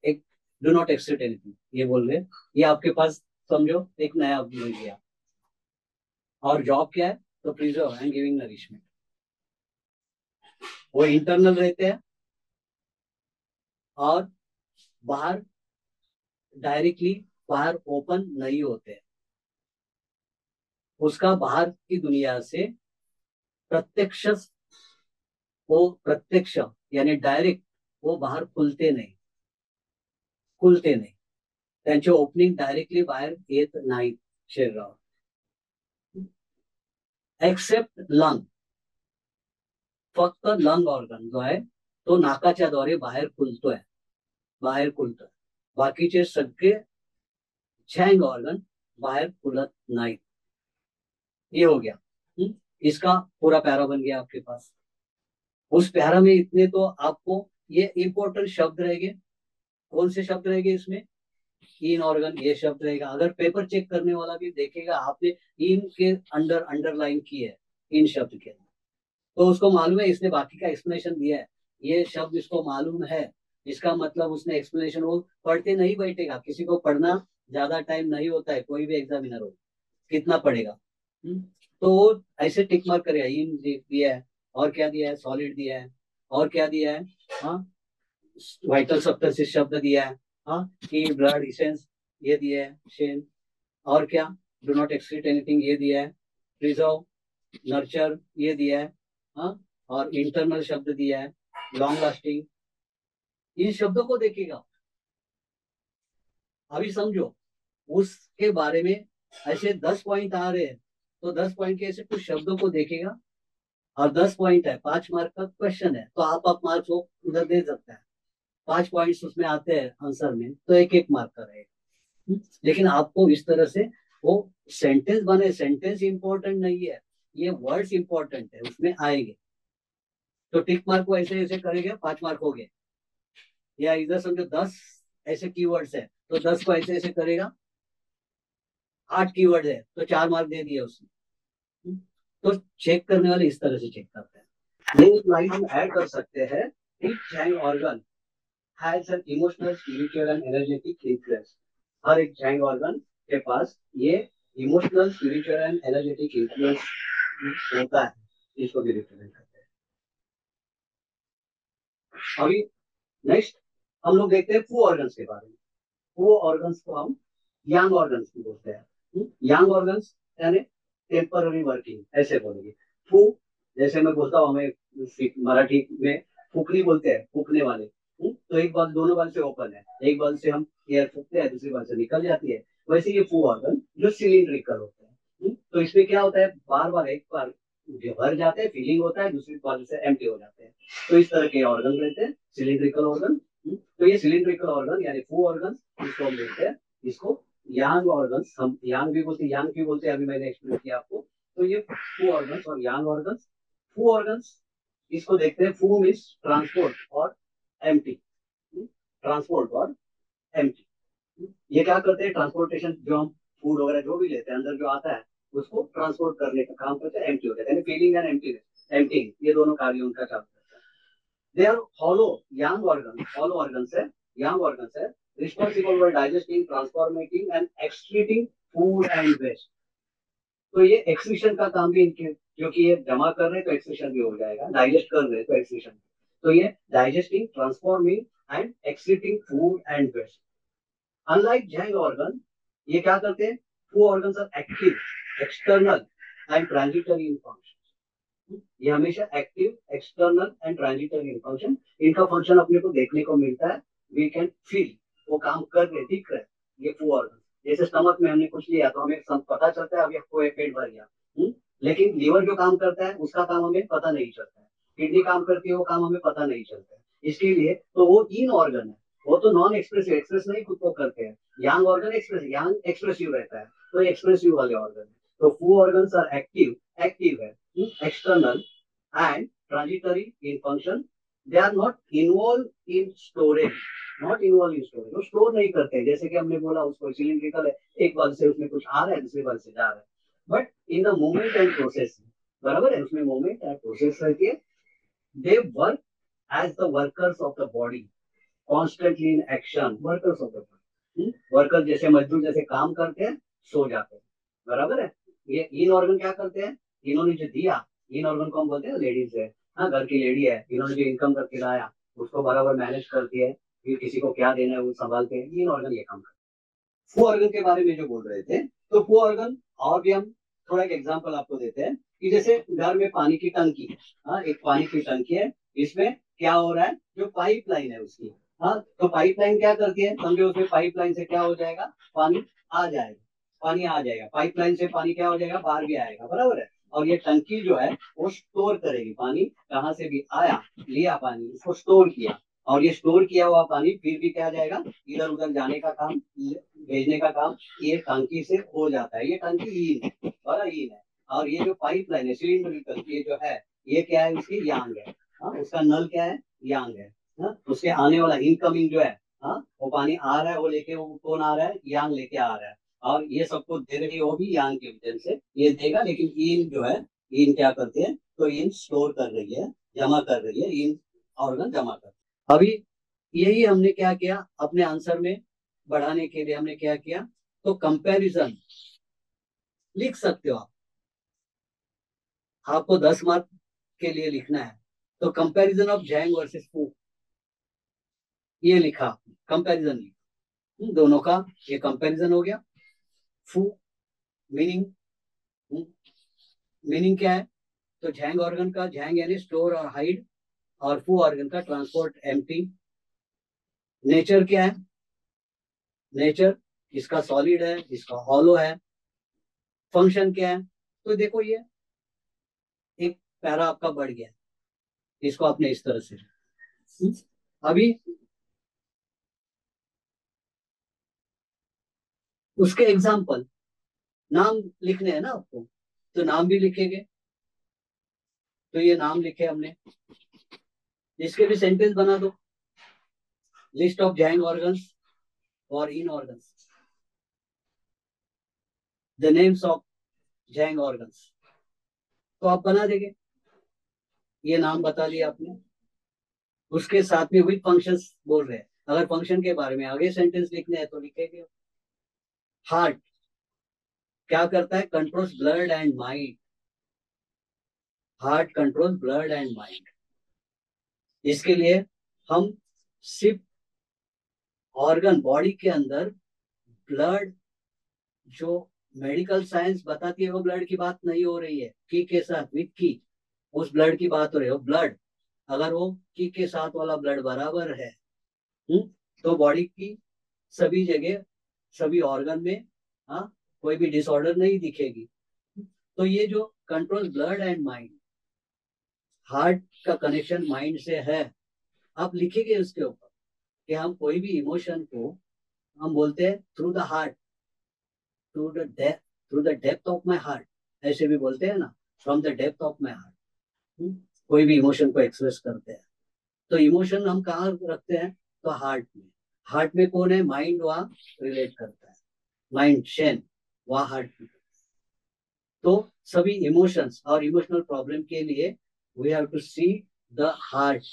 एक डू नॉट एक्सक्रीट एनीथिंग ये बोल रहे, ये आपके पास समझो एक नया मिल गया। और जॉब क्या है? तो प्रिजर्व एंड गिविंग नरिशमेंट। वो इंटरनल रहते हैं और बाहर डायरेक्टली बाहर ओपन नहीं होते हैं। उसका बाहर की दुनिया से प्रत्यक्ष, वो प्रत्यक्ष यानी डायरेक्ट वो बाहर खुलते नहीं, खुलते नाही, त्यांचे ओपनिंग डायरेक्टली बाहेर येत नाहीत शरीरावर। एक्सेप्ट लंग, फक्त लंग ऑर्गन जो आहे तो नाकाच्या द्वारे बाहेर खुलतोय, बाहेर खुलतोय। बाकीचे सगळे झैंग ऑर्गन बाहर खुलत नहीं। ये हो गया। इसका पूरा पैरा बन गया आपके पास। उस पैरा में इतने तो आपको ये इंपॉर्टेंट शब्द रहेंगे। कौन से शब्द रहेंगे इसमें? इन ऑर्गन ये शब्द रहेगा। अगर पेपर चेक करने वाला भी देखेगा आपने इन के अंडर अंडरलाइन की है इन शब्द के, तो उसको मालूम है, इसने बाकी का एक्सप्लेनेशन दिया है, ये शब्द इसको मालूम है, इसका मतलब उसने एक्सप्लेनेशन, वो पढ़ते नहीं बैठेगा, किसी को पढ़ना ज्यादा टाइम नहीं होता है, कोई भी एग्जामिनर हो कितना पढ़ेगा। तो वो ऐसे टिक मार्क करेगा, इन दिया है, और क्या दिया है, सॉलिड दिया है, और क्या दिया है, हाँ वाइटल सप्तसिस शब्द दिया है, हाँ कि ब्लड इसेंस ये दिया है, शेन, और क्या, डू नॉट एक्सक्रीट एनीथिंग ये दिया है, प्रिजर्व, नर्चर ये दिया है, हाँ और इंटरनल शब्द दिया है, लॉन्ग लास्टिंग, इन शब्दों को देखेगा। अभी समझो, उसके बारे में ऐसे 10 पॉइंट आ रहे हैं, तो 10 पॉइंट के ऐसे कुछ शब्दों को देखेगा, और 10 पॉइंट है, 5 मार्क का क्वेश्चन है, तो आप मार्क्स वो उधर दे सकते हैं, 5 पॉइंट्स उसमें आते हैं आंसर में, तो एक एक मार्क का रहेगा। लेकिन आपको इस तरह से वो सेंटेंस बने, सेंटेंस इंपॉर्टेंट नहीं है, ये वर्ड्स इंपॉर्टेंट है, उसमें आएंगे। तो टिक मार्क को ऐसे ऐसे करेंगे, 5 मार्क हो गए। या इधर समझो 10 ऐसे कीवर्ड्स है, तो 10 को ऐसे ऐसे करेगा, 8 कीवर्ड है, तो 4 मार्क दे दिए उसने। तो चेक करने वाले इस तरह से चेक करते हैं। ये एक लाइन हम ऐड कर सकते हैं, each zang organ has an emotional, spiritual and energetic influence. हर एक जैंग ऑर्गन के पास ये emotional, spiritual and energetic influence होता है, इसको भी रिप्रेजेंट करते हैं। अभी नेक्स्ट हम लोग देखते हैं फू ऑर्गन्स के बारे में। फू ऑर्गन्स को हम यंग ऑर्गन्स भी बोलते हैं। यंग ऑर्गन्स यानी टेम्पररी वर्किंग, ऐसे बोलेंगे। फू, जैसे मैं बोलता हूँ, हमें मराठी में फूकनी बोलते हैं, फूकने वाले। तो एक बाल, दोनों बाल से ओपन है, एक बाल से हम एयर फूकते हैं, दूसरी बाल से निकल जाती है। वैसे ये फू ऑर्गन जो सिलिंड्रिकल होते हैं। तो इसमें क्या होता है, बार बार एक बार जो भर जाते हैं, फीलिंग होता है, दूसरी बार से एम्प्टी हो जाते हैं। तो इस तरह के ऑर्गन रहते हैं, सिलिंड्रिकल ऑर्गन। तो ये सिलिंड्रिकल ऑर्गन यानी फू ऑर्गन, इसको हम देखते हैं। इसको यांग ऑर्गन्स, हम यांग भी बोलते हैं, यांग भी बोलते हैं, अभी मैंने एक्सप्लेन किया आपको। तो ये फू ऑर्गन्स और यांग ऑर्गन्स। फू ऑर्गन्स इसको देखते हैं, फू मीन्स ट्रांसपोर्ट और एम्प्टी, ट्रांसपोर्ट और एम्प्टी। ये क्या करते हैं, ट्रांसपोर्टेशन, जो हम फूड वगैरह जो भी लेते हैं, अंदर जो आता है उसको ट्रांसपोर्ट करने का काम करते हैं, एम्प्टी होता है, यानी फीलिंग एंड एम्प्टी, ये दोनों कार्य उनका चालू करता है। They are hollow, yang organ, hollow organs है, यंग ऑर्गन्स है, responsible for digesting, transformating and excreting food and waste. तो ये एक्सक्रीशन का काम भी इनके, क्योंकि ये जमा कर रहे हैं तो एक्सक्रीशन भी हो जाएगा, डाइजेस्ट कर रहे हैं तो एक्सक्रीशन। तो ये digesting, transforming and excreting food and waste. Unlike zang organ, ये क्या करते हैं, fu organs are active, external and transitory in function. ये हमेशा active, external and transitory in function, इनका फंक्शन अपने को देखने को मिलता है, वी कैन फील, वो काम कर रहे, दिख रहे, ये फू ऑर्गन। जैसे स्टमक में हमने कुछ लिया तो हमें पता चलता है अभी आपको पेट भर गया। लेकिन लीवर जो काम करता है उसका काम हमें पता नहीं चलता है, किडनी काम करती है वो काम हमें पता नहीं चलता है। इसके लिए तो वो इन ऑर्गन है, वो तो नॉन एक्सप्रेसिव, एक्सप्रेस नहीं खुद को करते हैं। Yang organ express, yang expressive रहता है, तो एक्सप्रेसिव वाले ऑर्गन है। तो fu organs are active, active है, external and transitory in function. They are not involve in storage, not involve in storage, वो स्टोर नहीं करते। जैसे कि हमने बोला उसको सिलिंड्रिकल है, एक बार से उसमें कुछ आ रहा है, दूसरी बार से जा रहा है, but in the moment and process, बराबर है, उसमें मोमेंट एंड प्रोसेस रहती है। They work as the workers of the body, constantly in action, workers of the body. Worker जैसे मजदूर जैसे काम करते हैं, सो जाते हैं, बराबर है। ये इन ऑर्गन क्या करते हैं, इन्होंने जो दिया, इन ऑर्गन को हम बोलते हैं लेडीज है, हाँ घर की लेडी है, इन्होंने जो इनकम करके लाया उसको बराबर मैनेज करती है, फिर किसी को क्या देना है वो संभालते हैं, इन ऑर्गन ये काम करते हैं। फू ऑर्गन के बारे में जो बोल रहे थे, तो फू ऑर्गन, और भी हम थोड़ा एक एग्जांपल आपको देते हैं कि जैसे घर में पानी की टंकी है, हाँ एक पानी की टंकी है, इसमें क्या हो रहा है, जो पाइपलाइन है उसकी, हाँ तो पाइपलाइन क्या करती है, समझो उसमें पाइपलाइन से क्या हो जाएगा, पानी आ जाएगा, पानी आ जाएगा, पाइपलाइन से पानी क्या हो जाएगा, बाहर भी आएगा, बराबर है। और ये टंकी जो है वो स्टोर करेगी पानी, कहाँ से भी आया, लिया पानी, उसको स्टोर किया, और ये स्टोर किया हुआ पानी फिर भी क्या जाएगा, इधर उधर जाने का काम, भेजने का काम ये टंकी से हो जाता है। ये टंकी ईन है, बड़ा ईन है। और ये जो पाइपलाइन है सिलिंड्रिकल, ये जो है ये क्या है, उसकी यांग है, हाँ उसका नल क्या है, यांग है, हाँ उसके आने वाला इनकमिंग जो है, हाँ वो पानी आ रहा है, वो लेके, वो कौन आ रहा है, यांग लेके आ रहा है, और ये सबको दे रही है वो भी यांग के वजह से ये देगा। लेकिन ईन जो है, ईन क्या करते हैं, तो ईन स्टोर कर रही है, जमा कर रही है, ईन ऑर्गन जमा कर, अभी यही हमने क्या किया अपने आंसर में बढ़ाने के लिए, हमने क्या किया, तो कंपैरिजन लिख सकते हो आप। आपको 10 मार्क के लिए लिखना है, तो कंपैरिजन ऑफ जैंग वर्सेस फू, ये लिखा, कंपैरिजन लिखा। दोनों का ये कंपैरिजन हो गया। फू मीनिंग, मीनिंग क्या है, तो झैंग ऑर्गन का, झैंग यानी स्टोर और हाइड, और फू ऑर्गन का ट्रांसपोर्ट एम्प्टी। नेचर क्या है, नेचर इसका सॉलिड है, इसका हॉलो है। फंक्शन क्या है, तो देखो ये एक पैरा आपका बढ़ गया, इसको आपने इस तरह से, अभी उसके एग्जाम्पल, नाम लिखने हैं ना आपको, तो नाम भी लिखेंगे। तो ये नाम लिखे हमने, इसके भी सेंटेंस बना दो। लिस्ट ऑफ जैंग ऑर्गन्स और yin organs, the names of zang organs, तो आप बना देंगे। ये नाम बता दिया आपने, उसके साथ में विद फंक्शंस बोल रहे हैं। अगर फंक्शन के बारे में आगे सेंटेंस लिखने हैं तो लिखेंगे। हार्ट क्या करता है, controls blood and mind. Heart control blood and mind. इसके लिए हम सिर्फ ऑर्गन बॉडी के अंदर ब्लड, जो मेडिकल साइंस बताती है वो ब्लड की बात नहीं हो रही है, की के साथ विथ की, उस ब्लड की बात हो रही है। ब्लड अगर वो की के साथ वाला ब्लड बराबर है, हुँ? तो बॉडी की सभी जगह, सभी ऑर्गन में, हाँ, कोई भी डिसऑर्डर नहीं दिखेगी। तो ये जो control blood and mind, heart का कनेक्शन माइंड से है। आप लिखेंगे उसके ऊपर कि हम कोई भी इमोशन को हम बोलते हैं through the heart, to the depth, through the depth of my heart, ऐसे भी बोलते हैं ना, from the depth of my heart. कोई भी इमोशन को एक्सप्रेस करते हैं। तो इमोशन हम कहाँ रखते हैं, तो हार्ट में। हार्ट में कौन है, माइंड वहाँ रिलेट करता है, माइंड शेन वहाँ हार्ट में। तो सभी इमोशंस और इमोशनल प्रॉब्लम के लिए we have to see the heart,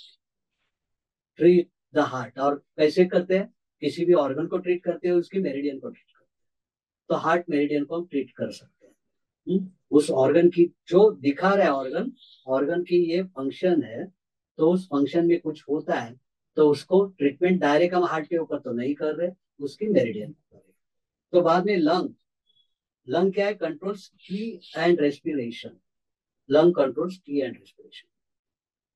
treat the heart. और कैसे करते हैं, किसी भी ऑर्गन को ट्रीट करते हैं उसकी मेरिडियन को ट्रीट करते हैं। तो हार्ट मेरिडियन को हम ट्रीट कर सकते हैं। उस ऑर्गन की जो दिखा रहा है ऑर्गन, ऑर्गन की ये फंक्शन है, तो उस फंक्शन में कुछ होता है, तो उसको ट्रीटमेंट डायरेक्ट हम हार्ट के ऊपर तो नहीं कर रहे, उसकी मेरिडियन कर रहे। तो बाद में लंग, लंग क्या है, कंट्रोल्स की एंड रेस्पिरेशन। लंग कंट्रोल्स की एंड रेस्पिरेशन।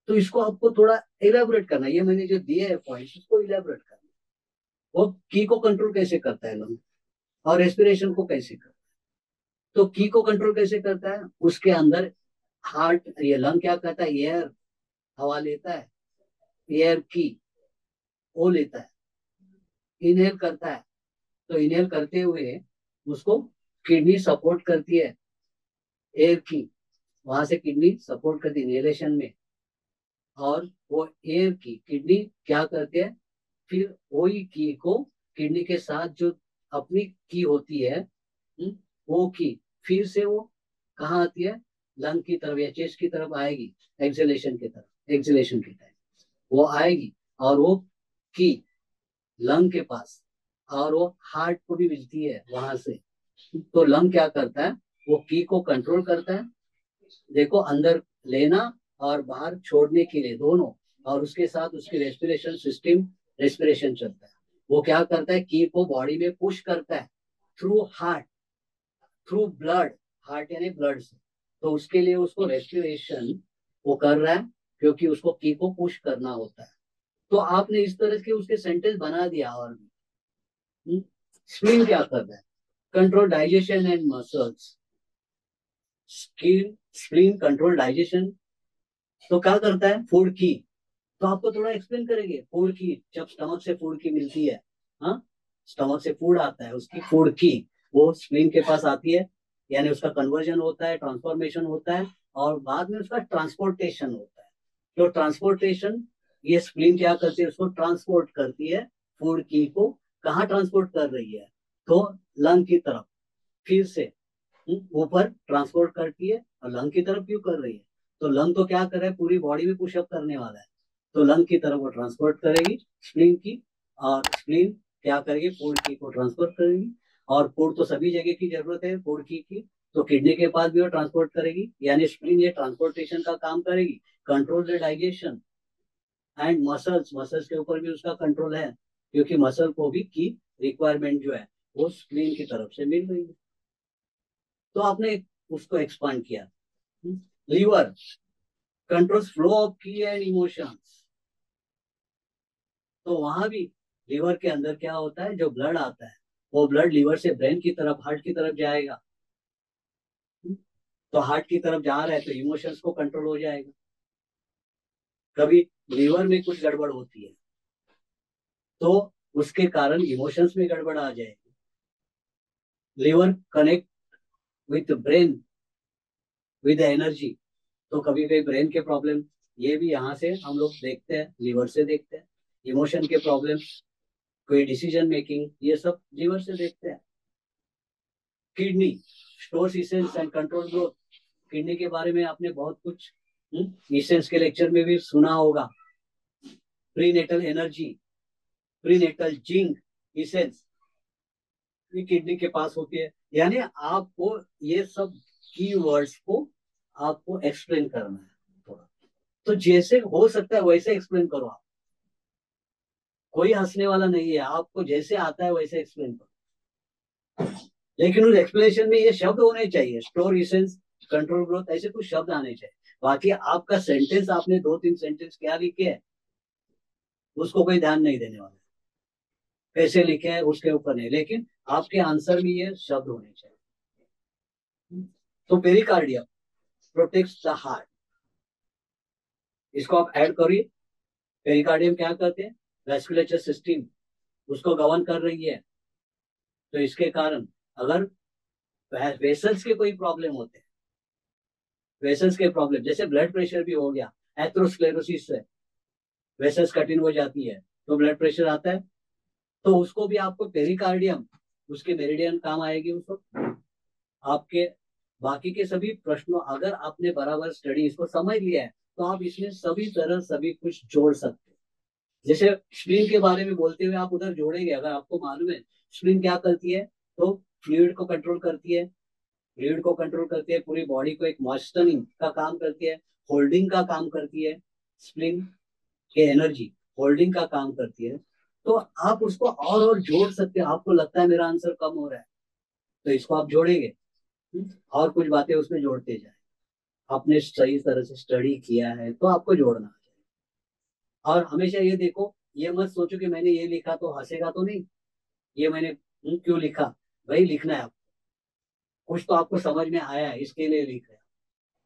तो इसको आपको थोड़ा इलेबोरेट करना है, ये मैंने जो दिए है पॉइंट्स, इसको इलेबोरेट करना है। वो की को कंट्रोल कैसे करता है लंग, और रेस्पिरेशन को कैसे करता है। तो की को कंट्रोल कैसे करता है, उसके अंदर हार्ट, ये लंग क्या करता है, एयर, हवा लेता है, एयर की वो लेता है, इनहेल करता है। तो इनहेल करते हुए उसको किडनी सपोर्ट करती है, एयर की, वहां से किडनी सपोर्ट करती है इनहेलेशन में। और वो एयर की किडनी क्या करती है, फिर वही की को, किडनी के साथ जो अपनी की होती है, वो की फिर से वो कहाँ आती है, लंग की तरफ या चेस्ट की तरफ आएगी, एक्सलेशन की तरफ, एक्सलेशन की टाइम वो आएगी, और वो की लंग के पास, और वो हार्ट को भी मिलती है वहां से। तो लंग क्या करता है, वो की को कंट्रोल करता है, देखो अंदर लेना और बाहर छोड़ने के लिए दोनों। और उसके साथ उसकी रेस्पिरेशन सिस्टम, रेस्पिरेशन चलता है। वो क्या करता है, की को बॉडी में पुश करता है through heart, through blood, heart यानी ब्लड से। तो उसके लिए उसको रेस्पिरेशन वो कर रहा है, क्योंकि उसको की को पुश करना होता है। तो आपने इस तरह के उसके सेंटेंस बना दिया। और स्प्लीन क्या कर रहा है, control digestion and muscles. Skin, spleen control digestion, तो क्या करता है, फूड की। तो आपको थोड़ा एक्सप्लेन करेंगे, फूड की, जब स्टमक से फूड की मिलती है, हाँ, स्टमक से फूड आता है, उसकी फूड की वो स्प्लीन के पास आती है, यानी उसका कन्वर्जन होता है, ट्रांसफॉर्मेशन होता है, और बाद में उसका ट्रांसपोर्टेशन होता है। तो ट्रांसपोर्टेशन, ये स्प्लीन क्या करती है, उसको ट्रांसपोर्ट करती है, फूड की को कहाँ ट्रांसपोर्ट कर रही है, तो लंग की तरफ, फिर से ऊपर ट्रांसपोर्ट करती है, और लंग की तरफ क्यों कर रही है, तो लंग तो क्या कर रहा है, पूरी बॉडी में पुशअप करने वाला है। तो लंग की तरफ वो ट्रांसपोर्ट करेगी स्प्लीन की, और स्प्लीन क्या करेगी, फूड की को ट्रांसपोर्ट करेगी। और फूड तो सभी जगह की जरूरत है फूड की तो किडनी के पास भी वो ट्रांसपोर्ट करेगी, यानी स्प्लीन ये ट्रांसपोर्टेशन का काम करेगी, control the digestion. And muscles, muscles के ऊपर भी उसका कंट्रोल है, क्योंकि मसल को भी की रिक्वायरमेंट जो है वो स्प्लीन की तरफ से मिल रही है। तो आपने उसको एक्सपांड किया। Liver controls flow of qi and emotions. तो वहां भी लीवर के अंदर क्या होता है, जो ब्लड आता है वो ब्लड लीवर से ब्रेन की तरफ, हार्ट की तरफ जाएगा। तो हार्ट की तरफ जा रहा है तो इमोशंस को कंट्रोल हो जाएगा। कभी लीवर में कुछ गड़बड़ होती है तो उसके कारण इमोशंस में गड़बड़ आ जाएगी। Liver connect with brain with energy. तो कभी कभी ब्रेन के प्रॉब्लम ये भी यहाँ से हम लोग देखते हैं, लीवर से देखते हैं। इमोशन के प्रॉब्लम, कोई डिसीजन मेकिंग, ये सब लीवर से देखते हैं। Kidney stores essence and control growth. Kidney के बारे में आपने बहुत कुछ इसेंस के लेक्चर में भी सुना होगा। Prenatal energy, prenatal zinc, essence, ये किडनी के पास होती है। यानी आपको ये सब की वर्ड्स को आपको एक्सप्लेन करना है थोड़ा। तो जैसे हो सकता है वैसे एक्सप्लेन करो आप। कोई हंसने वाला नहीं है, आपको जैसे आता है वैसे एक्सप्लेन करो। लेकिन उस एक्सप्लेनेशन में ये शब्द होने चाहिए, स्टोर इसेंस, कंट्रोल ग्रोथ, ऐसे कुछ शब्द आने चाहिए। बाकी आपका सेंटेंस, आपने 2-3 सेंटेंस क्या लिखे है उसको कोई ध्यान नहीं देने वाला। कैसे लिखे हैं उसके ऊपर नहीं, लेकिन आपके आंसर में ये शब्द होने चाहिए। तो पेरिकार्डियम प्रोटेक्ट्स द हार्ट, इसको आप ऐड करिए। पेरिकार्डियम क्या करते हैं, वेस्कुलेचर सिस्टम उसको गवर्न कर रही है। तो इसके कारण अगर वेसल्स के कोई प्रॉब्लम होते हैं, वेसल्स के प्रॉब्लम जैसे ब्लड प्रेशर भी हो गया, एथ्रोस्क्लेरोसिस से वेसल्स कठिन हो जाती है तो ब्लड प्रेशर आता है। तो उसको भी आपको पेरिकार्डियम, उसके मेरिडियन काम आएगी उसको। आपके बाकी के सभी प्रश्नों, अगर आपने बराबर स्टडी इसको समझ लिया है तो आप इसमें सभी तरह सभी कुछ जोड़ सकते हैं। जैसे स्प्लीन के बारे में बोलते हुए आप उधर जोड़ेंगे, अगर आपको मालूम है स्प्लीन क्या करती है, तो फ्लूइड को कंट्रोल करती है, फ्लूइड को कंट्रोल करती है, पूरी बॉडी को एक मॉइस्चरिंग का काम करती है, होल्डिंग का काम करती है। स्प्लीन के एनर्जी होल्डिंग का काम करती है। तो आप उसको और जोड़ सकते हैं। आपको लगता है मेरा आंसर कम हो रहा है तो इसको आप जोड़ेंगे, और कुछ बातें उसमें जोड़ते जाए। आपने सही तरह से स्टडी किया है तो आपको जोड़ना है। और हमेशा ये देखो, ये मत सोचो कि मैंने ये लिखा तो हंसेगा तो नहीं, ये मैंने क्यों लिखा। भाई लिखना है आपको, कुछ तो आपको समझ में आया है इसके लिए लिख रहे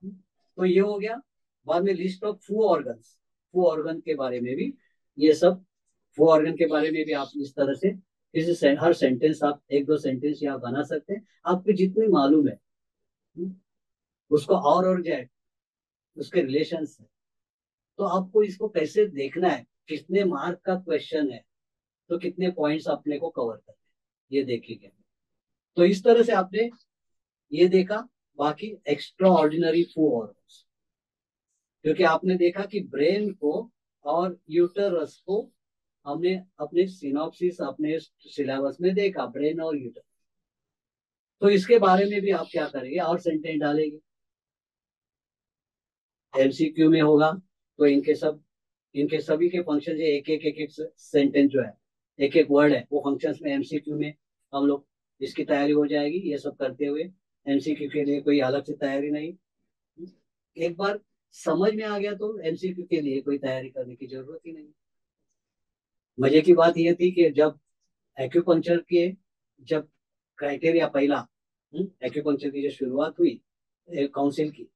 हैं। तो ये हो गया। बाद में लिस्ट ऑफ फू ऑर्गन्स, फू ऑर्गन के बारे में भी ये सब, फू ऑर्गन के बारे में भी आप इस तरह से हर सेंटेंस आप 1-2 सेंटेंस यहाँ बना सकते हैं, आपको जितनी मालूम है उसको और जाए उसके रिलेशन है। तो आपको इसको कैसे देखना है, कितने मार्क का क्वेश्चन है तो कितने पॉइंट्स अपने को कवर करने हैं, ये देखेंगे। तो इस तरह से आपने ये देखा। बाकी एक्स्ट्रा ऑर्डिनरी फू ऑर्गन्स, क्योंकि आपने देखा कि ब्रेन को और यूटरस को हमने अपने सिनॉप्सिस, अपने सिलेबस में देखा, ब्रेन और यूटरस। तो इसके बारे में भी आप क्या करेंगे और सेंटेंस डालेंगे, एमसीक्यू में होगा। तो इनके सभी के फंक्शन, एक एक सेंटेंस जो है, एक एक वर्ड है, वो फंक्शंस में एमसीक्यू में हम लोग इसकी तैयारी हो जाएगी। ये सब करते हुए एमसीक्यू के लिए कोई अलग से तैयारी नहीं। एक बार समझ में आ गया तो एमसीक्यू के लिए कोई तैयारी करने की जरूरत ही नहीं। मजे की बात यह थी कि जब एक्यूपंक्चर के, जब क्राइटेरिया पहला एक्यूपंक्चर की जो शुरुआत हुई काउंसिल की,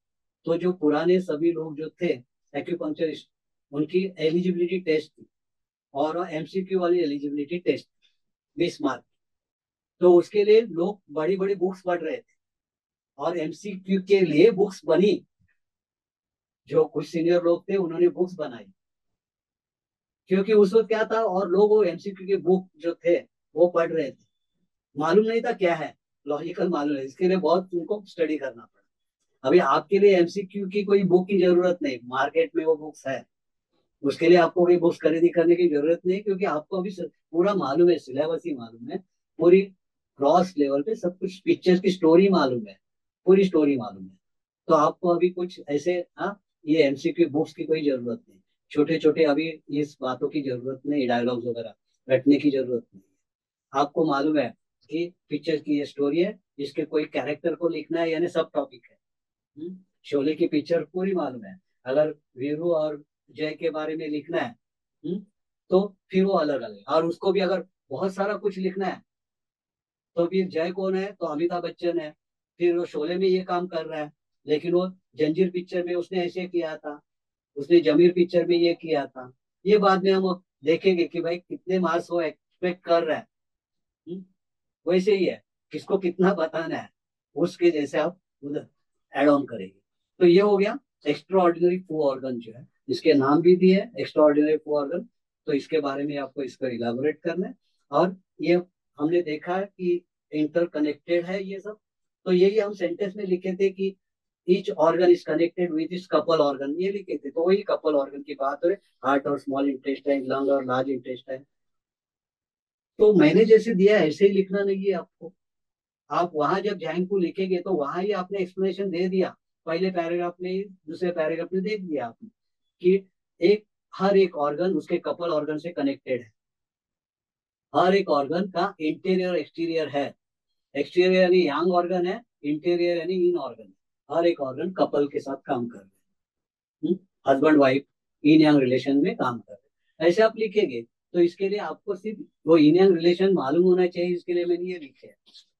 तो जो पुराने सभी लोग जो थे एक्यूपंक्चरिस्ट, उनकी एलिजिबिलिटी टेस्ट थी, और एमसीक्यू वाली एलिजिबिलिटी टेस्ट 20 मार्क। तो उसके लिए लोग बड़ी बड़ी बुक्स पढ़ रहे थे, और एमसीक्यू के लिए बुक्स बनी। जो कुछ सीनियर लोग थे उन्होंने बुक्स बनाई, क्योंकि उस वक्त क्या था, और लोग वो एमसीक्यू के बुक जो थे वो पढ़ रहे थे। मालूम नहीं था क्या है, लॉजिकल मालूम है, इसके लिए बहुत उनको स्टडी करना पड़ा। अभी आपके लिए एमसीक्यू की कोई बुक की जरूरत नहीं, मार्केट में वो बुक्स है। उसके लिए आपको कोई बुक्स खरीदी करने की जरूरत नहीं, क्योंकि आपको अभी पूरा मालूम है, सिलेबस ही मालूम है, पूरी क्रॉस लेवल पे सब कुछ, पिक्चर्स की स्टोरी मालूम है, पूरी स्टोरी मालूम है। तो आपको अभी कुछ ऐसे, हाँ, ये एमसीक्यू बुक्स की कोई जरूरत नहीं, छोटे छोटे अभी इस बातों की जरूरत नहीं, डायलॉग्स वगैरह रटने की जरूरत नहीं। आपको मालूम है कि पिक्चर की ये स्टोरी है, इसके कोई कैरेक्टर को लिखना है, यानी सब टॉपिक है। हम्म? शोले की पिक्चर पूरी मालूम है। अगर वीरू और जय के बारे में लिखना है, तो फिर वो अलग अलग, और उसको भी अगर बहुत सारा कुछ लिखना है, तो फिर जय कौन है, तो अमिताभ बच्चन है, फिर वो शोले में ये काम कर रहा है, लेकिन वो जंजीर पिक्चर में उसने ऐसे किया था, उसने जमीर पिक्चर में ये किया था। ये बाद में हम देखेंगे कि भाई कितने मार्क्स वो एक्सपेक्ट कर रहा है। हम्म? वैसे ही है, किसको कितना बताना है, उसके जैसे आप उधर एड ऑन करेंगे। तो ये हो गया एक्स्ट्रा ऑर्डिनरी फू ऑर्गन जो है, इसके नाम भी दिए एक्स्ट्रा ऑर्डिनरी फू ऑर्गन। तो इसके बारे में आपको इसको इलाबोरेट करना है। और ये हमने देखा है कि इंटरकनेक्टेड है ये सब। तो यही हम सेंटेंस में लिखे थे कि each organ is connected with इस कपल ऑर्गन, ये लिखे थे, तो वही कपल ऑर्गन की बात हो रही, हार्ट और स्मॉल इंटेस्टाइन, लंग और लार्ज इंटेस्टाइन। तो मैंने जैसे दिया है, ऐसे ही लिखना नहीं है आपको। आप वहां जब जैंग को लिखेंगे तो वहां ही आपने एक्सप्लेनेशन दे दिया, पहले पैराग्राफ में ही, दूसरे पैराग्राफ में दे दिया आपने कि एक, हर एक ऑर्गन उसके कपल ऑर्गन से कनेक्टेड है। हर एक ऑर्गन का इंटीरियर एक्सटीरियर है। एक्सटीरियर यानी यांग ऑर्गन है, इंटीरियर यानी इन ऑर्गन है। हर एक ऑर्गन कपल के साथ काम कर रहे हैं, हस्बैंड वाइफ इन यांग रिलेशन में काम कर रहे हैं, ऐसे आप लिखेंगे। तो इसके लिए आपको सिर्फ वो इन यांग रिलेशन मालूम होना चाहिए, इसके लिए मैंने ये लिखे है।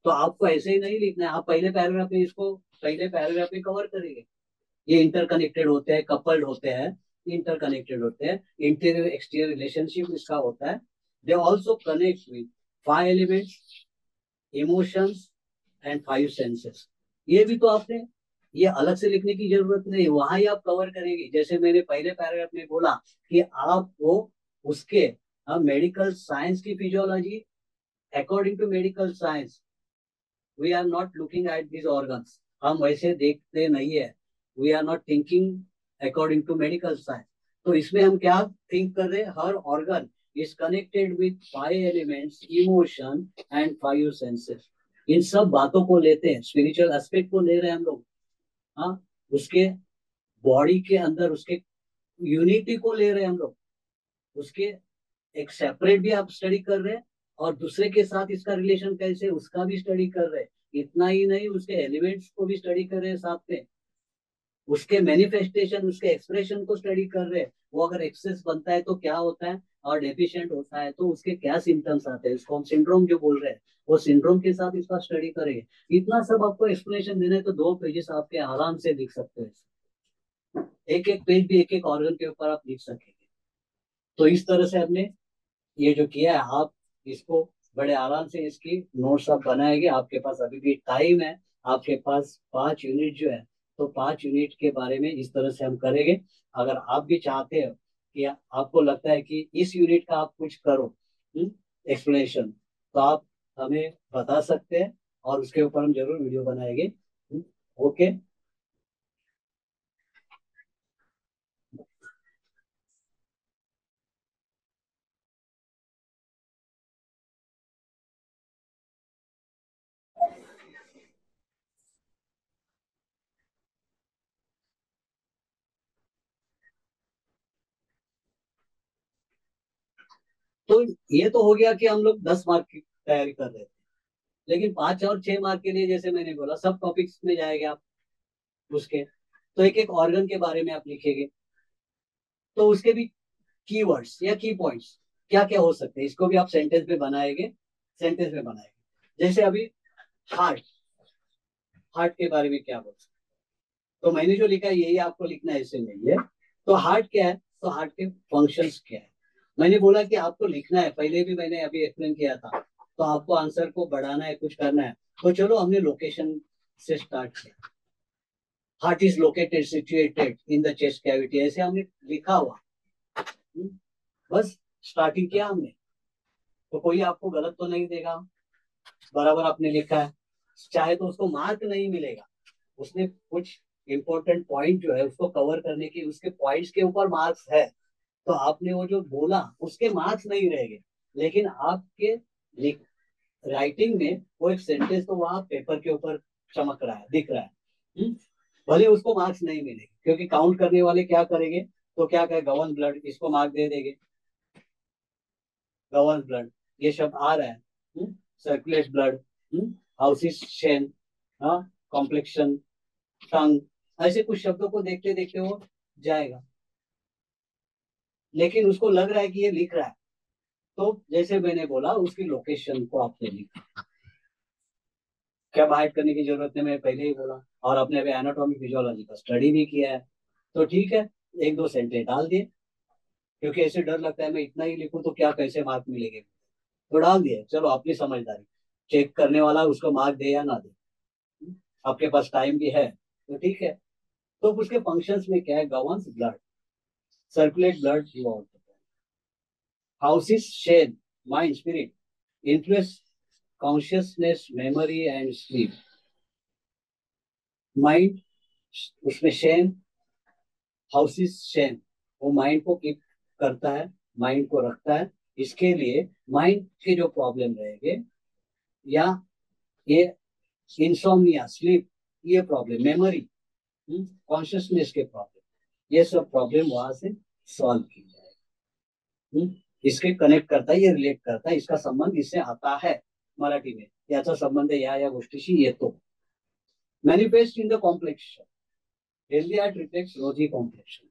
तो आपको ऐसे ही नहीं लिखना है, आप पहले पैराग्राफ में इसको, पहले पैराग्राफ में कवर करेंगे, ये इंटरकनेक्टेड होते हैं, कपल्ड होते हैं, इंटरकनेक्टेड होते हैं, इंटीरियर एक्सटीरियर रिलेशनशिप इसका होता है। They also connect with 5 elements, emotions and 5 senses. ये भी तो आपने, ये अलग से लिखने की जरूरत नहीं, वहां ही आप कवर करेंगे। जैसे मैंने पहले पैराग्राफ में बोला कि आपको उसके, मेडिकल साइंस की physiology, according to medical science we are not looking at this organs, हम वैसे देखते नहीं है, we are not thinking according to medical science. तो इसमें हम क्या थिंक कर रहे हैं, हर organ is connected with 5 elements, emotion and 5 senses. इन सब बातों को लेते हैं, स्पिरिचुअल एस्पेक्ट को ले रहे हैं हम लोग। हाँ, उसके बॉडी के अंदर उसके यूनिटी को ले रहे हैं हम लोग, उसके एक सेपरेट भी आप स्टडी कर रहे हैं, और दूसरे के साथ इसका रिलेशन कैसे, उसका भी स्टडी कर रहे हैं। इतना ही नहीं, उसके एलिमेंट्स को भी स्टडी कर रहे हैं साथ में, उसके मैनिफेस्टेशन, उसके एक्सप्रेशन को स्टडी कर रहे हैं। वो अगर एक्सेस बनता है तो क्या होता है, और डेफिशिएंट होता है तो उसके क्या सिम्टम्स आते हैं, उसको हम सिंड्रोम जो बोल रहे हैं, वो सिंड्रोम के साथ इसका स्टडी करेंगे। इतना सब आपको एक्सप्लेनेशन देना है तो 2 पेजेस आपके आराम से लिख सकते हैं। एक एक पेज भी एक एक ऑर्गन के ऊपर आप लिख सकेंगे। तो इस तरह से हमने ये जो किया है, आप इसको बड़े आराम से इसकी नोट्स आप बनाएंगे। आपके पास अभी भी टाइम है, आपके पास 5 यूनिट जो है, तो 5 यूनिट के बारे में इस तरह से हम करेंगे। अगर आप भी चाहते हो कि आपको लगता है कि इस यूनिट का आप कुछ करो एक्सप्लेनेशन, तो आप हमें बता सकते हैं, और उसके ऊपर हम जरूर वीडियो बनाएंगे। ओके। तो ये तो हो गया कि हम लोग 10 मार्क की तैयारी कर रहे थे, लेकिन 5 और 6 मार्क के लिए जैसे मैंने बोला, सब टॉपिक्स में जाएंगे आप उसके। तो एक एक ऑर्गन के बारे में आप लिखेंगे, तो उसके भी कीवर्ड्स या की पॉइंट्स क्या क्या हो सकते हैं, इसको भी आप सेंटेंस में बनाएंगे, सेंटेंस में बनाएंगे। जैसे अभी हार्ट, हार्ट के बारे में क्या बोल सकते, तो मैंने जो लिखा है यही आपको लिखना है, ऐसे नहीं है। तो हार्ट क्या है, तो हार्ट के फंक्शंस क्या है, मैंने बोला कि आपको लिखना है, पहले भी मैंने अभी एक्सप्लेन किया था। तो आपको आंसर को बढ़ाना है, कुछ करना है, तो चलो हमने लोकेशन से स्टार्ट किया। Heart is located situated in the chest cavity, ऐसे हमने लिखा हुआ। हम्म, बस स्टार्टिंग किया हमने, तो कोई आपको गलत तो नहीं देगा, बराबर आपने लिखा है। चाहे तो उसको मार्क नहीं मिलेगा, उसने कुछ इंपॉर्टेंट पॉइंट जो है उसको कवर करने की, उसके पॉइंट्स के ऊपर मार्क्स है, तो आपने वो जो बोला उसके मार्क्स नहीं रहेंगे, लेकिन आपके राइटिंग में वो एक सेंटेंस तो वहां पेपर के ऊपर चमक रहा है, दिख रहा है। हम्म? भले उसको मार्क्स नहीं मिलेंगे, क्योंकि काउंट करने वाले क्या करेंगे, तो क्या कहे, गवर्न ब्लड, इसको मार्क दे देंगे। गवर्न ब्लड, ये शब्द आ रहा है, सर्कुलेट ब्लड, हाउसिस शेन, हाँ, कॉम्प्लेक्शन, टंग, ऐसे कुछ शब्दों को देखते देखते वो जाएगा, लेकिन उसको लग रहा है कि ये लिख रहा है, तो जैसे मैंने बोला उसकी लोकेशन को आपने लिखा। क्या बात करने की जरूरत है, मैं पहले ही बोला। और आपने अभी एनाटॉमी फिजियोलॉजी का स्टडी भी किया है, तो ठीक है, एक दो सेंटेंस डाल दिए, क्योंकि ऐसे डर लगता है मैं इतना ही लिखूं तो क्या कैसे मार्क मिलेंगे, तो डाल दिए, चलो अपनी समझदारी, चेक करने वाला उसको मार्क दे या ना दे, आपके पास टाइम भी है तो ठीक है। तो उसके फंक्शंस में क्या है, governs blood, circulate blood through houses shen mind spirit, influence consciousness memory and sleep. Mind, उसमें शेन, हाउसेस शेन, वो माइंड को कीप करता है, माइंड को रखता है। इसके लिए माइंड के जो प्रॉब्लम रहेंगे, या ये इंसोम्निया स्लीप, ये प्रॉब्लम, मेमोरी, कॉन्शियसनेस के प्रॉब्लम, ये सब प्रॉब्लम वहां से सॉल्व की जाए। इसके कनेक्ट करता है, ये रिलेट करता है, इसका संबंध इससे आता है, मराठी में याचा संबंध आहे या गोष्टीशी येतो। Manifest in the complexion, healthy heart reflex रोजी कॉम्प्लेक्शन,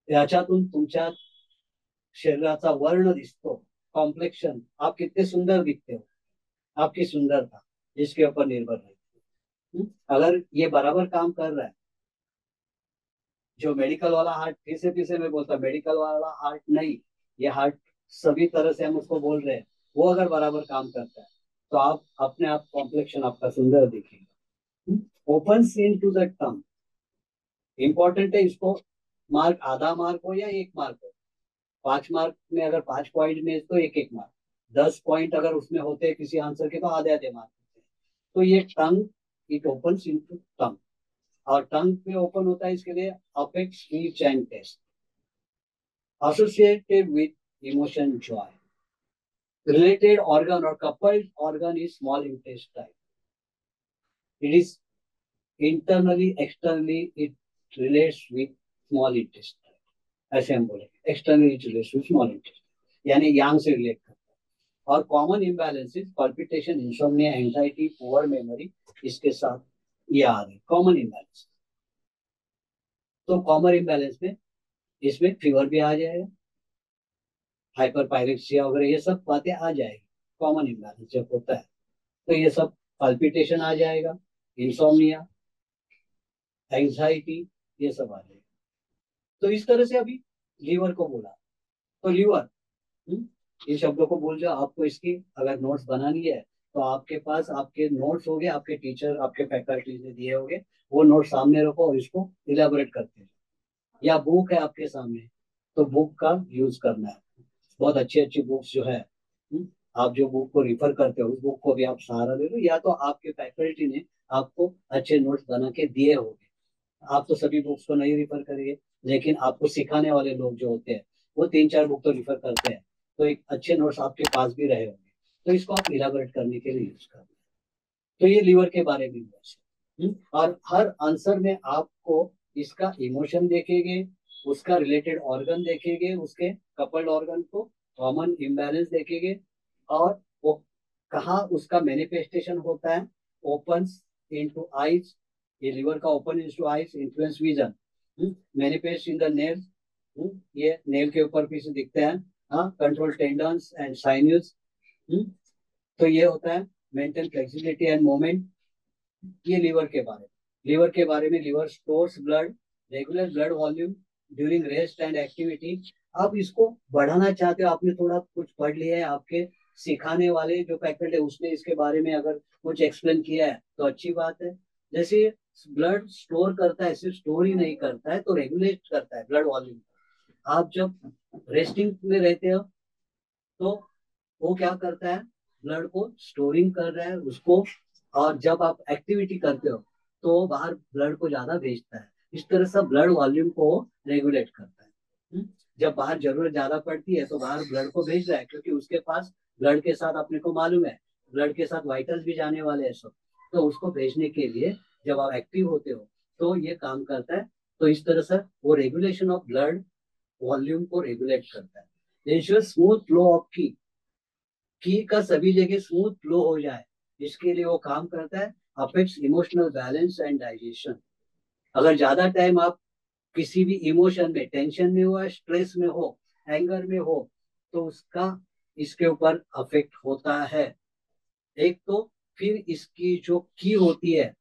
याच्यातून तुमच्या शरीराचा वर्ण दिसतो, कॉम्प्लेक्शन, आप कितने सुंदर दिखते हो, आपकी सुंदरता इसके ऊपर निर्भर रहती है। अगर ये बराबर काम कर रहा है, जो मेडिकल वाला हार्ट, फिर से मैं बोलता, मेडिकल वाला हार्ट नहीं, ये हार्ट सभी तरह से हम उसको बोल रहे हैं, वो अगर बराबर काम करता है तो आप अपने आप कॉम्प्लेक्शन आपका सुंदर दिखेगा। Open seen to the tongue, important है, इसको मार्क आधा मार्क हो या एक मार्क हो, 5 मार्क में अगर 5 पॉइंट में तो एक एक मार्क, 10 पॉइंट अगर उसमें होते हैं किसी आंसर के तो आधे आधे मार्क होते हैं। तो ये tongue, it open to tongue, और टंग पे ओपन होता है इसके लिए apex speech and taste, associated with emotion joy. Related organ or coupled organ is small intestine. It is internally, externally, it relates with small intestine. ऐसे हम बोलेंगे, externally it relates with small intestine, यानी यांग से रिलेट करता है। और common imbalances, palpitation, insomnia, anxiety, poor memory, इसके साथ ये आ रहे कॉमन इम्बैलेंस। तो कॉमन इम्बैलेंस में इसमें फीवर भी आ जाएगा, हाइपर पायरेक्सिया वगैरह ये सब बातें आ जाएगी, कॉमन इम्बैलेंस जब होता है तो ये सब, पल्पिटेशन आ जाएगा, इंसोम्निया, एंजाइटी, ये सब आ जाएगा। तो इस तरह से अभी लीवर को बोला, तो लीवर, इन शब्दों को बोल जाओ, आपको इसकी अगर नोट्स बनानी है तो आपके पास आपके नोट्स हो गए, आपके टीचर आपके फैकल्टी ने दिए होंगे, वो नोट सामने रखो और इसको इलेबोरेट करते हैं। या बुक है आपके सामने, तो बुक का यूज करना है, बहुत अच्छी अच्छी बुक्स जो है, आप जो बुक को रिफर करते हो उस बुक को भी आप सहारा ले लो, या तो आपके फैकल्टी ने आपको अच्छे नोट्स बना के दिए होंगे। आप तो सभी बुक्स को नहीं रिफर करेंगे, लेकिन आपको सिखाने वाले लोग जो होते हैं वो 3 4 बुक तो रिफर करते हैं, तो एक अच्छे नोट्स आपके पास भी रहे होंगे, तो इसको आप इलाबोरेट करने के लिए यूज करना। तो ये लीवर के बारे में हुआ। और हर आंसर में आपको इसका इमोशन देखेंगे, उसका रिलेटेड ऑर्गन देखेंगे, उसके कपल्ड ऑर्गन को, कॉमन इम्बैलेंस देखेंगे, और वो कहाँ उसका मैनिफेस्टेशन होता है, ओपन इनटू आईज, ये लीवर का open into eyes, influence vision, manifest in the nail, ये नेल के ऊपर भी से दिखते हैं, हाँ, कंट्रोल टेंडन्स एंड साइन्यूज। तो ये होता है मेंटल फ्लेक्सिबिलिटी एंड मोमेंट, ये लीवर के बारे में। लीवर के बारे में, liver stores blood, regular blood volume during rest and activity. आप इसको बढ़ाना चाहते हो, आपने थोड़ा कुछ पढ़ लिया है, आपके सिखाने वाले जो फैकल्टी है उसने इसके बारे में अगर कुछ एक्सप्लेन किया है तो अच्छी बात है। जैसे ब्लड स्टोर करता है, सिर्फ स्टोर ही नहीं करता है, तो रेगुलेट करता है ब्लड वॉल्यूम। आप जब रेस्टिंग में रहते हो तो वो क्या करता है, ब्लड को स्टोरिंग कर रहा है उसको, और जब आप एक्टिविटी करते हो तो बाहर ब्लड को ज्यादा भेजता है, इस तरह से ब्लड वॉल्यूम को रेगुलेट करता है। जब बाहर जरूरत ज्यादा पड़ती है तो बाहर ब्लड को भेज रहा है, क्योंकि उसके पास ब्लड के साथ अपने को मालूम है ब्लड के साथ वाइटल्स भी जाने वाले हैं सब, तो उसको भेजने के लिए जब आप एक्टिव होते हो तो ये काम करता है। तो इस तरह से वो रेगुलेशन ऑफ ब्लड वॉल्यूम को रेगुलेट करता है, इंश्योर स्मूथ फ्लो ऑफ की का सभी जगह स्मूथ फ्लो हो जाए, इसके लिए वो काम करता है। Affects emotional balance and digestion. अगर ज्यादा टाइम आप किसी भी इमोशन में, टेंशन में हो, स्ट्रेस में हो, एंगर में हो, तो उसका इसके ऊपर अफेक्ट होता है। एक तो फिर इसकी जो की होती है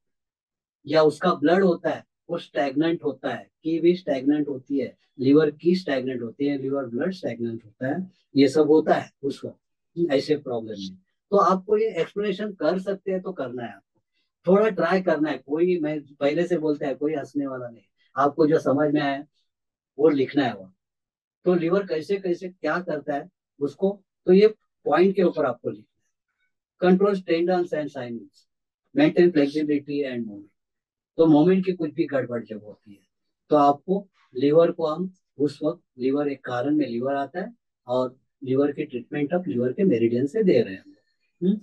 या उसका ब्लड होता है वो स्टैग्नेंट होता है, की भी स्टैग्नेंट होती है, लिवर की स्टैग्नेंट होती है, लिवर ब्लड स्टैग्नेंट होता है, ये सब होता है उस वक्त ऐसे प्रॉब्लम में। तो आपको ये एक्सप्लेनेशन कर सकते हैं तो करना है आपको, थोड़ा ट्राई करना है। कोई, मैं पहले से बोलता है, कोई हंसने वाला नहीं, आपको जो समझ में आया वो लिखना है वो। तो लिवर कैसे कैसे क्या करता है उसको, तो ये पॉइंट के ऊपर आपको लिखना है। Control tendons and signings, maintain flexibility and movement. तो मोमेंट की कुछ भी गड़बड़ जब होती है तो आपको लिवर को हम उस वक्त, लिवर एक कारण में लिवर आता है और लिवर की ट्रीटमेंट अब लिवर के मेरिडियन से दे रहे हैं हम लोग।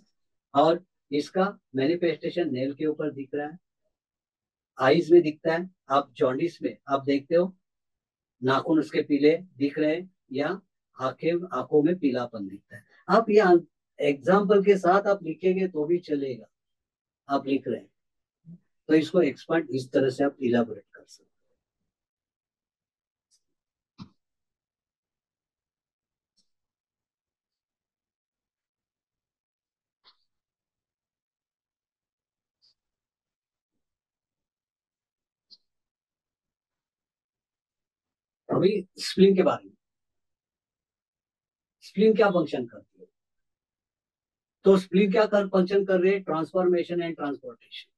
और इसका मैनिफेस्टेशन नेल के ऊपर दिख रहा है, आईज में दिखता है। आप जॉन्डिस में आप देखते हो नाखून उसके पीले दिख रहे हैं, या आंखें, आंखों में पीलापन दिखता है। आप ये एग्जाम्पल के साथ आप लिखेंगे तो भी चलेगा, आप लिख रहे हैं तो इसको एक्सपर्ट इस तरह से आप इलाबोरेट कर सकते हैं। अभी स्प्लीन के बारे में, स्प्लीन क्या फंक्शन करती है, तो स्प्लीन क्या कर फंक्शन कर रही है, transformation and transportation,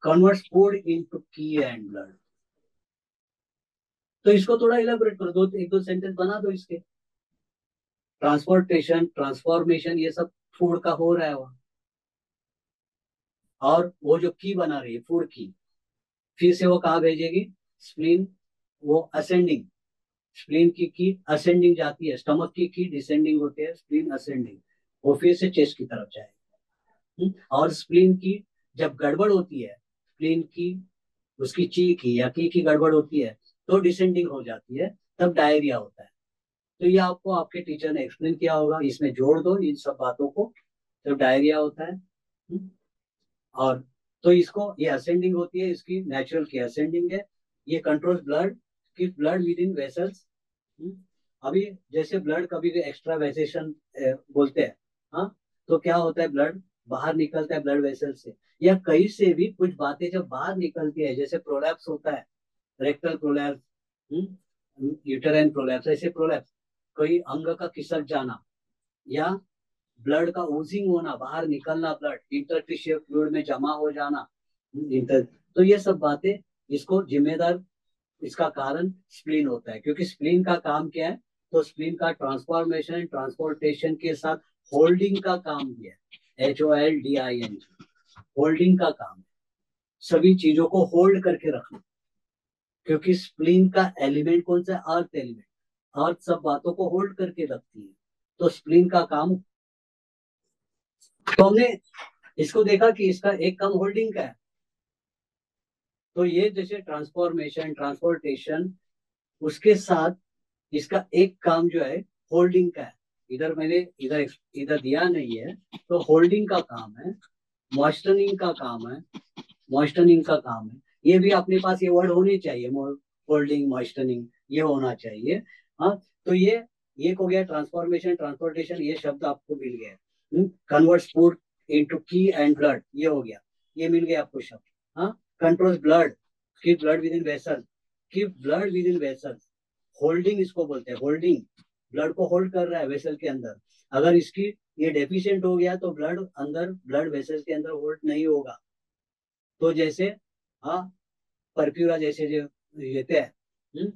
converts food into की एंड ब्लड। तो इसको थोड़ा इलाबोरेट करो, दो एक दो सेंटेंस बना दो इसके। ट्रांसपोर्टेशन, ट्रांसफॉर्मेशन, ये सब फूड का हो रहा है वहाँ, और वो जो की बना रही है फूड की, फिर से वो कहाँ भेजेगी, स्प्लीन, वो असेंडिंग, स्प्लीन की असेंडिंग जाती है, स्टमक की डिसेंडिंग होती है, स्प्लीन असेंडिंग, वो फिर से चेस्ट की तरफ जाएगी। और स्प्लीन की जब गड़बड़ होती है, स्प्लीन की, उसकी ची की या की गड़बड़ होती है तो डिसेंडिंग हो जाती है, तब डायरिया होता है। तो ये आपको आपके टीचर ने एक्सप्लेन किया होगा, इसमें जोड़ दो इन सब बातों को, जब डायरिया होता है। और तो इसको, ये असेंडिंग होती है, इसकी नेचुरल की असेंडिंग है, ये कंट्रोल ब्लड की, ब्लड विद इन वेसल्स। अभी जैसे ब्लड कभी भी एक्स्ट्रा वेसेशन बोलते हैं, हाँ, तो क्या होता है, ब्लड बाहर निकलता है ब्लड वेसल से, या कहीं से भी कुछ बातें जब बाहर निकलती है, जैसे प्रोलैप्स होता है, रेक्टल प्रोलैप्स, यूटेराइन प्रोलैप्स, ऐसे प्रोलैप्स, कोई अंग का खिसक जाना, या ब्लड का ओजिंग होना, बाहर निकलना, ब्लड इंटरस्टिशियल फ्लूइड में जमा हो जाना, इंटर, तो ये सब बातें, इसको जिम्मेदार, इसका कारण स्प्लीन होता है, क्योंकि स्प्लीन का काम क्या है, तो स्प्लीन का ट्रांसफॉर्मेशन ट्रांसपोर्टेशन के साथ होल्डिंग का काम भी है, HOLDING, होल्डिंग का काम है, सभी चीजों को होल्ड करके रखना, क्योंकि स्प्लीन का एलिमेंट कौन सा है, अर्थ एलिमेंट, अर्थ सब बातों को होल्ड करके रखती है, तो स्प्लीन का काम। तो हमने इसको देखा कि इसका एक काम होल्डिंग का है, तो ये जैसे ट्रांसफॉर्मेशन ट्रांसपोर्टेशन, उसके साथ इसका एक काम जो है होल्डिंग का है। इधर मैंने इधर इधर दिया नहीं है, तो होल्डिंग का काम है, मॉइस्चरिंग का काम है, मॉइस्चरिंग का काम है, ये भी अपने पास ये वर्ड होने चाहिए, होल्डिंग मॉइस्चरिंग ये होना चाहिए। हाँ, तो ये एक हो गया ट्रांसफॉर्मेशन ट्रांसपोर्टेशन, ये शब्द आपको मिल गया, कन्वर्ट्स फूड इनटू की एंड ब्लड, ये हो गया, ये मिल गया आपको शब्द। हाँ, controls blood, keep blood with in vessel, keep blood with in vessel, holding इसको बोलते हैं, होल्डिंग, ब्लड को होल्ड कर रहा है वेसल के अंदर। अगर इसकी ये डेफिशिएंट हो गया तो ब्लड अंदर, ब्लड वेसल के अंदर होल्ड नहीं होगा। तो जैसे, हाँ, परफ्यूरा जैसे जो लेते हैं,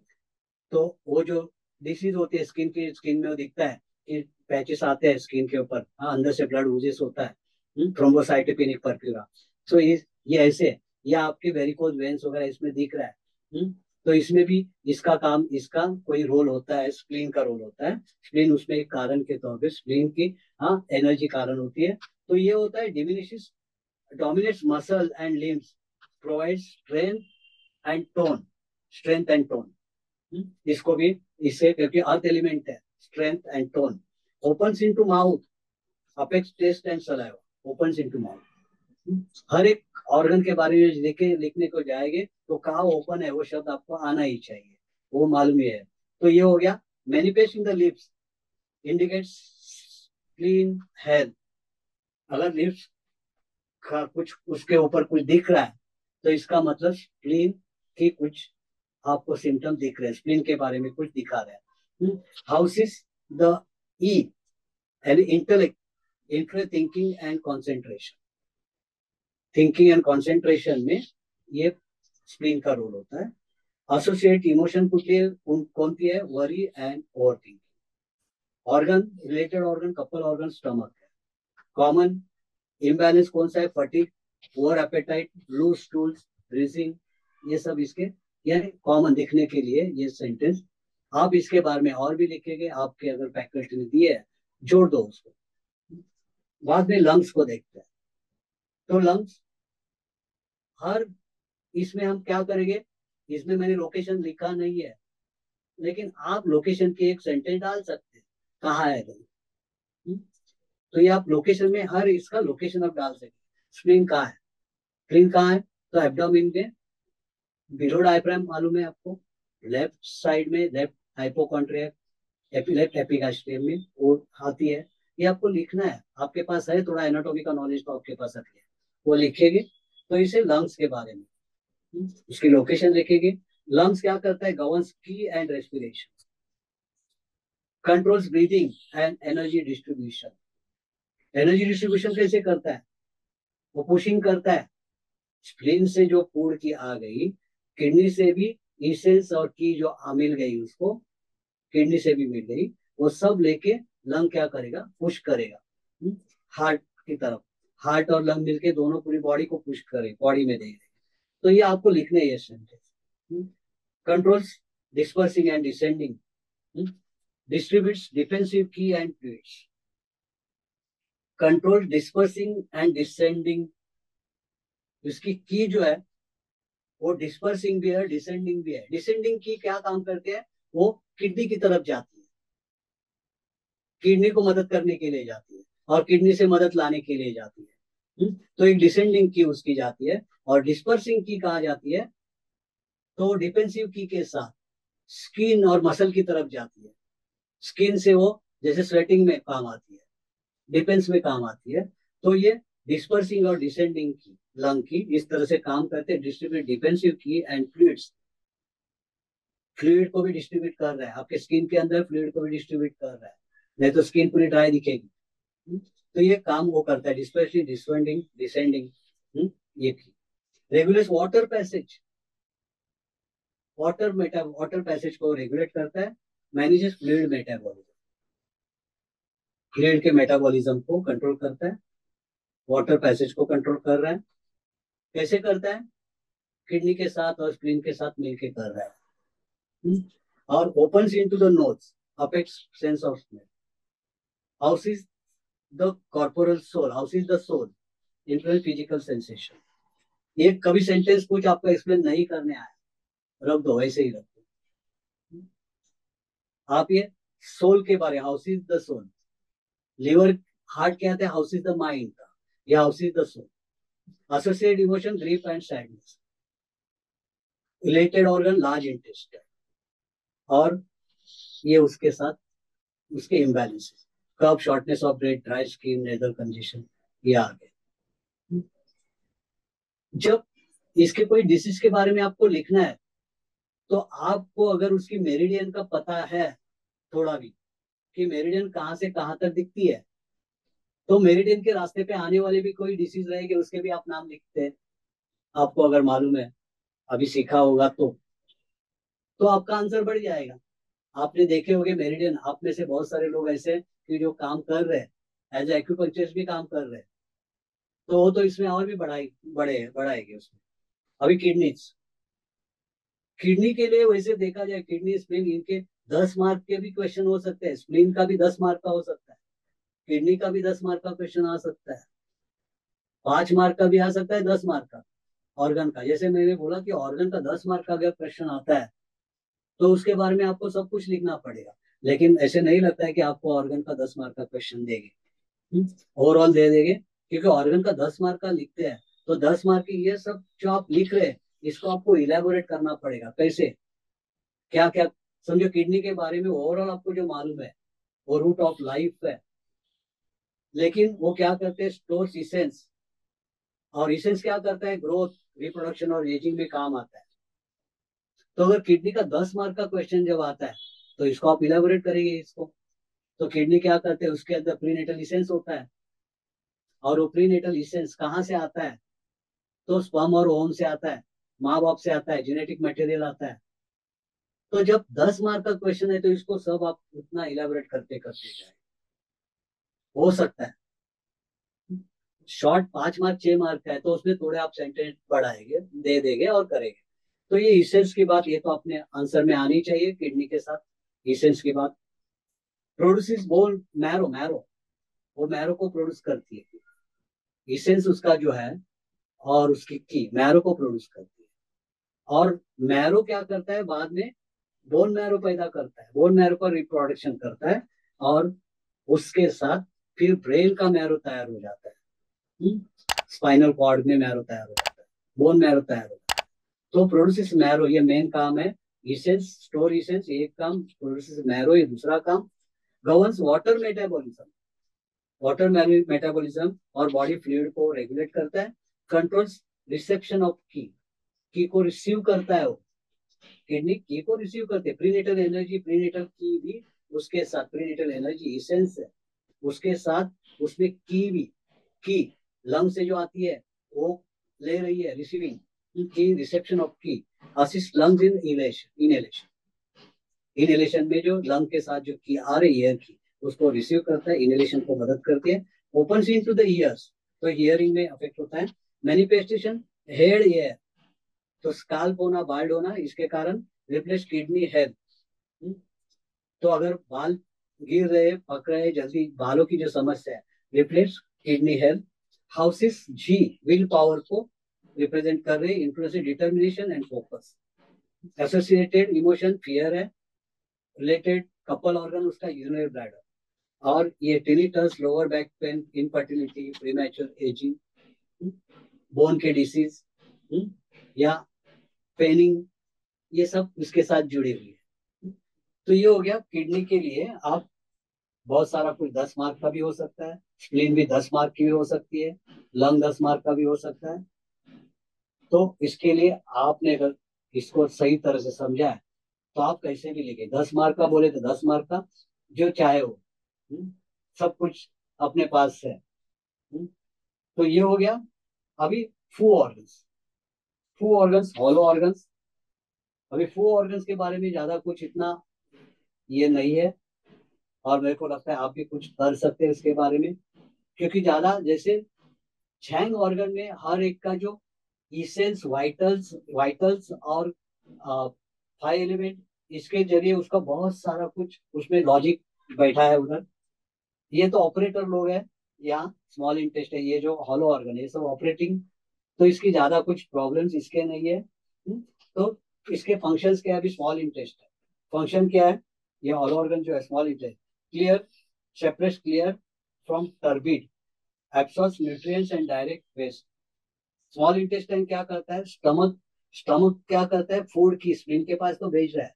तो वो जो डिसीज होती है स्किन की, स्किन में वो दिखता है कि पैचेस आते हैं स्किन के ऊपर, हाँ, अंदर से ब्लड ओजेस होता है, थ्रोम्बोसाइटोपेनिक परफ्यूरा। सो ये ऐसे, या आपके वेरिकोज वेन्स वगैरह इसमें दिख रहा है, तो इसमें भी इसका काम, इसका कोई रोल होता है, स्प्लीन का रोल होता है। स्प्लीन उसमें एक कारण के तौर पे, स्प्लीन की हाँ एनर्जी कारण होती है। तो ये होता है diminishes, dominates muscle and limbs, provide strength and tone, strength and tone. इसको भी, इससे क्योंकि अर्थ एलिमेंट है, strength and tone. Opens into mouth, apex taste and saliva, opens into mouth. हर एक ऑर्गन के बारे में लिखे लिखने को जाएंगे तो कहाँ ओपन है वो शब्द आपको आना ही चाहिए, वो मालूम ही है। तो ये हो गया। Manifest in the lips indicates clean health. अगर लिप्स का कुछ उसके ऊपर कुछ दिख रहा है तो इसका मतलब स्प्लीन की कुछ आपको सिम्टम दिख रहे हैं, स्प्लीन के बारे में कुछ दिखा रहे हैं। House is the E and intellect, influence thinking and concentration. Thinking and concentration में ये स्प्लीन का रोल होता है। एसोसिएट इमोशन कौन सी है, worry and over thinking. Organ, related organ, couple organ stomach है। कॉमन इम्बैलेंस कौन सा है, fatigue, poor appetite, loose stools, bruising, ये सब इसके यानी कॉमन दिखने के लिए ये सेंटेंस। आप इसके बारे में और भी लिखेंगे, आपके अगर फैकल्टी ने दिए है जोड़ दो उसको। बाद में लंग्स को देखते हैं। तो लंग्स हर, इसमें हम क्या करेंगे, इसमें मैंने लोकेशन लिखा नहीं है, लेकिन आप लोकेशन की एक सेंटेंस डाल सकते हैं, कहाँ है लंग। तो ये आप लोकेशन में हर इसका लोकेशन आप डाल सकते हैं। स्प्लीन कहाँ है, स्प्लीन कहाँ है, तो एब्डोमेन में बिलो डायफ्राम मालूम है आपको, लेफ्ट साइड में, लेफ्ट हाइपोकॉन्ट्रिया, लेफ्ट एपिगैस्ट्रियम में वो आती है। ये आपको लिखना है, आपके पास है थोड़ा एनाटॉमी का नॉलेज तो आपके पास आती है, वो लिखेंगे। तो इसे लंग्स के बारे में उसकी लोकेशन लिखेंगे। लंग्स क्या करता है, गवर्न्स की and respiration, controls breathing and energy distribution. Energy distribution कैसे करता है, वो पुशिंग करता है। स्प्लीन से जो फूड की आ गई, किडनी से भी इसेंस और की जो मिल गई उसको, किडनी से भी मिल गई, वो सब लेके लंग क्या करेगा, पुश करेगा हार्ट की तरफ। हार्ट और लंग मिलके दोनों पूरी बॉडी को पुश करे, बॉडी में दे रहे। तो ये आपको लिखने है ये sentence. Controls dispersing and descending, distributes defensive qi and fluids. Control dispersing and descending, इसकी की जो है वो डिस्पर्सिंग भी है, डिसेंडिंग भी है। डिसेंडिंग की क्या काम करते हैं, वो किडनी की तरफ जाती है, किडनी को मदद करने के लिए जाती है, और किडनी से मदद लाने के लिए जाती है। तो एक डिसेंडिंग की उसकी जाती है, और डिस्पर्सिंग की कहा जाती है तो डिफेंसिव की के साथ स्किन और मसल की तरफ जाती है। स्किन से वो जैसे स्वेटिंग में काम आती है, डिफेंस में काम आती है। तो ये डिस्पर्सिंग और डिसेंडिंग की लंग की इस तरह से काम करते हैं, distribute defensive qi and fluids. Fluid को भी डिस्ट्रीब्यूट कर रहा है, आपके स्किन के अंदर फ्लूइड को भी डिस्ट्रीब्यूट कर रहा है, नहीं तो स्किन पूरी ड्राई दिखेगी। तो ये काम वो करता है, डिस्पर्सिंग, डिसेंडिंग, डिसेंडिंग। ये की regulates water passage, water passage को रेगुलेट करता है। मैनेजेस फ्लूइड मेटाबॉलिज्म, फ्लूइड के मेटाबॉलिज्म को कंट्रोल करता है। वाटर पैसेज को कंट्रोल कर रहा है, कैसे करता है, किडनी के साथ और स्प्लीन के साथ मिलके कर रहा है। और opens into the nose, apex sense of smell. House is the corporeal soul, house is the soul, influence physical sensation. ये कभी सेंटेंस कुछ आपको एक्सप्लेन नहीं करने आया, रख दो ऐसे ही रख दो। आप ये सोल के बारे, house is the soul, liver, heart क्या है, हाउस इज द माइंड का, ये house is the soul. Associate emotion grief and sadness, related organ large intestine, और ये उसके साथ उसके imbalances, curve, shortness of breath, dry skin, nasal congestion, ये आ गए। जब इसके कोई डिसीज के बारे में आपको लिखना है तो आपको अगर उसकी मेरिडियन का पता है थोड़ा भी, कि मेरिडियन कहाँ से कहाँ तक दिखती है, तो मेरिडियन के रास्ते पे आने वाले भी कोई डिसीज रहेंगे उसके भी आप नाम लिखते हैं, आपको अगर मालूम है, अभी सीखा होगा तो आपका आंसर बढ़ जाएगा। आपने देखे होंगे मेरिडियन, आप में से बहुत सारे लोग ऐसे कि जो काम कर रहे हैं, एज एक्यूपंक्चरिस्ट भी काम कर रहे हैं, तो वो तो इसमें और भी बढ़ाएंगे उसमें। अभी किडनीज, किडनी के लिए वैसे देखा जाए, किडनी स्प्लीन इनके 10 मार्क के भी क्वेश्चन हो सकते हैं, स्प्लीन का भी 10 मार्क का हो सकता है, किडनी का भी 10 मार्क का क्वेश्चन आ सकता है, 5 मार्क का भी आ सकता है, 10 मार्क का। ऑर्गन का, जैसे मैंने बोला कि ऑर्गन का 10 मार्क का अगर क्वेश्चन आता है तो उसके बारे में आपको सब कुछ लिखना पड़ेगा। लेकिन ऐसे नहीं लगता है कि आपको ऑर्गन का 10 मार्क का क्वेश्चन देंगे, ओवरऑल दे देंगे, क्योंकि ऑर्गन का 10 मार्क का लिखते हैं तो 10 मार्क की ये सब जो आप लिख रहे हैं इसको आपको इलेबोरेट करना पड़ेगा, कैसे, क्या क्या। समझो किडनी के बारे में ओवरऑल आपको जो मालूम है वो रूट ऑफ लाइफ है, लेकिन वो क्या करते हैं, स्टोर्स इसेंस, और इसेंस क्या करता है, ग्रोथ, रिप्रोडक्शन और एजिंग में काम आता है। तो अगर किडनी का 10 मार्क का क्वेश्चन जब आता है तो इसको आप इलेबोरेट करेंगे इसको। तो किडनी क्या करते हैं, उसके अंदर प्रीनेटल इसेंस होता है, और वो प्रीनेटल इसेंस कहाँ से आता है, तो स्पर्म और ओवम से आता है, माँ बाप से आता है, जेनेटिक मटेरियल आता है। तो जब 10 मार्क का क्वेश्चन है तो इसको सब आप उतना इलेबोरेट करते करते जाए, हो सकता है शॉर्ट 5 मार्क 6 मार्क का है तो उसमें थोड़े आप सेंटेंस बढ़ाएंगे, दे देंगे और करेंगे। तो ये इसेंस की बात, ये तो अपने आंसर में आनी चाहिए किडनी के साथ, इसेंस की बात। प्रोड्यूसिस बोन मैरो, मैरो, वो मैरो को प्रोड्यूस करती है, इसेंस उसका जो है, और उसकी की मैरो को प्रोड्यूस करती है। और मैरो क्या करता है बाद में, बोन मैरो पैदा करता है, बोन मैरो का रिप्रोडक्शन करता है, और उसके साथ फिर ब्रेन का मैरो तैयार हो जाता है, स्पाइनल कॉर्ड में मैरो तैयार हो जाता है, बोन मैरो तैयार हो जाता है। तो प्रोड्यूसिस मैरो, ये मेन काम है, इसेंस स्टोर इसेंस एक काम, प्रोड्यूसिस मैरो ये दूसरा काम। Governs water metabolism, water metabolism और बॉडी फ्लूइड को रेगुलेट करता है, कंट्रोल्स रिसेप्शन ऑफ की को रिसीव करता है वो, किडनी की को रिसीव करते हैं, प्रीनेटल एनर्जी, प्रीनेटल की भी उसके साथ, प्रीनेटल एनर्जी इसेंस है उसके साथ, उसमें की भी, की लंग से जो आती है वो ले रही है, रिसीविंग की, रिसेप्शन ऑफ की, assist lungs in inhalation, inhalation, inhalation में जो लंग के साथ जो की आ रही है की, उसको रिसीव करता है, इनहेलेशन को मदद करती है। Open in to the ears, तो हियरिंग में अफेक्ट होता है। मैनिफेस्टेशन हेड ईयर, तो स्काल्प होना, बाल्ड होना, इसके कारण रिप्लेस किडनी हेल्थ। तो अगर बाल गिर रहे, पक रहे जल्दी, बालों की जो समस्या है, replace kidney health. Houses zhi, will power को रिप्रेजेंट कर रहे, influence determination and focus. Associated emotion fear है, रिलेटेड कपल ऑर्गन उसका यूरिनरी ब्लैडर, और ये tinnitus, lower back pain, infertility, premature aging, bone के डिसीज, या पेनिंग, ये सब इसके साथ जुड़ी हुई है। तो ये हो गया किडनी के लिए। आप बहुत सारा कुछ 10 मार्क का भी हो सकता है, स्प्लीन भी 10 मार्क की भी हो सकती है, लंग 10 मार्क का भी हो सकता है। तो इसके लिए आपने अगर इसको सही तरह से समझा है तो आप कैसे भी लिखे, 10 मार्क का बोले तो 10 मार्क का, जो चाहे हो, हम्म, सब कुछ अपने पास है। तो ये हो गया। अभी फू ऑर्गन्स, फू ऑर्गन्स, हॉलो ऑर्गन्स। अभी फू ऑर्गन्स के बारे में ज्यादा कुछ इतना ये नहीं है, और मेरे को लगता है आप भी कुछ कर सकते हैं इसके बारे में, क्योंकि ज्यादा जैसे छैंग ऑर्गन में हर एक का जो इसेंस, वाइटल्स, वाइटल्स और 5 एलिमेंट, इसके जरिए उसका बहुत सारा कुछ उसमें लॉजिक बैठा है उधर। ये तो ऑपरेटर लोग हैं, यहाँ स्मॉल इंटेस्ट है, ये जो हॉलो ऑर्गन है ये सब ऑपरेटिंग, तो इसकी ज्यादा कुछ प्रॉब्लम्स इसके नहीं है। तो इसके फंक्शंस क्या है, अभी स्मॉल इंटेस्ट है, फंक्शन क्या है, ये हॉलो ऑर्गन जो है small intestine, clear, separate clear from turbid, absorbs nutrients and direct waste. Small intestine क्या करता है, स्टमक, स्टमक क्या करता है, फूड की स्प्लीन के पास तो भेज रहा है,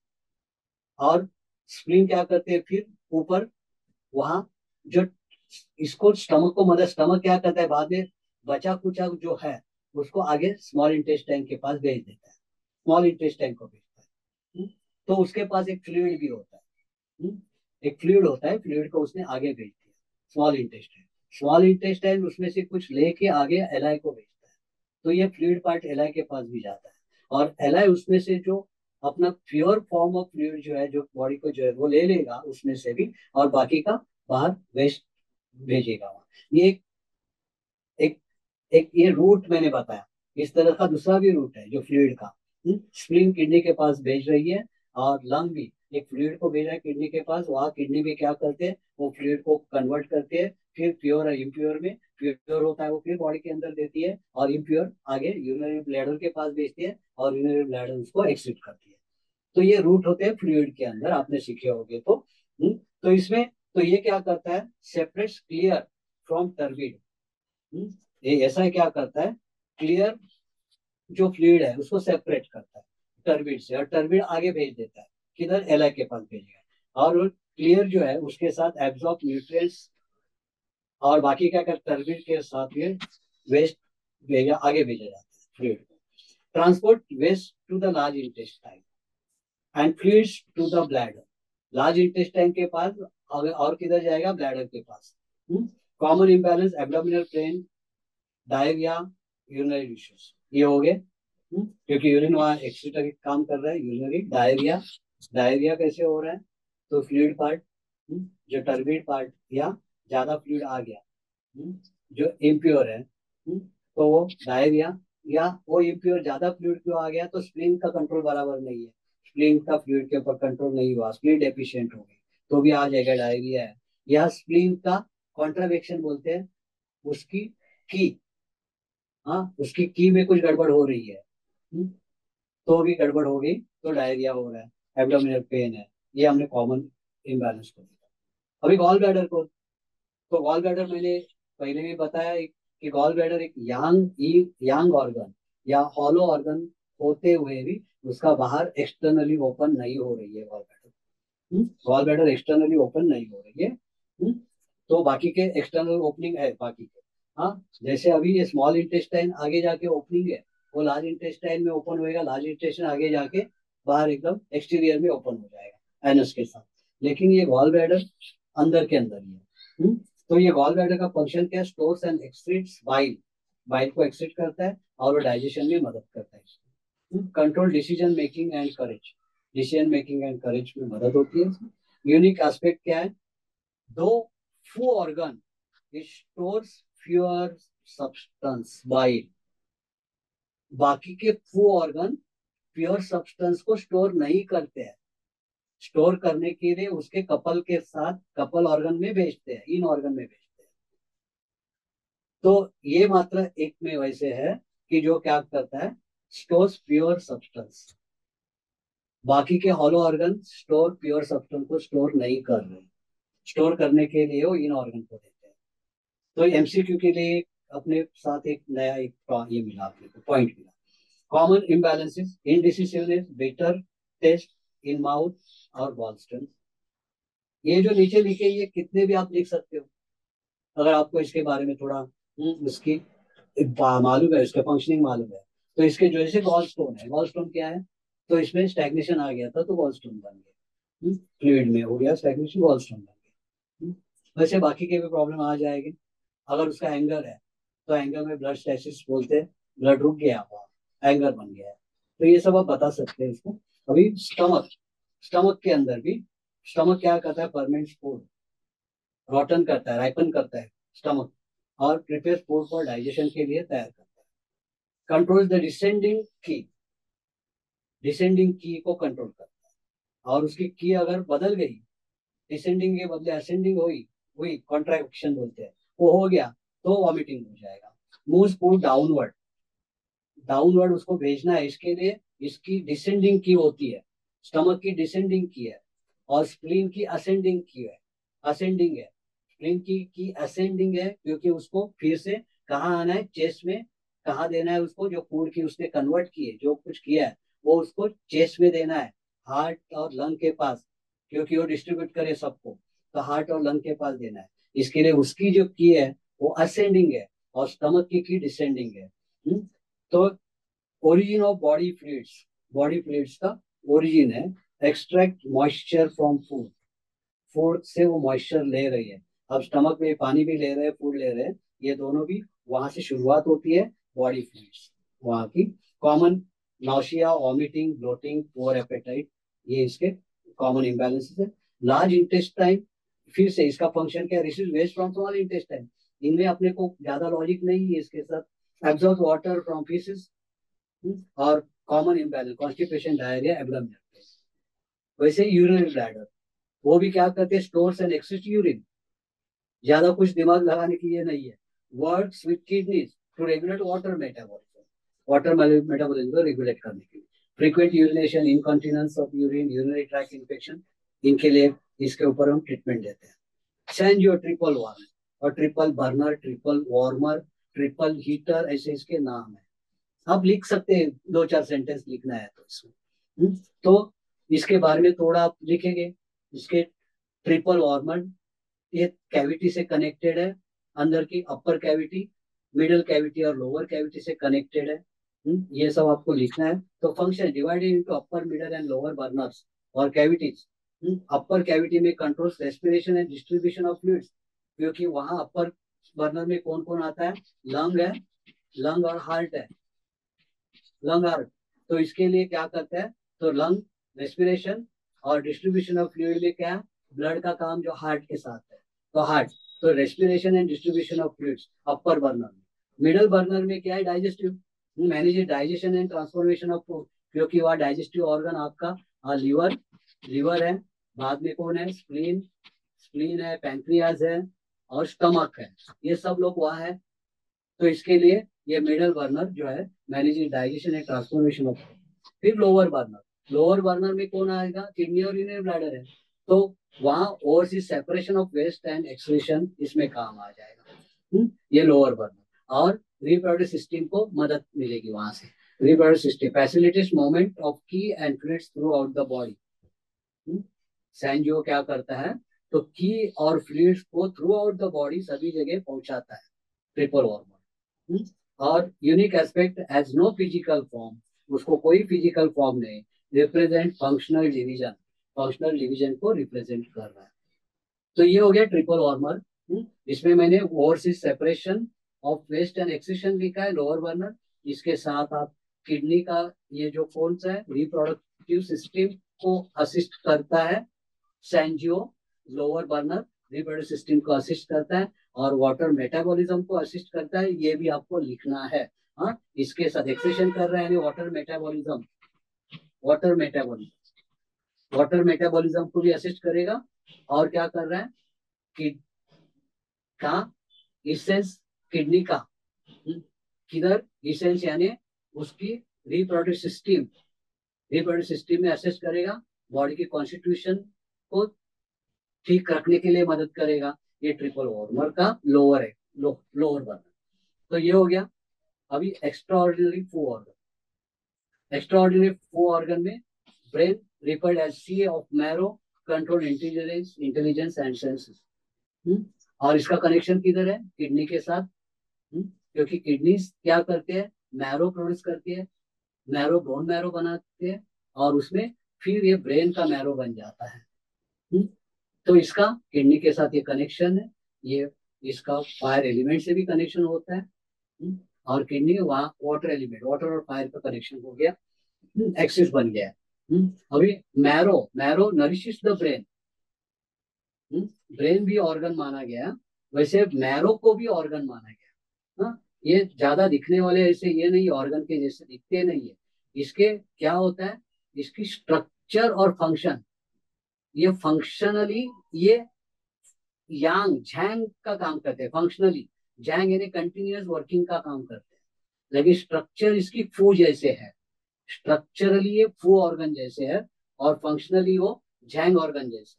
और स्प्लीन क्या करते हैं फिर ऊपर वहां जो इसको स्टमक को मदद, स्टमक क्या करता है बाद में बचा कुचा जो है उसको आगे स्मॉल इंटेस्टाइन के पास भेज देता है, स्मॉल इंटेस्टाइन को भेजता है। तो उसके पास एक फ्लूइड भी होता है, एक फ्लूइड होता है, फ्लूइड को उसने आगे भेज दिया, स्मॉल इंटेस्टाइन, स्मॉल इंटेस्टाइन उसमें से कुछ लेके आगे एलआई को भेजता है। तो ये फ्लूइड पार्ट एलआई के पास भी जाता है, और एलआई उसमें से जो अपना प्योर फॉर्म ऑफ फ्लूइड जो है, जो बॉडी को जो है वो ले लेगा उसमें से भी, और बाकी का बाहर वेस्ट भेजेगा वहाँ। ये एक एक ये रूट मैंने बताया, इस तरह का दूसरा भी रूट है जो फ्लूइड का, स्प्लीन किडनी के पास भेज रही है, और लंग भी एक फ्लूइड को भेज रहा है किडनी के पास, वहाँ किडनी भी क्या करते हैं, वो फ्लूइड को कन्वर्ट करते हैं, फिर प्योर और इम्प्योर में, प्योर होता है वो फिर बॉडी के अंदर देती है, और इम्प्योर आगे यूरिनरी ब्लैडर के पास भेजती है, और यूरिनरी ब्लैडर उसको एक्सिट करती है। तो ये रूट होते हैं फ्लूइड के अंदर, आपने सीखे होंगे तो। तो इसमें तो ये क्या करता है, सेपरेट्स क्लियर फ्रॉम टर्बिड। ये ऐसा क्या करता है, क्लियर जो फ्लूइड है उसको सेपरेट करता है टर्बिड से, और टर्बिड आगे भेज देता है, किधर, एलआई के पास भेजेगा, और क्लियर जो है उसके साथ एब्जॉर्ब न्यूट्रिएंट्स, और बाकी क्या कर टर्बिड के साथ ये वेस्ट भेजा, आगे भेजा जाता है फ्लूइड को। Transport waste to the large intestine and fluids to the bladder. Large intestine के पास, और किधर जाएगा, ब्लैडर के पास। Common imbalance abdominal pain, diarrhoea, urinary issues, ये हो गए। क्योंकि यूरिन वहाँ एक्सीटर काम कर रहा है, यूरिनरी डायरिया। डायरिया कैसे हो रहा है, तो फ्लूइड पार्ट, जो टर्बिड पार्ट या ज्यादा फ्लूइड आ गया, जो इम्प्योर है, तो वो डायरिया, या वो इम्प्योर ज्यादा फ्लूइड क्यों आ गया, तो स्प्लीन का कंट्रोल बराबर नहीं है, स्प्लीन का फ्लूइड के ऊपर कंट्रोल नहीं हुआ, स्प्लीन डेफिशिएंट हो गई, तो भी आ जाएगा डायरिया है। या स्प्लीन का कॉन्ट्रावेक्शन बोलते हैं, उसकी की, हाँ उसकी की में कुछ गड़बड़ हो रही है, तो भी गड़बड़ हो गई तो डायरिया हो रहा है, एब्डोमिनल पेन है, ये हमने कॉमन इम्बैलेंस को देखा। अभी गॉल ब्लैडर को, तो गॉल ब्लैडर मैंने पहले भी बताया कि गॉल ब्लैडर एक यांग ऑर्गन या हॉलो ऑर्गन होते हुए भी उसका बाहर एक्सटर्नली ओपन नहीं हो रही है gall bladder. Gall bladder externally open नहीं हो रही है। तो बाकी के एक्सटर्नल ओपनिंग है बाकी के। हाँ, जैसे अभी ये स्मॉल इंटेस्टाइन आगे जाके ओपनिंग है, वो लार्ज इंटेस्टाइन में ओपन होएगा, लार्ज इंटेस्टाइन आगे जाके बाहर एकदम एक्सटीरियर में ओपन हो जाएगा एनस के साथ। लेकिन ये गॉल ब्लैडर अंदर के अंदर ही है। तो ये गॉल ब्लैडर का फंक्शन क्या है, stores and excretes bile, bile को एक्सक्रीट करता है और वो डाइजेशन में मदद करता है। Control decision making and courage, decision making and courage में मदद होती है। यूनिक एस्पेक्ट क्या है, दो फू organ stores fewer substance bile, बाकी के फू ऑर्गन प्योर सब्सटेंस को स्टोर नहीं करते हैं, स्टोर करने के लिए उसके कपल के साथ कपल ऑर्गन में भेजते हैं, इन ऑर्गन में भेजते हैं। तो ये मात्र एक में वैसे है कि जो क्या करता है, स्टोर्स प्योर सब्सटेंस, बाकी के hollow organ store pure substance को स्टोर नहीं कर रहे, स्टोर करने के लिए वो इन ऑर्गन को देते हैं। तो एमसीक्यू के लिए अपने साथ एक नया एक ये मिला, अपने को पॉइंट मिला। Common imbalances, indecisiveness, bitter taste in mouth और गॉलस्टोन। ये जो नीचे लिखे ये कितने भी आप लिख सकते हो, अगर आपको इसके बारे में थोड़ा उसकी मालूम है, उसका फंक्शनिंग मालूम है। तो इसके जो जैसे गॉल स्टोन है, गॉल स्टोन क्या है, तो इसमें स्टैग्नेशन आ गया था तो गॉल स्टोन बन गया, फ्लूइड में हो गया स्टैग्नेशन, गॉल स्टोन बन गया। वैसे बाकी के भी प्रॉब्लम आ जाएगी। अगर उसका एंगर है तो एंगर में ब्लड स्टैसिस बोलते हैं, ब्लड रुक गया हुआ, एंगर बन गया है, तो ये सब आप बता सकते हैं इसको। अभी स्टमक, स्टमक के अंदर भी, स्टमक क्या करता है, फर्मेंट फूड, रॉटन करता है, राइपन करता है स्टमक, और प्रिपेयर फूड फॉर डाइजेशन के लिए तैयार करता है। कंट्रोल द डिसेंडिंग की, डिसेंडिंग की को कंट्रोल करता है, और उसकी की अगर बदल गई, डिसेंडिंग के बदले असेंडिंग हुई, हुई कॉन्ट्रैक्शन बोलते हैं, वो हो गया तो वॉमिटिंग हो जाएगा। मूव फूड डाउनवर्ड, डाउनवर्ड उसको भेजना है, इसके लिए इसकी डिसेंडिंग की होती है, स्टमक की डिसेंडिंग की है, और स्प्लीन की असेंडिंग की है, असेंडिंग है। स्प्लीन की असेंडिंग है क्योंकि उसको फिर से कहाँ आना है, चेस्ट में, कहाँ देना है उसको, जो फूड की उसने कन्वर्ट की है, जो कुछ किया है वो उसको चेस्ट में देना है, हार्ट और लंग के पास, क्योंकि वो डिस्ट्रीब्यूट करे सबको, तो हार्ट और लंग के पास देना है। इसके लिए उसकी जो की है वो असेंडिंग है, और स्टमक की डिसेंडिंग है। तो origin of body fluids, body fluids का ओरिजिन है extract moisture from food, food से वो मॉइस्चर ले रही है। अब स्टमक में पानी भी ले रहे हैं, फूड ले रहे हैं, ये दोनों भी वहां से शुरुआत होती है बॉडी फ्लूइड्स वहां की। Common nausea, vomiting, bloating, poor appetite, ये इसके कॉमन इम्बैलेंसेस है। लार्ज इंटेस्टाइन, फिर से इसका फंक्शन क्या है, receive waste from small intestine, इनमें अपने को ज्यादा लॉजिक नहीं है इसके साथ। एब्जॉर्ब वाटर फ्रॉम फीसेस और common imbalance, constipation, diarrhoea, abdominal pain. वैसे यूरिनरी ब्लैडर, वो भी क्या करते हैं, स्टोर्स एंड एक्सेस यूरिन। ज्यादा कुछ दिमाग लगाने की ये नहीं है। Works with kidneys to regulate water metabolism, water metabolism को रेगुलेट करने के लिए। Frequent urination, incontinence of urine, urinary tract infection, इनके लिए इसके ऊपर हम ट्रीटमेंट देते हैं। सैंजियो ट्रिपल वार्मर और triple burner, triple warmer, triple heater, ऐसे इसके नाम है। आप लिख सकते हैं, 2-4 सेंटेंस लिखना है तो इसमें। तो इसके बारे में थोड़ा आप लिखेंगे। इसके ट्रिपल वार्मर, ये कैविटी से कनेक्टेड है, अंदर की अपर कैविटी, मिडल कैविटी और लोअर कैविटी से कनेक्टेड है। ये सब आपको लिखना है। तो function divided into upper, middle and lower burners और कैविटीज। अपर कैविटी में controls respiration and distribution of fluids, क्योंकि वहां अपर बर्नर में कौन कौन आता है, लंग है, लंग और हार्ट है, लंग हार्ट। तो इसके लिए क्या करता है, तो लंग रेस्पिरेशन और डिस्ट्रीब्यूशन ऑफ फ्लूइड में क्या है, ब्लड का काम जो हार्ट के साथ है, तो हार्ट। तो respiration and distribution of fluids upper burner में। मिडल बर्नर में क्या है, digestive, manage digestion and transformation of food, क्योंकि वह डाइजेस्टिव ऑर्गन आपका लीवर, लीवर है, बाद में कौन है, स्प्लीन, स्प्लीन है, पैंक्रियाज है और स्टमक है, ये सब लोग वहाँ है। तो इसके लिए ये मिडल बर्नर जो है managing digestion and transformation of. फिर लोअर बर्नर, लोअर बर्नर में कौन आएगा, किडनी और यूरिनरी ब्लैडर है। तो वहाँ oversees separation of waste and excretion इसमें काम आ जाएगा। ये लोअर बर्नर। और रिप्रोडक्टिव सिस्टम को मदद मिलेगी वहां से। Reproductive system facilitates movement of qi and fluids throughout the body. Sanjiao क्या करता है, तो की और फ्लूइड्स को थ्रू आउट द बॉडी सभी जगह पहुंचाता है, ट्रिपल वार्मर। और unique aspect as no physical form, उसको कोई फिजिकल फॉर्म नहीं, represent functional division, functional division को रिप्रेजेंट कर रहा है। तो ये हो गया ट्रिपल वार्मर। इसमें मैंने oversees separation of waste and excretion लिखा है, लोअर बर्नर। इसके साथ आप किडनी का ये जो कौन सा है, रिप्रोडक्टिव सिस्टम को असिस्ट करता है, सैंजियो लोअर बर्नर रिप्रोडक्टिव सिस्टम को असिस्ट करता है और वाटर मेटाबॉलिज्म को असिस्ट करता है, ये भी आपको लिखना है। हाँ, इसके साथ एक्सेशन कर रहा है water metabolism, water metabolism, water metabolism को भी असिस्ट करेगा। और क्या कर रहा है, कि का इसेंस, किडनी का किधर, इसेंस यानी उसकी रिप्रोडक्टिव सिस्टम, रिप्रोडक्टिव सिस्टम में असिस्ट करेगा, बॉडी की कॉन्स्टिट्यूशन को ठीक रखने के लिए मदद करेगा। ये ट्रिपल वार्मर का लोअर है, लोअर बर्नर। तो ये हो गया। अभी extraordinary fu organ, extraordinary fu organ में brain referred as sea of marrow, control intelligence, intelligence and senses. और इसका कनेक्शन किधर है, किडनी के साथ। क्योंकि किडनी क्या करते हैं, मैरो प्रोड्यूस करती है, मैरो बोन मैरो बनाते हैं और उसमें फिर ये ब्रेन का मैरो बन जाता है। तो इसका किडनी के साथ ये कनेक्शन है। ये इसका फायर एलिमेंट से भी कनेक्शन होता है। और किडनी वहाँ वाटर एलिमेंट, वाटर और फायर का कनेक्शन हो गया, एक्सिस बन गया। अभी marrow, marrow nourishes the brain, brain भी ऑर्गन माना गया, वैसे मैरो को भी ऑर्गन माना गया। ये ज्यादा दिखने वाले ऐसे ये नहीं, ऑर्गन के जैसे दिखते नहीं है। इसके क्या होता है, इसकी स्ट्रक्चर और फंक्शन, ये फंक्शनली ये यांग झैंग का काम करते हैं, फंक्शनली झैंग यानी कंटिन्यूअस वर्किंग का काम करते हैं। लेकिन स्ट्रक्चर इसकी फू जैसे है, स्ट्रक्चरली ये फू ऑर्गन जैसे है और फंक्शनली वो झैंग ऑर्गन जैसे।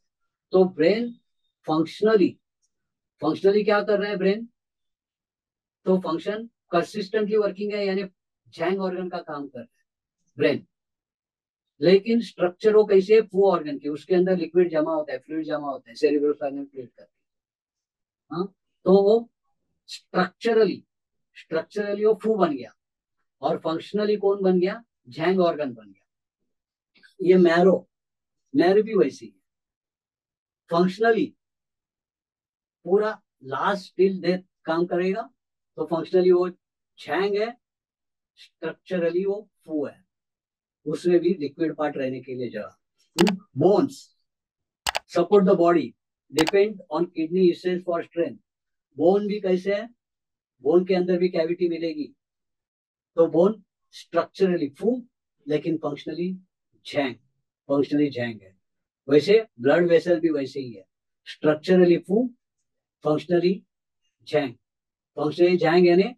तो ब्रेन फंक्शनली, फंक्शनली क्या कर रहा है ब्रेन, तो फंक्शन कंसिस्टेंटली वर्किंग है, यानी झैंग ऑर्गन का काम कर रहा है ब्रेन। लेकिन स्ट्रक्चर वो कैसे है, फू ऑर्गन के, उसके अंदर लिक्विड जमा होता है, फ्लूइड जमा होता है, सेरिब्रोस्पाइनल फ्लूइड का। हाँ, तो वो स्ट्रक्चरली, स्ट्रक्चरली वो फू बन गया और फंक्शनली कौन बन गया, झैंग ऑर्गन बन गया। ये मैरो, मैरो भी वैसी है, फंक्शनली पूरा लास्ट टिल डेथ काम करेगा। तो फंक्शनली वो झैंग है, स्ट्रक्चरली वो फू है, उसमें भी लिक्विड पार्ट रहने के लिए जगह। Bones support the body, depend on kidney usage for strength. Bone भी कैसे है, बोन के अंदर भी कैविटी मिलेगी, तो बोन स्ट्रक्चरली फू, लेकिन फंक्शनली झैंग है। वैसे ब्लड वेसल भी वैसे ही है, स्ट्रक्चरली फू, फंक्शनली झैंग। फंक्शनली झैंग यानी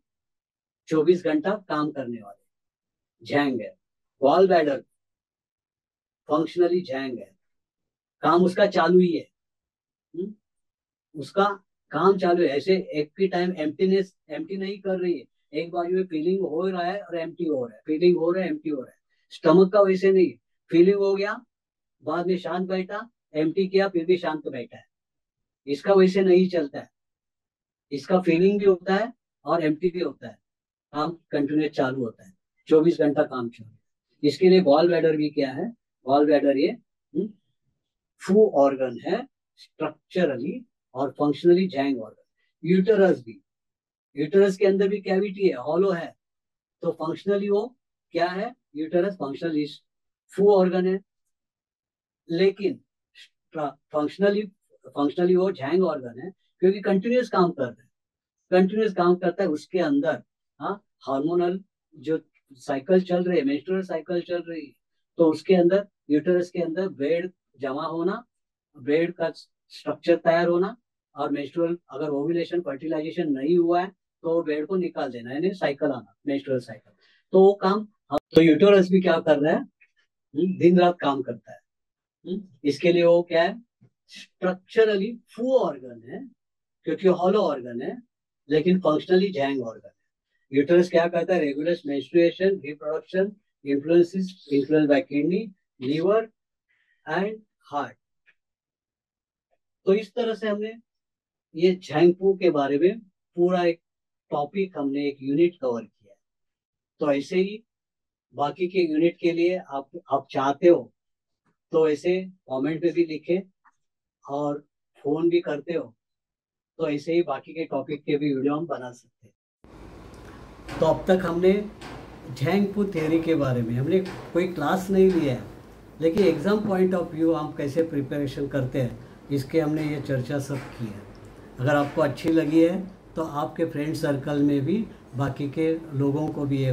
24 घंटा काम करने वाले झैंग है। गॉल ब्लैडर फंक्शनली झैंग है, काम उसका चालू ही है। हम्म? उसका काम चालू है, ऐसे एक ही टाइम एम्प्टी नहीं कर रही है। एक बाजू में फीलिंग हो रहा है और एम्प्टी हो रहा है, फीलिंग हो रहा है एम्प्टी हो रहा है। स्टमक का वैसे नहीं, फीलिंग हो गया बाद में शांत बैठा, एम्प्टी किया फिर भी शांत बैठा है। इसका वैसे नहीं चलता है, इसका फीलिंग भी होता है और एम्प्टी भी होता है, काम कंटिन्यूस चालू होता है, 24 घंटा काम चालू। इसके लिए गॉल ब्लैडर भी क्या है, गॉल ब्लैडर ये फू ऑर्गन है स्ट्रक्चरली और फंक्शनली झैंग ऑर्गन। यूटरस भी, यूटरस के अंदर भी कैविटी है, हॉलो है, तो फंक्शनली वो क्या है, यूटरस फंक्शनली फू ऑर्गन है, लेकिन फंक्शनली फंक्शनली वो झैंग ऑर्गन है क्योंकि कंटिन्यूस काम कर रहा है, कंटिन्यूस काम करता है। उसके अंदर हाँ हार्मोनल जो साइकिल चल रही है, मेंस्ट्रुअल साइकिल चल रही है, तो उसके अंदर यूटरस के अंदर ब्रेड जमा होना, ब्रेड का स्ट्रक्चर तैयार होना, और मेंस्ट्रुअल अगर ओव्यूलेशन फर्टिलाइजेशन नहीं हुआ है तो ब्रेड को निकाल देना, यानी साइकिल आना, मेंस्ट्रुअल साइकिल। तो वो काम, तो यूटरस भी क्या कर रहा है, दिन रात काम करता है। इसके लिए वो क्या है, स्ट्रक्चरली फू ऑर्गन है क्योंकि हॉलो ऑर्गन है, लेकिन फंक्शनली झैंग ऑर्गन है। यूटरस क्या करता है, regular menstruation, reproduction, influence by kidney, liver and heart. तो इस तरह से हमने ये झैंगफू के बारे में पूरा एक टॉपिक, हमने एक यूनिट कवर किया है। तो ऐसे ही बाकी के यूनिट के लिए आप चाहते हो तो ऐसे कमेंट में भी लिखे, और फोन भी करते हो तो ऐसे ही बाकी के टॉपिक के भी वीडियो हम बना सकते हैं। तो अब तक हमने झैंगफू थ्योरी के बारे में हमने कोई क्लास नहीं लिया है, लेकिन एग्ज़ाम पॉइंट ऑफ व्यू हम कैसे प्रिपरेशन करते हैं इसके हमने ये चर्चा सब की है। अगर आपको अच्छी लगी है तो आपके फ्रेंड सर्कल में भी बाकी के लोगों को भी ये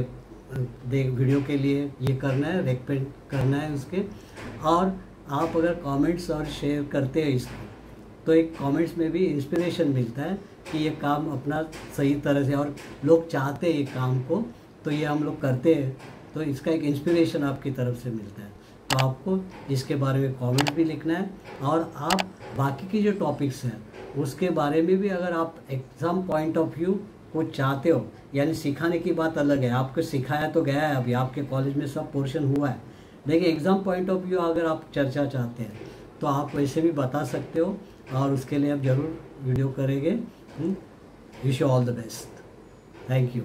वीडियो के लिए ये करना है, रेकमेंड करना है उसके। और आप अगर कमेंट्स और शेयर करते हैं इसको, तो एक कमेंट्स में भी इंस्पिरेशन मिलता है कि ये काम अपना सही तरह से, और लोग चाहते हैं ये काम को, तो ये हम लोग करते हैं, तो इसका एक इंस्पिरेशन आपकी तरफ से मिलता है। तो आपको इसके बारे में कमेंट भी लिखना है, और आप बाकी की जो टॉपिक्स हैं उसके बारे में भी अगर आप एग्ज़ाम पॉइंट ऑफ व्यू को चाहते हो, यानी सिखाने की बात अलग है, आपको सिखाया तो गया है, अभी आपके कॉलेज में सब पोर्शन हुआ है, लेकिन एग्ज़ाम पॉइंट ऑफ व्यू अगर आप चर्चा चाहते हैं तो आप वैसे भी बता सकते हो, और उसके लिए आप ज़रूर वीडियो करेंगे। Wish you all the best. Thank you.